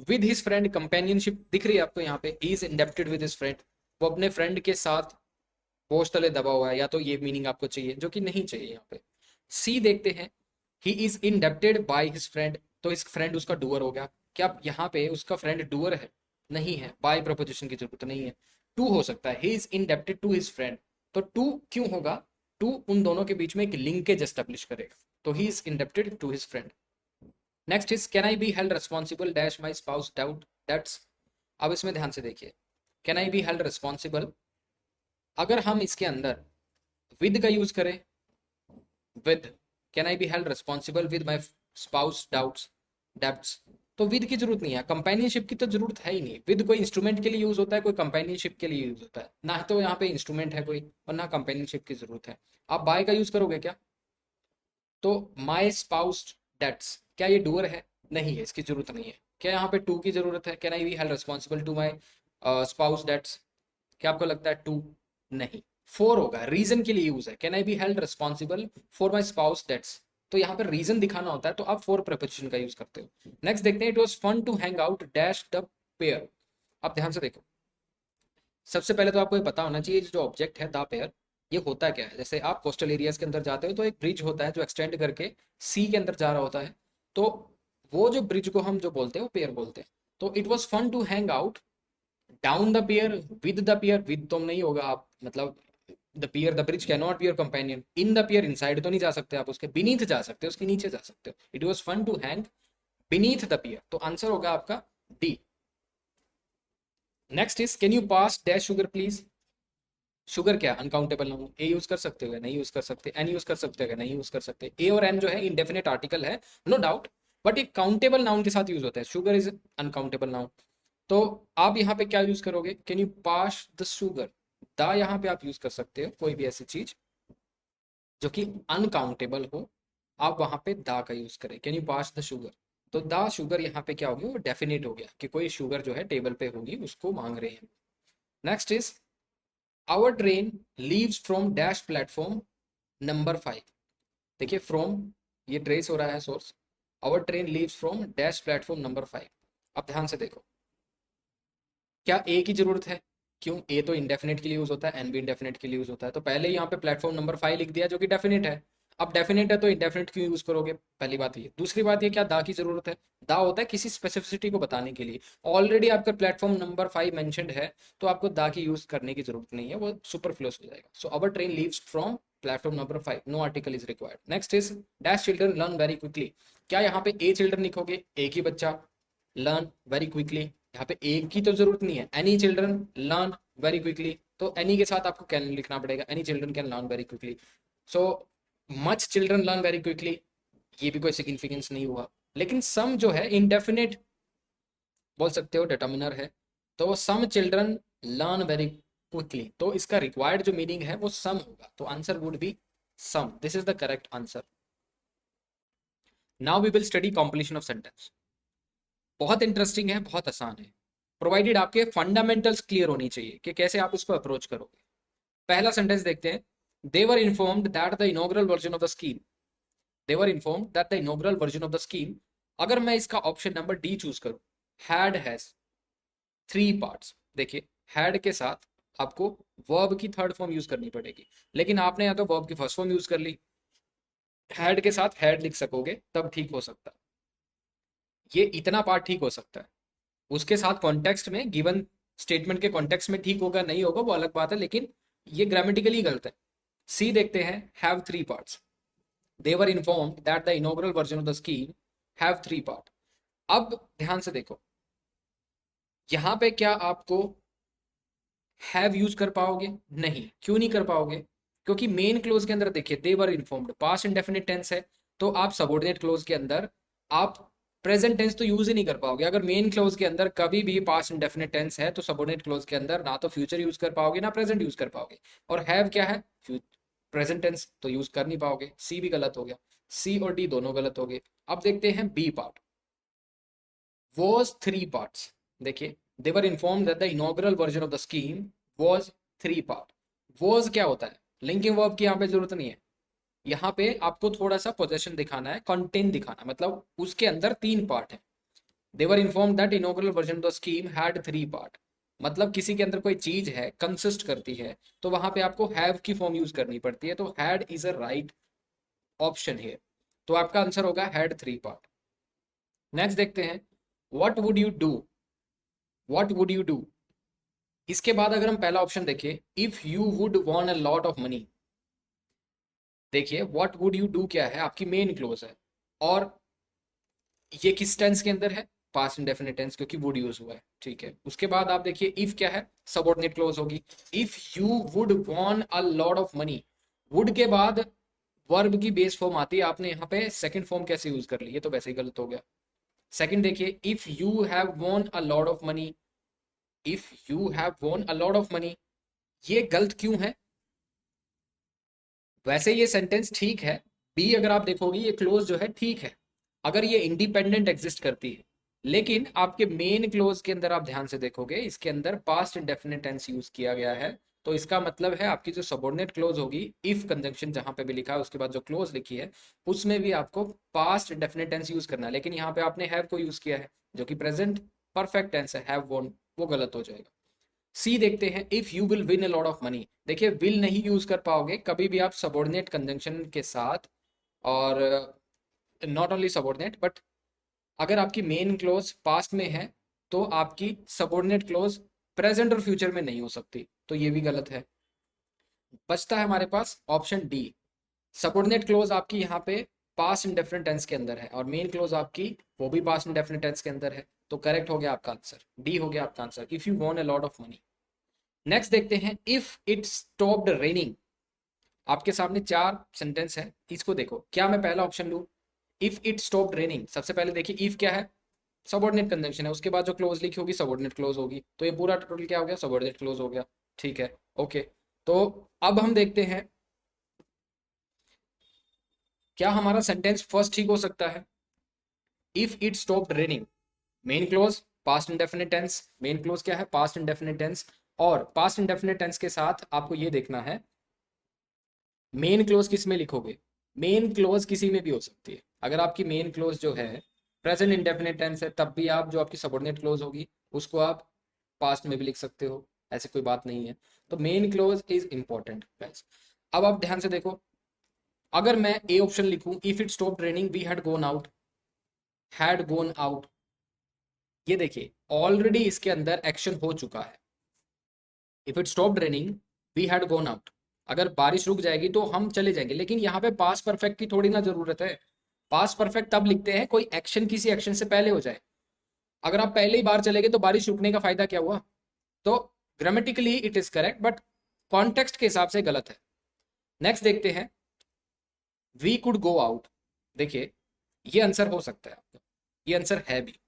विद हिज फ्रेंड, कंपेनियनशिप दिख रही है आपको यहाँ पे, ही is indebted with his friend, वो अपने फ्रेंड के साथ बोझ तले दबा हुआ है, या तो ये मीनिंग आपको चाहिए जो कि नहीं चाहिए यहाँ पे। सी देखते हैं, ही is indebted by his friend, तो इस फ्रेंड उसका डूअर हो गया। क्या यहाँ पे उसका फ्रेंड डूअर है? नहीं है, बाय प्रपोजिशन की जरूरत नहीं है। टू हो सकता है, he is indebted to his friend, तो टू क्यों होगा? टू उन दोनों के बीच में एक लिंकेज एस्टेब्लिश करेगा, तो he is indebted to his friend. Next is can I be held responsible dash my spouse doubt that's. अब इसमें ध्यान से देखिए, can I be held responsible, अगर हम इसके अंदर विद का यूज करें, with, can I be held responsible with my spouse doubts debts, तो विद की जरूरत नहीं है, कंपेनियनशिप की तो जरूरत है ही नहीं। विद कोई इंस्ट्रूमेंट के लिए यूज होता है, कोई कंपेनियनशिप के लिए यूज होता है ना, तो यहाँ पे इंस्ट्रूमेंट है कोई, और ना कंपेनियनशिप की जरूरत है। आप बाय का यूज करोगे क्या? तो माई स्पाउस डेट्स, क्या ये डूअर है? नहीं है, इसकी जरूरत नहीं है। क्या यहाँ पे टू की जरूरत है? Can I be held responsible to my spouse debts, क्या आपको लगता है टू? नहीं। फोर होगा, रीजन के लिए यूज है, can I be held responsible for my spouse debts, तो यहाँ पर रीजन दिखाना होता है, तो आप फोर प्रपोजिशन का यूज करते हो। नेक्स्ट देखते हैं, it was fun to hang out dash the pier. अब ध्यान से देखो, सबसे पहले तो आपको ये पता होना चाहिए जो ऑब्जेक्ट है द पेयर, ये होता क्या है। जैसे आप कोस्टल एरियाज के अंदर जाते हो तो एक ब्रिज होता है जो एक्सटेंड करके सी के अंदर जा रहा होता है, तो वो जो ब्रिज को हम जो बोलते हैं वो पेयर बोलते हैं। तो it was fun to hang out down the pier with the pier, with तो नहीं होगा आप, मतलब the pier, the bridge can not be your companion. In the pier, inside तो नहीं जा सकते आप उसके, बीनीथ जा सकते हो, उसके नीचे जा सकते हो। It was fun to hang beneath the pier, तो आंसर होगा आपका D. Next is can you pass dash sugar please. Sugar क्या? अनकाउंटेबल नाउन, ए यूज कर सकते हो, नहीं यूज कर सकते, एन यूज कर सकते हो, नहीं यूज कर सकते। ए और एन जो है इंडेफिनेट आर्टिकल है, नो डाउट, बट एक काउंटेबल नाउन के साथ यूज होता है। शुगर इज अनकाउंटेबल नाउन, तो आप यहाँ पे क्या यूज करोगे? Can you pass the sugar, the यहाँ पे आप यूज कर सकते हो, कोई भी ऐसी चीज जो कि अनकाउंटेबल हो, आप वहां पे दा का यूज करें। Can you pass the sugar, तो द शुगर यहाँ पे क्या हो गया? वो डेफिनेट हो गया कि कोई शुगर जो है टेबल पे होगी, उसको मांग रहे हैं। Next is our train leaves from dash platform number 5। देखिए फ्रॉम, ये ट्रेस हो रहा है source, our train leaves from dash platform number 5। अब ध्यान से देखो, क्या ए की जरूरत है? क्यों? ए तो इंडेफिनेट के लिए यूज होता है, एन भी इंडेफिनेट के लिए यूज होता है, तो पहले ही यहाँ पे प्लेटफॉर्म नंबर 5 लिख दिया जो कि डेफिनेट है। अब डेफिनेट है तो इंडेफिनेट क्यों यूज करोगे? पहली बात ये। दूसरी बात ये, क्या दा की जरूरत है? दा होता है किसी स्पेसिफिसिटी को बताने के लिए, ऑलरेडी आपका प्लेटफॉर्म नंबर 5 मेंशनड है, तो आपको दा की यूज करने की जरूरत नहीं है, वो सुपरफ्लूअस हो जाएगा। So our train leaves from platform number 5, no article is required. Next is dash children learn very quickly. क्या यहाँ पे ए चिल्ड्रन लिखोगे? एक ही बच्चा, लर्न वेरी क्विकली, यहाँ पे एक की तो जरूरत नहीं है, any children learn very quickly, तो एनी के साथ आपको कैन लिखना पड़ेगा, any children can learn very quickly. So much children learn very quickly, ये भी कोई सिग्निफिकेंस नहीं हुआ। लेकिन सम जो है इंडेफिनेट बोल सकते हो, डिटर्मिनर है, तो some children learn very quickly, तो इसका रिक्वायर्ड जो मीनिंग है वो सम होगा, तो answer would be some. This is the correct answer. Now we will study completion of sentence. बहुत इंटरेस्टिंग है, बहुत आसान है, प्रोवाइडेड आपके फंडामेंटल्स क्लियर होनी चाहिए कि कैसे आप इसको अप्रोच करोगे। पहला सेंटेंस देखते हैं, they were informed that the inaugural version of the scheme, they were informed that the inaugural version of the scheme, अगर मैं इसका ऑप्शन नंबर डी चूज करूं, हैज 3 पार्ट्स। देखिए हैड के साथ आपको वर्ब की थर्ड फॉर्म यूज करनी पड़ेगी, लेकिन आपने या तो वर्ब की फर्स्ट फॉर्म यूज कर ली, हैड के साथ हैड लिख सकोगे तब ठीक हो सकता है, ये इतना पार्ट ठीक हो सकता है। उसके साथ कॉन्टेक्स्ट में, गिवन स्टेटमेंट के कॉन्टेक्स्ट में ठीक होगा नहीं होगा वो अलग बात है, लेकिन ये ग्रामेटिकली गलत है। सी देखते हैं, have 3 parts, they were informed that the inaugural version of the scheme have 3 part. अब ध्यान से देखो, यहां पे क्या आपको हैव यूज कर पाओगे? नहीं। क्यों नहीं कर पाओगे? क्योंकि मेन क्लोज के अंदर देखिए, दे were informed past indefinite tense है, तो आप सबऑर्डिनेट क्लोज के अंदर आप प्रेजेंट टेंस तो यूज ही नहीं कर पाओगे। अगर मेन क्लोज के अंदर कभी भी पास्ट इंडेफिनिट टेंस है, तो सबऑर्डिनेट क्लोज के अंदर ना तो फ्यूचर यूज कर पाओगे ना प्रेजेंट यूज कर पाओगे। और हैव क्या है? प्रेजेंट टेंस, तो यूज कर नहीं पाओगे। सी भी गलत हो गया, सी और डी दोनों गलत हो गए। अब देखते हैं बी पार्ट, was 3 parts। देखिए, they were informed that the inaugural version of the scheme was 3 part। was क्या होता है? लिंकिंग वर्ब की यहाँ पे जरूरत नहीं है, यहाँ पे आपको थोड़ा सा पोजेशन दिखाना है, कंटेंट दिखाना, मतलब उसके अंदर 3 पार्ट है। they were informed that inaugural version of the scheme had 3 part, मतलब किसी के अंदर कोई चीज है, कंसिस्ट करती है, तो वहां पे आपको हैव की फॉर्म यूज करनी पड़ती है, तो had is a right option है, तो आपका आंसर होगा हैड 3 पार्ट। नेक्स्ट देखते हैं, what would you do, what would you do. इसके बाद अगर हम पहला ऑप्शन देखें, if you would von a lot of money, देखिए व्हाट वुड यू डू क्या है, आपकी मेन क्लोज है, और ये किस टेंस के अंदर है, पास्ट इंडेफिनिट टेंस, क्योंकि वुड यूज हुआ है, ठीक है। उसके बाद आप देखिए इफ क्या है, सबऑर्डिनेट क्लोज होगी। If you would von a lot of money, would के बाद वर्ब की बेस फॉर्म आती है, आपने यहाँ पे सेकंड फॉर्म कैसे यूज कर ली, ये तो वैसे ही गलत हो गया। सेकंड देखिए, if you have von a lot of money, if you have von a lot of money, ये गलत क्यों है, वैसे ये सेंटेंस ठीक है, बी अगर आप देखोगे ये क्लोज जो है ठीक है, अगर ये इंडिपेंडेंट एग्जिस्ट करती है, लेकिन आपके मेन क्लोज के अंदर आप ध्यान से देखोगे इसके अंदर पास्ट इंडेफिनिट टेंस यूज किया गया है, तो इसका मतलब है आपकी जो सबऑर्डिनेट क्लोज होगी, इफ कंजंक्शन जहां पे भी लिखा है उसके बाद जो क्लोज लिखी है उसमें भी आपको पास्ट इंडेफिनिट टेंस यूज करना है, लेकिन यहाँ पे आपने हैव को यूज किया है जो कि प्रेजेंट परफेक्ट टेंस है, हैव वोन, वो गलत हो जाएगा। सी देखते हैं, if you will win a lot of money, देखिए विल नहीं यूज कर पाओगे कभी भी आप सबऑर्डिनेट कंजंक्शन के साथ, और नॉट ओनली सबऑर्डिनेट बट अगर आपकी मेन क्लोज पास्ट में है तो आपकी सबऑर्डिनेट क्लोज प्रेजेंट और फ्यूचर में नहीं हो सकती, तो ये भी गलत है। बचता है हमारे पास ऑप्शन डी, सबऑर्डिनेट क्लोज आपकी यहाँ पे पास्ट इंडेफिनिट टेंस के अंदर है और मेन क्लोज आपकी वो भी पास्ट इंडेफिनिट टेंस के अंदर है, तो करेक्ट हो गया आपका आंसर, डी हो गया आपका answer, if you von a lot of money. Next देखते हैं, इफ इट स्टॉप्ड रेनिंग, आपके सामने चार सेंटेंस है, इसको देखो, क्या मैं पहला ऑप्शन लूं, इफ इट स्टॉप्ड रेनिंग, सबसे पहले देखिए इफ क्या है, सबऑर्डिनेट कंजंक्शन है, उसके बाद जो क्लोज लिखी होगी सबऑर्डिनेट क्लोज होगी, तो ये पूरा टोटल क्या हो गया, सबऑर्डिनेट क्लोज हो गया, ठीक है, ओके। तो अब हम देखते हैं क्या हमारा सेंटेंस फर्स्ट ठीक हो सकता है, if it stopped raining, main clause past indefinite tense, main clause क्या है, पास्ट इंडेफिनिट टेंस, और पास्ट इंडेफिनिट टेंस के साथ आपको ये देखना है मेन क्लोज किस में लिखोगे, मेन क्लोज किसी में भी हो सकती है, अगर आपकी मेन क्लोज जो है प्रेजेंट इंडेफिनिट टेंस है तब भी आप जो आपकी सबऑर्डिनेट क्लोज होगी उसको आप पास्ट में भी लिख सकते हो, ऐसी कोई बात नहीं है, तो main clause is important guys. अब आप ध्यान से देखो, अगर मैं ए ऑप्शन लिखूं, if it stop raining we had gone out, had gone out, ये देखिए ऑलरेडी इसके अंदर एक्शन हो चुका है, if it stop raining we had gone out, अगर बारिश रुक जाएगी तो हम चले जाएंगे, लेकिन यहाँ पे पास परफेक्ट की थोड़ी ना जरूरत है, पास परफेक्ट तब लिखते हैं कोई एक्शन किसी एक्शन से पहले हो जाए, अगर आप पहले ही बाहर चले गए तो बारिश रुकने का फायदा क्या हुआ, तो grammatically it is correct but context के हिसाब से गलत है। नेक्स्ट देखते हैं, वी कुड गो आउट, देखिए ये आंसर हो सकता है आपका, ये आंसर है भी,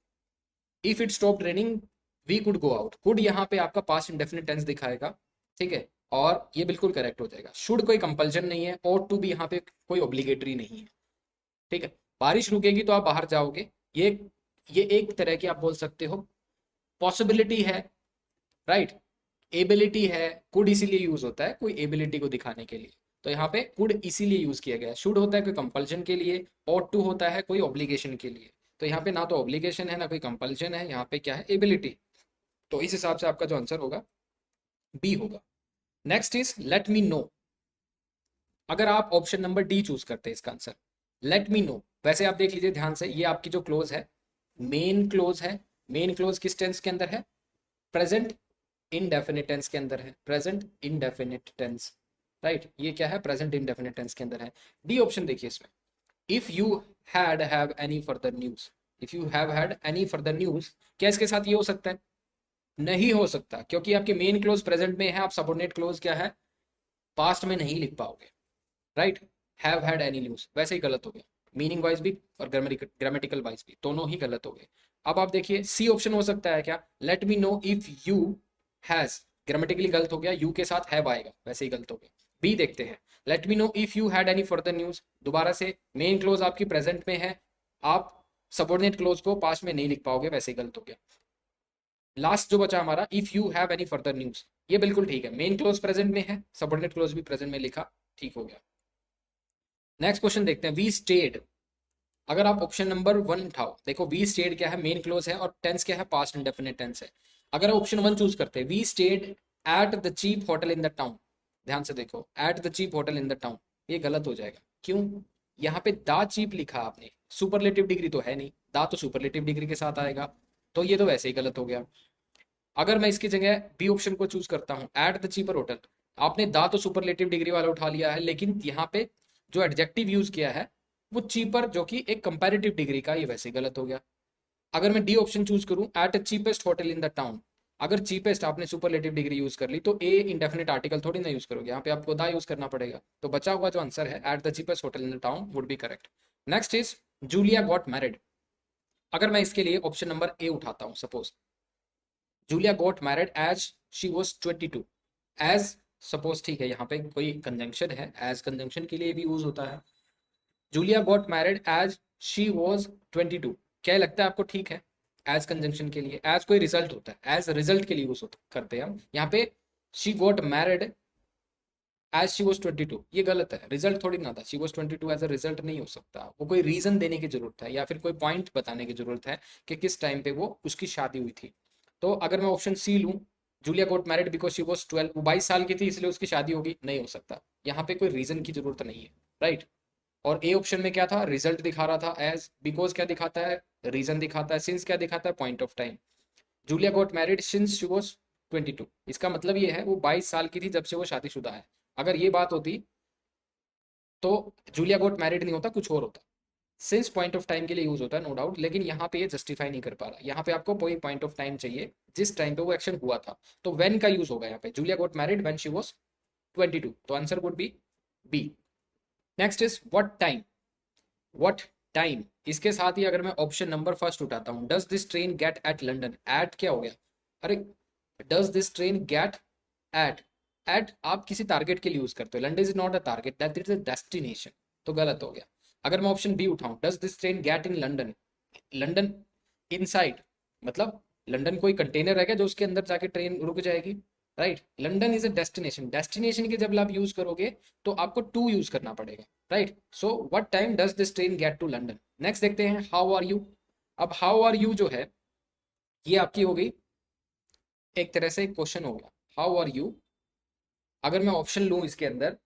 if it stop raining we could go out, could यहाँ पे आपका पास्ट इंडेफिनिट टेंस दिखाएगा, ठीक है, और ये बिल्कुल करेक्ट हो जाएगा, शुड कोई कंपल्शन नहीं है, और टू भी यहाँ पे कोई ऑब्लिगेटरी नहीं है, ठीक है, बारिश रुकेगी तो आप बाहर जाओगे, ये एक तरह की आप बोल सकते हो पॉसिबिलिटी है, राइट, एबिलिटी है, कुड इसीलिए यूज होता है कोई एबिलिटी को दिखाने के लिए, तो यहाँ पे कुड इसीलिए यूज किया गया है, शुड होता है कोई कंपल्शन के लिए, और टू होता है कोई ऑब्लिगेशन के लिए, तो यहाँ पे ना तो ऑब्लिगेशन है ना कोई कंपल्शन है, यहाँ पे क्या है, एबिलिटी, तो इस हिसाब से आपका जो आंसर होगा बी होगा। Next is let me know, अगर आप ऑप्शन नंबर डी चूज करते हैं इसका आंसर, लेट मी नो, वैसे आप देख लीजिए ध्यान से, ये आपकी जो क्लोज है मेन क्लोज है, मेन क्लोज किस टेंस के अंदर है, प्रेजेंट इनडेफिनिट टेंस के अंदर है, प्रेजेंट इनडेफिनिट टेंस, राइट, ये क्या है, प्रेजेंट इनडेफिनिट टेंस के अंदर है। डी ऑप्शन देखिए इसमें, if you have any further news, if you had any further news, क्या इसके साथ ये हो सकता है, नहीं हो सकता, क्योंकि आपके मेन क्लोज प्रेजेंट में है, आप सबऑर्डिनेट क्लोज क्या है, पास्ट में नहीं लिख पाओगे, right, have had any news वैसे ही गलत हो गया, मीनिंग वाइज भी और ग्रामेटिकल वाइज भी दोनों ही गलत हो गए। अब आप देखिए सी ऑप्शन हो सकता है क्या, let me know if you has, grammatically गलत हो गया, यू के साथ हैव आएगा वैसे ही गलत हो गया। बी देखते हैं, let me know if you had any further news, दोबारा से मेन क्लोज आपकी प्रेजेंट में है, आप सबऑर्डिनेट क्लोज को पास्ट में नहीं लिख पाओगे वैसे ही गलत हो गया। लास्ट जो बचा हमारा, if you have any further news, ये बिल्कुल ठीक है, मेन क्लोज प्रेजेंट में है, सबऑर्डिनेट क्लोज भी प्रेजेंट में लिखा, ठीक हो गया। नेक्स्ट क्वेश्चन देखते हैं, वी स्टेड, अगर आप ऑप्शन नंबर वन उठाओ, देखो वी स्टेड क्या है, मेन क्लोज है, और टेंस क्या है, पास्ट इंडेफिनिट टेंस है, अगर ऑप्शन वन चूज करते हैं, we stayed at the cheap hotel in the town, ध्यान से देखो at the cheap hotel in the town, ये गलत हो जाएगा, क्यों, यहाँ पे द चीप लिखा आपने, सुपरलेटिव डिग्री तो है नहीं, दा तो सुपरलेटिव डिग्री के साथ आएगा, तो ये तो वैसे ही गलत हो गया। अगर मैं इसकी जगह बी ऑप्शन को चूज करता हूँ, एट द चीपर होटल, आपने दा तो सुपरलेटिव डिग्री वाला उठा लिया है, लेकिन यहाँ पे जो एडजेक्टिव यूज किया है वो चीपर, जो कि एक कंपैरेटिव डिग्री का, ये वैसे ही गलत हो गया। अगर मैं डी ऑप्शन चूज करूं, at a cheapest hotel in the town, अगर चीपेस्ट आपने सुपरलेटिव डिग्री यूज कर ली तो ए इंडेफिनिट आर्टिकल थोड़ी ना यूज करोगे, यहाँ पे आपको दा यूज करना पड़ेगा। तो बचा हुआ जो आंसर है at the cheapest hotel in the town would be correct. Next is Julia got married. अगर मैं इसके लिए ऑप्शन नंबर ए उठाता हूं, suppose Julia got married as she was 22, as suppose, ठीक है, यहाँ पे कोई कंजंक्शन है, एज कंजंक्शन के लिए भी यूज होता है। Julia got married as she was 22, क्या लगता है आपको ठीक है? एज कंजंक्शन के लिए एज कोई रिजल्ट होता है, एज रिजल्ट के लिए यूज करते हैं हम। यहाँ पे she got married as she was 22, ये गलत है, रिजल्ट थोड़ी ना था, she was 22 as a result नहीं हो सकता, वो कोई रीजन देने की जरूरत है या फिर कोई पॉइंट बताने की जरूरत है कि किस टाइम पे वो उसकी शादी हुई थी। तो अगर मैं ऑप्शन सी लूँ, Julia got married because she was 12, वो 22 साल की थी इसलिए उसकी शादी होगी, नहीं हो सकता, यहाँ पे कोई रीजन की जरूरत नहीं है, राइट। और ए ऑप्शन में क्या था, रिजल्ट दिखा रहा था, एज, बिकॉज क्या दिखाता है, रीजन दिखाता है, सिंस क्या दिखाता है, point of time. Julia got married since she was 22, इसका मतलब ये है वो 22 साल की थी जब से वो शादीशुदा है। अगर ये बात होती तो जूलिया गॉट मैरिड नहीं होता, कुछ और होता। सिंस पॉइंट ऑफ टाइम के लिए यूज होता है, नो डाउट, लेकिन यहाँ पे ये जस्टिफाई नहीं कर पा रहा, यहाँ पे आपको कोई पॉइंट ऑफ टाइम चाहिए जिस टाइम पे वो एक्शन हुआ था, तो व्हेन का यूज होगा यहाँ पे, Julia got married when she was 22, तो answer would be B. Next is what time, what time, इसके साथ ही अगर मैं ऑप्शन नंबर फर्स्ट उठाता हूँ, does this train get at London, at क्या हो गया, अरे does this train get at, at आप किसी टारगेट के लिए यूज करते हो, London is not a target, that is a destination, तो गलत हो गया। अगर मैं ऑप्शन बी उठाऊं, does this train get in London, London inside, मतलब लंदन कोई कंटेनर है क्या जो उसके अंदर जाके ट्रेन रुक जाएगी, right. London is a destination, destination के जब आप यूज करोगे तो आपको टू यूज करना पड़ेगा, right. So what time does this train get to London. Next देखते हैं हाउ आर यू। अब हाउ आर यू जो है ये आपकी हो गई एक तरह से क्वेश्चन हो गया, हाउ आर यू। अगर मैं ऑप्शन लूं इसके अंदर,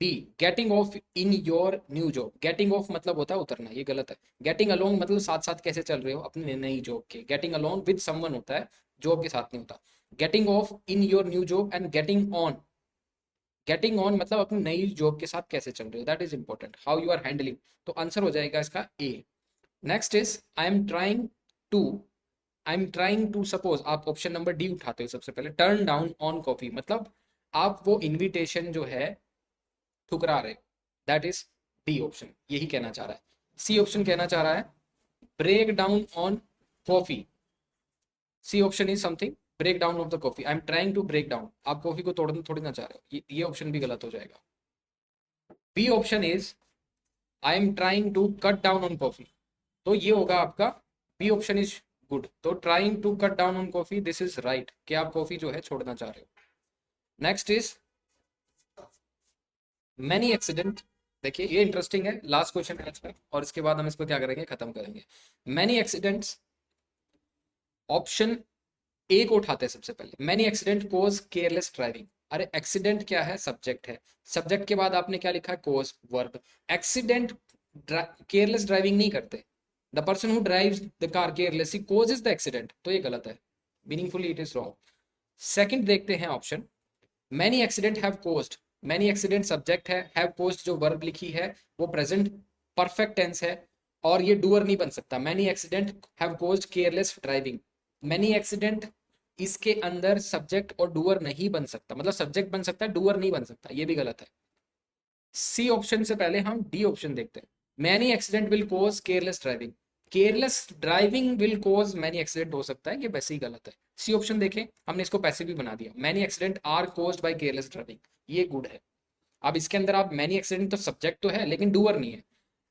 D getting off in your new job, getting off मतलब होता है उतरना, ये गलत है। गेटिंग अलोंग मतलब साथ साथ कैसे चल रहे हो अपनी नई जॉब के, गेटिंग अलोंग विद समवन होता है, जॉब के साथ नहीं होता। Getting off in your new job and getting on, getting on मतलब अपनी नई जॉब के साथ कैसे चल रहे हो, that is important, how you are handling, तो आंसर हो जाएगा इसका A. Next is I am trying to, I am trying to, suppose आप ऑप्शन नंबर डी उठाते हो सबसे पहले, टर्न डाउन ऑन कॉफी, मतलब आप वो इन्विटेशन जो है ठुकरा रहे, दैट इज डी ऑप्शन, यही कहना चाह रहा है। सी ऑप्शन कहना चाह रहा है break down on coffee, C option is something break down of the coffee, I am trying to break down, आप कॉफी को तोड़ना थोड़ी ना चाह रहे हो, ये ऑप्शन भी गलत हो जाएगा। B option is I am trying to cut down on coffee, तो ये होगा आपका बी ऑप्शन इज गुड, तो trying to cut down on coffee this is right, कि आप कॉफी जो है छोड़ना चाह रहे हो। नेक्स्ट इज मैनी एक्सीडेंट, देखिए ये इंटरेस्टिंग है, लास्ट क्वेश्चन है आज का, और इसके बाद हम इसको क्या करेंगे, खत्म करेंगे। मैनी एक्सीडेंट्स, ऑप्शन ए को उठाते हैं सबसे पहले, मैनी एक्सीडेंट कोज केयरलेस ड्राइविंग, अरे एक्सीडेंट क्या है, सब्जेक्ट है, सब्जेक्ट के बाद आपने क्या लिखा है, कोज वर्ब, एक्सीडेंट केयरलेस ड्राइविंग नहीं करते, the person who drives the car carelessly causes the accident, तो ये गलत है, meaningfully it is wrong. Second देखते हैं option, many accident have caused, many accident subject है, हैव कोज्ड जो वर्ब लिखी है वो प्रेजेंट परफेक्ट टेंस है, और ये डूअर नहीं बन सकता, many accident have caused careless driving, many accident इसके अंदर सब्जेक्ट और डूअर नहीं बन सकता, मतलब सब्जेक्ट बन सकता है डूअर नहीं बन सकता, ये भी गलत है। सी ऑप्शन से पहले हम डी ऑप्शन देखते हैं, many accident will cause careless driving, careless driving will cause many accident हो सकता है, ये वैसे ही गलत है। सी ऑप्शन देखें, हमने इसको पैसिव भी बना दिया, many accident are caused by careless driving, ये गुड है। अब इसके अंदर आप मैनी एक्सीडेंट तो सब्जेक्ट तो है लेकिन डूअर नहीं है,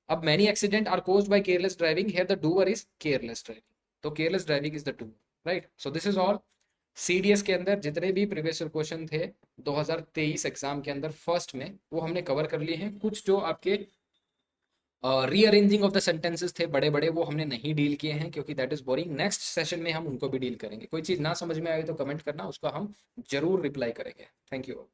अब many accident are caused by careless driving, here the doer is careless driving, तो careless driving is the doer, right. So this is all, CDS के अंदर जितने भी प्रीवियस क्वेश्चन थे 2023 एग्जाम के अंदर फर्स्ट में, वो हमने कवर कर लिए हैं। कुछ जो आपके रीअरेंजिंग ऑफ द सेंटेंसेस थे बड़े बड़े, वो हमने नहीं डील किए हैं क्योंकि that is boring, next session में हम उनको भी डील करेंगे। कोई चीज़ ना समझ में आए तो कमेंट करना, उसका हम जरूर रिप्लाई करेंगे। Thank you.